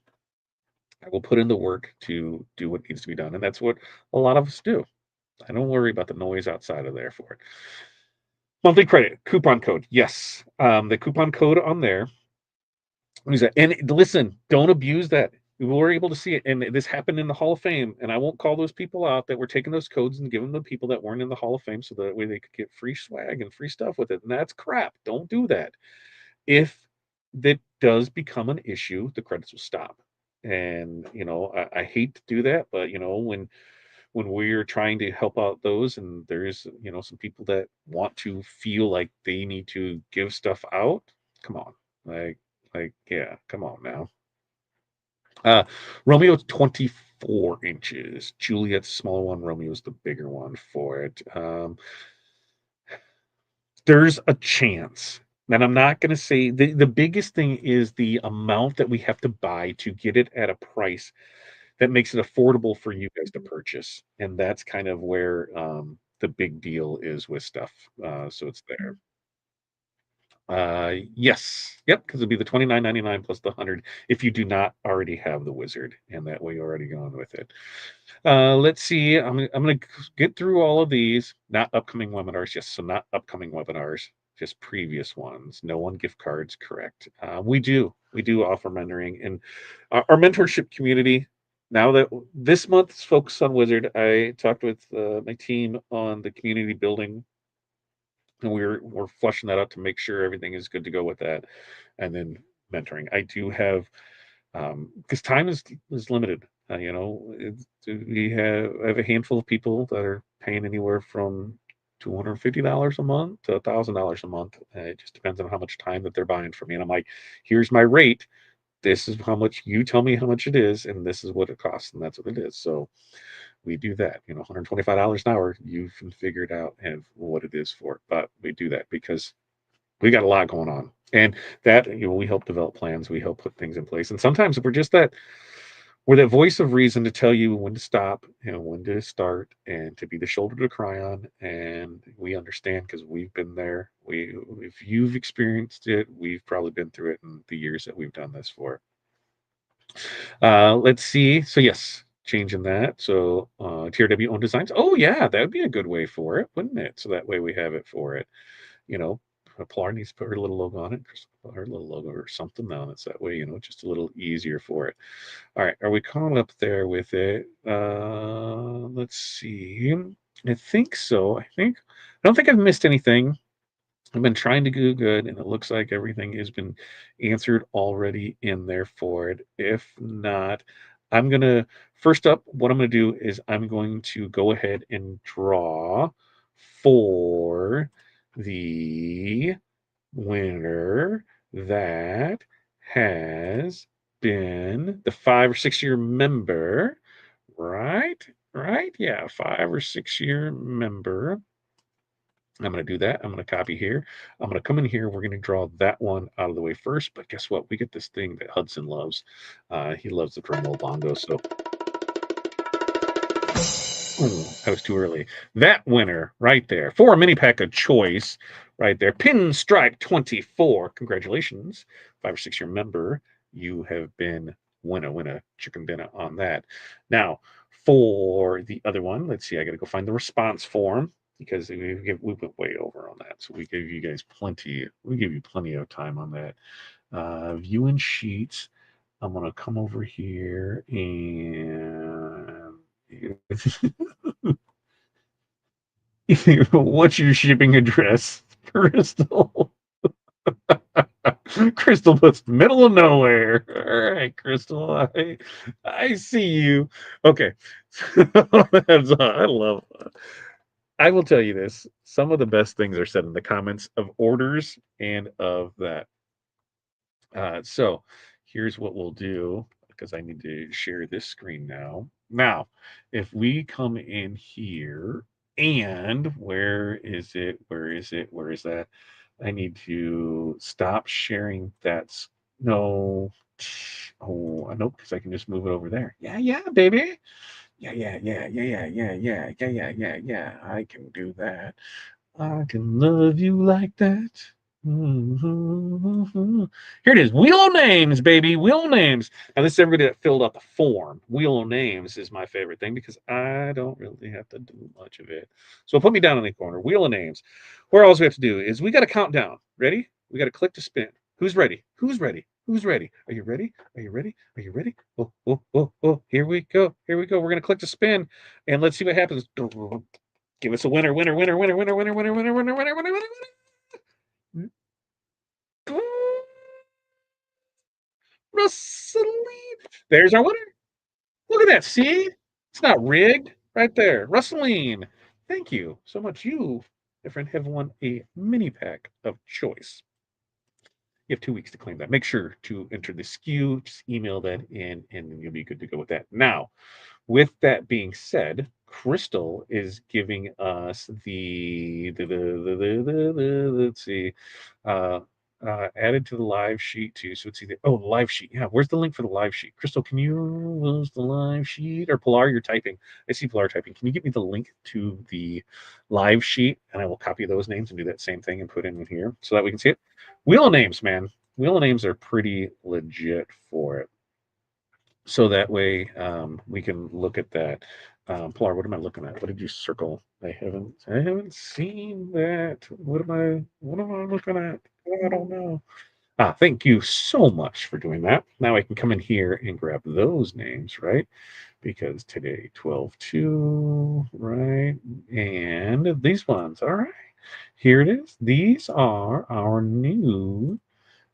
I will put in the work to do what needs to be done. And that's what a lot of us do. I don't worry about the noise outside of there for it. Monthly credit, coupon code. Yes. The coupon code on there. Use that. And listen, don't abuse that. We were able to see it. And this happened in the Hall of Fame. And I won't call those people out that were taking those codes and giving them to people that weren't in the Hall of Fame so that way they could get free swag and free stuff with it. And that's crap. Don't do that. If that does become an issue, the credits will stop. And I hate to do that, but when we're trying to help out those and there's some people that want to feel like they need to give stuff out, come on, like yeah, come on now. Uh, Romeo's 24 inches. Juliet's smaller one. Romeo's the bigger one for it. There's a chance. And I'm not going to say the biggest thing is the amount that we have to buy to get it at a price that makes it affordable for you guys to purchase. And that's kind of where the big deal is with stuff. So it's there. Yes. Yep, because it'd be the 29.99 plus the 100 if you do not already have the wizard, and that way you're already going with it. Let's see. I'm gonna get through all of these. Not upcoming webinars. Yes, so not upcoming webinars, just previous ones. No one gift cards, correct. We do offer mentoring and our mentorship community. Now that this month's focused on Wizard, I talked with my team on the community building, and we're flushing that out to make sure everything is good to go with that, and then mentoring. I do have because time is limited. I have a handful of people that are paying anywhere from $250 a month to $1,000 a month. It just depends on how much time that they're buying from me. And I'm like, here's my rate. This is how much you tell me how much it is, and this is what it costs, and that's what it is. So we do that. $125 an hour. You can figure it out and what it is for. But we do that because we got a lot going on, and that we help develop plans, we help put things in place, and sometimes we're that voice of reason to tell you when to stop and when to start, and to be the shoulder to cry on. And we understand because we've been there. If you've experienced it, we've probably been through it in the years that we've done this for. Let's see. So yes, changing that. So TRW own designs. Oh yeah, that would be a good way for it, wouldn't it? So that way we have it for it. you know, Pilar needs to put her little logo on it, her little logo or something on it. So that way, just a little easier for it. All right, are we coming up there with it? Let's see. I think so. I don't think I've missed anything. I've been trying to do good, and it looks like everything has been answered already in there for it. If not, I'm gonna first up, what I'm gonna do is I'm going to go ahead and draw for the winner that has been the 5 or 6 year member, right? Right? Yeah, 5 or 6 year member. I'm going to do that. I'm going to copy here. I'm going to come in here. We're going to draw that one out of the way first. But guess what? We get this thing that Hudson loves. He loves the drum roll bongo. So, I was too early. That winner right there for a mini pack of choice right there. Pinstripe 24. Congratulations. 5 or 6 year member. You have been winner, chicken dinner on that. Now, for the other one, let's see. I got to go find the response form because we went way over on that. So we gave you guys plenty. We gave you plenty of time on that. View and sheets. I'm gonna come over here and what's your shipping address, Crystal? Crystal puts middle of nowhere. All right, Crystal, I see you. Okay, I love. I will tell you this: some of the best things are said in the comments of orders and of that. So here's what we'll do because I need to share this screen now. Now, if we come in here and where is it? Where is it? Where is that? I need to stop sharing that. No. Oh, nope, because I can just move it over there. Yeah, yeah, baby. Yeah, yeah, yeah, yeah, yeah, yeah, yeah, yeah, yeah, yeah, yeah. I can do that. I can love you like that. Mhm. Here it is. Wheel of names, baby. Wheel of names. Now, this is everybody that filled out the form. Wheel of names is my favorite thing because I don't really have to do much of it. So put me down in the corner. Wheel of names. Where all we have to do is we got to count down. Ready? We got to click to spin. Who's ready? Who's ready? Who's ready? Are you ready? Are you ready? Are you ready? Oh, oh, oh, oh. Here we go. Here we go. We're going to click to spin and let's see what happens. Give us a winner, winner, winner, winner, winner, winner, winner, winner, winner, winner, winner, winner. Russeline. There's our winner. Look at that. See? It's not rigged. Right there. Russeline. Thank you so much. You, my friend, have won a mini pack of choice. You have 2 weeks to claim that. Make sure to enter the SKU, just email that in, and then you'll be good to go with that. Now, with that being said, Crystal is giving us let's see, uh, added to the live sheet too. So it's either live sheet. Yeah, where's the link for the live sheet? Crystal, can you lose the live sheet or Pilar? You're typing. I see Pilar typing. Can you get me the link to the live sheet, and I will copy those names and do that same thing and put in here so that we can see it. Wheel of names, man. Wheel of names are pretty legit for it. So that way we can look at that. Pilar, what am I looking at? What did you circle? I haven't seen that. What am I looking at? I don't know. Thank you so much for doing that. Now I can come in here and grab those names, right? Because today 12/2, right? And these ones. All right. Here it is. These are our new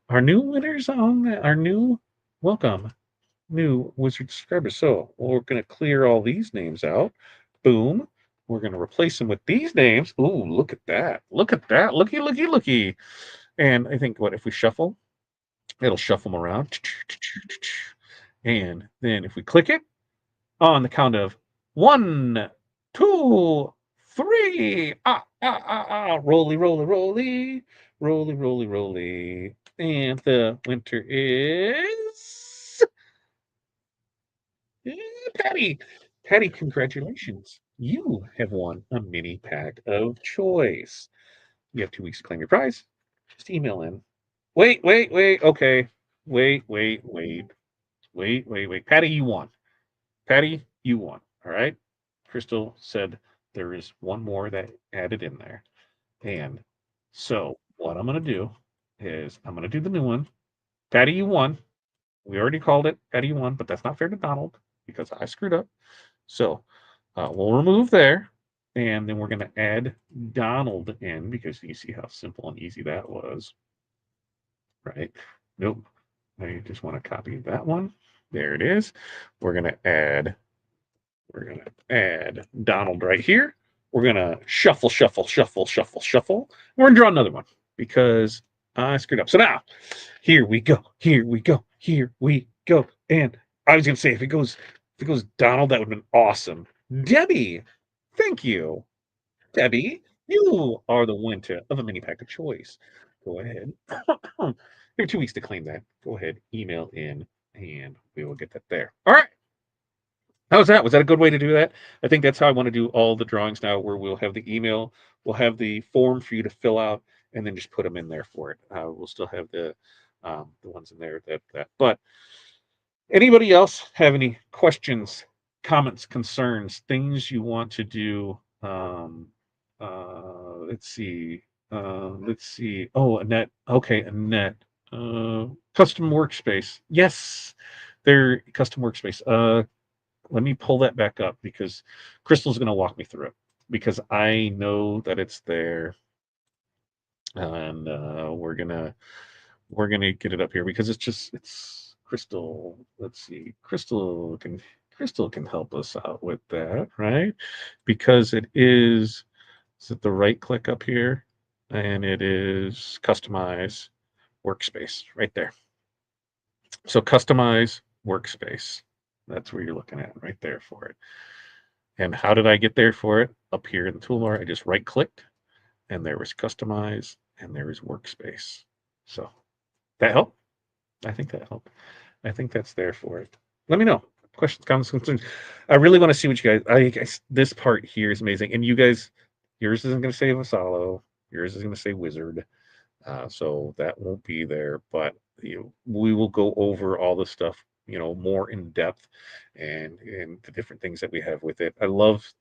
winners on our new welcome new wizard subscribers. So we're going to clear all these names out. Boom. We're going to replace them with these names. Ooh, look at that. Look at that. Looky, looky, looky. And I think what if we shuffle, it'll shuffle them around. And then if we click it on the count of 1, 2, 3, roly, roly, roly, roly, roly, roly. And the winter is Patty. Patty, congratulations. You have won a mini pack of choice. You have 2 weeks to claim your prize. Just email in. Wait, wait, wait. Okay. Wait, wait, wait. Wait, wait, wait. Patty, you won. Patty, you won. All right. Crystal said there is one more that added in there. And so what I'm going to do is I'm going to do the new one. Patty, you won. We already called it. Patty, you won, but that's not fair to Donald because I screwed up. So we'll remove there, and then we're going to add Donald in because you see how simple and easy that was, right? Nope. I just want to copy that one. There it is. We're gonna add Donald right here. We're gonna shuffle, shuffle, shuffle, shuffle, shuffle. We're gonna draw another one because I screwed up. So now, here we go. Here we go. Here we go. And I was gonna say if it goes Donald, that would have been awesome. Debbie, thank you. Debbie, you are the winner of a mini pack of choice. Go ahead. You have 2 weeks to claim that. Go ahead, email in, and we will get that there. All right. How's that? Was that a good way to do that? I think that's how I want to do all the drawings now, where we'll have the email, we'll have the form for you to fill out, and then just put them in there for it. We'll still have the ones in there that. But anybody else have any questions, comments, concerns, things you want to do? Let's see. Let's see. Oh, Annette. Okay, Annette. Custom workspace. Yes, they're custom workspace. Let me pull that back up because Crystal's going to walk me through it because I know that it's there, and we're gonna get it up here because it's Crystal. Let's see, Crystal can help us out with that, right? Because it is it the right click up here, and it is customize workspace right there. So customize workspace. That's where you're looking at right there for it. And how did I get there for it? Up here in the toolbar, I just right clicked and there was customize and there is workspace. So that helped? I think that helped. I think that's there for it. Let me know. Questions, comments, concerns. I really want to see what you guys. This part here is amazing. And you guys, yours isn't going to say Vassallo. Yours is going to say Wizard. So that won't be there. But we will go over all the stuff, more in depth and the different things that we have with it. I love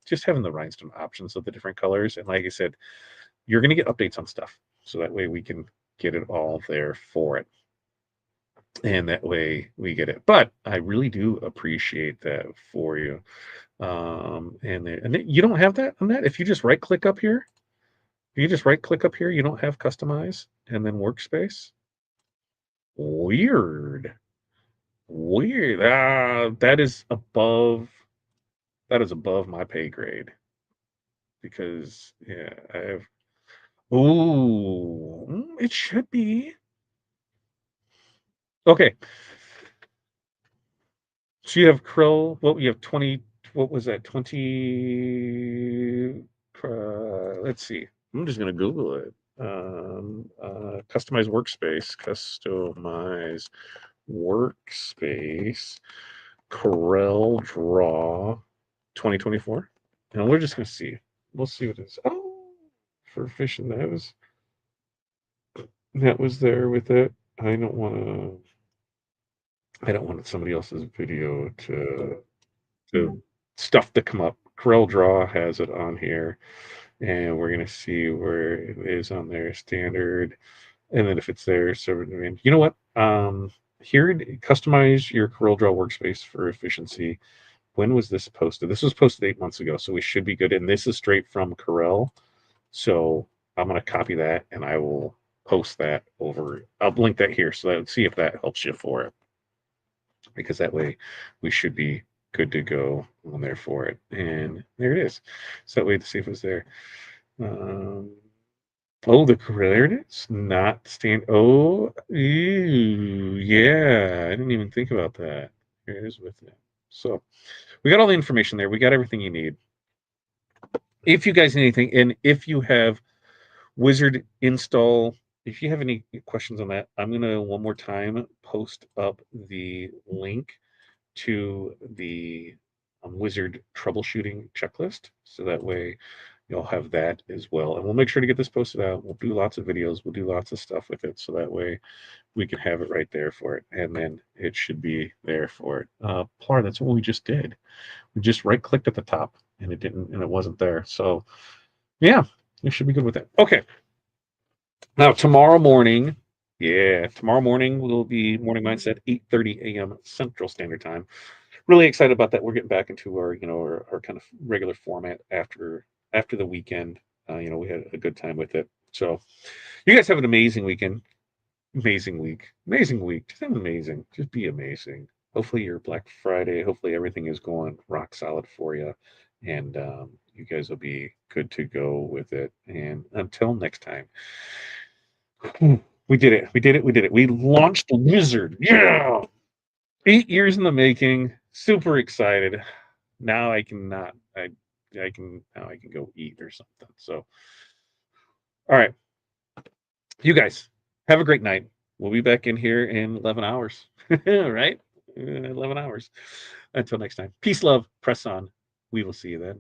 just having the rhinestone options of the different colors. And like I said, you're going to get updates on stuff. So that way we can get it all there for it. And that way we get it. But I really do appreciate that for you. And you don't have that on that. If you just right click up here, you don't have customize and then workspace. Weird. Weird. That is above my pay grade because yeah, I have. Ooh, it should be. Okay. So you have krill. What you have 20. What was that? 20. Let's see. I'm just gonna Google it. Customize workspace. Customize workspace. Corel Draw 2024. And we're just gonna see. We'll see what it is. Oh, for fishing that was there with it. I don't want somebody else's video to stuff to come up. Corel Draw has it on here, and we're gonna see where it is on their standard, and then if it's there, server demand. You know what? Here, customize your Corel Draw workspace for efficiency. When was this posted? This was posted 8 months ago, so we should be good. And this is straight from Corel, so I'm gonna copy that and I will post that over. I'll link that here so that see if that helps you for it, because that way we should be good to go on there for it. And there it is. So that way to see if it's there. Um, oh, there it is. Not stand. Oh, ew, yeah. I didn't even think about that. Here it is with it. So we got all the information there. We got everything you need. If you guys need anything, and if you have Wizard install, if you have any questions on that, I'm going to one more time post up the link to the Wizard troubleshooting checklist. So that way you'll have that as well. And we'll make sure to get this posted out. We'll do lots of videos. We'll do lots of stuff with it. So that way we can have it right there for it. And then it should be there for it. Plar, that's what we just did. We just right clicked at the top and it wasn't there. So yeah, you should be good with that. Okay. Now tomorrow morning, we'll be morning mindset 8:30 a.m. Central Standard Time. Really excited about that. We're getting back into our kind of regular format after the weekend. We had a good time with it. So you guys have an amazing weekend, amazing week, just have amazing. Just be amazing. Hopefully your Black Friday, hopefully everything is going rock solid for you, and you guys will be good to go with it. And until next time. We did it. We did it. We did it. We launched the Wizard. Yeah. 8 years in the making. Super excited. Now I can not. I can go eat or something. So, all right, you guys have a great night. We'll be back in here in 11 hours. Right? 11 hours. Until next time. Peace, love. Press on. We will see you then.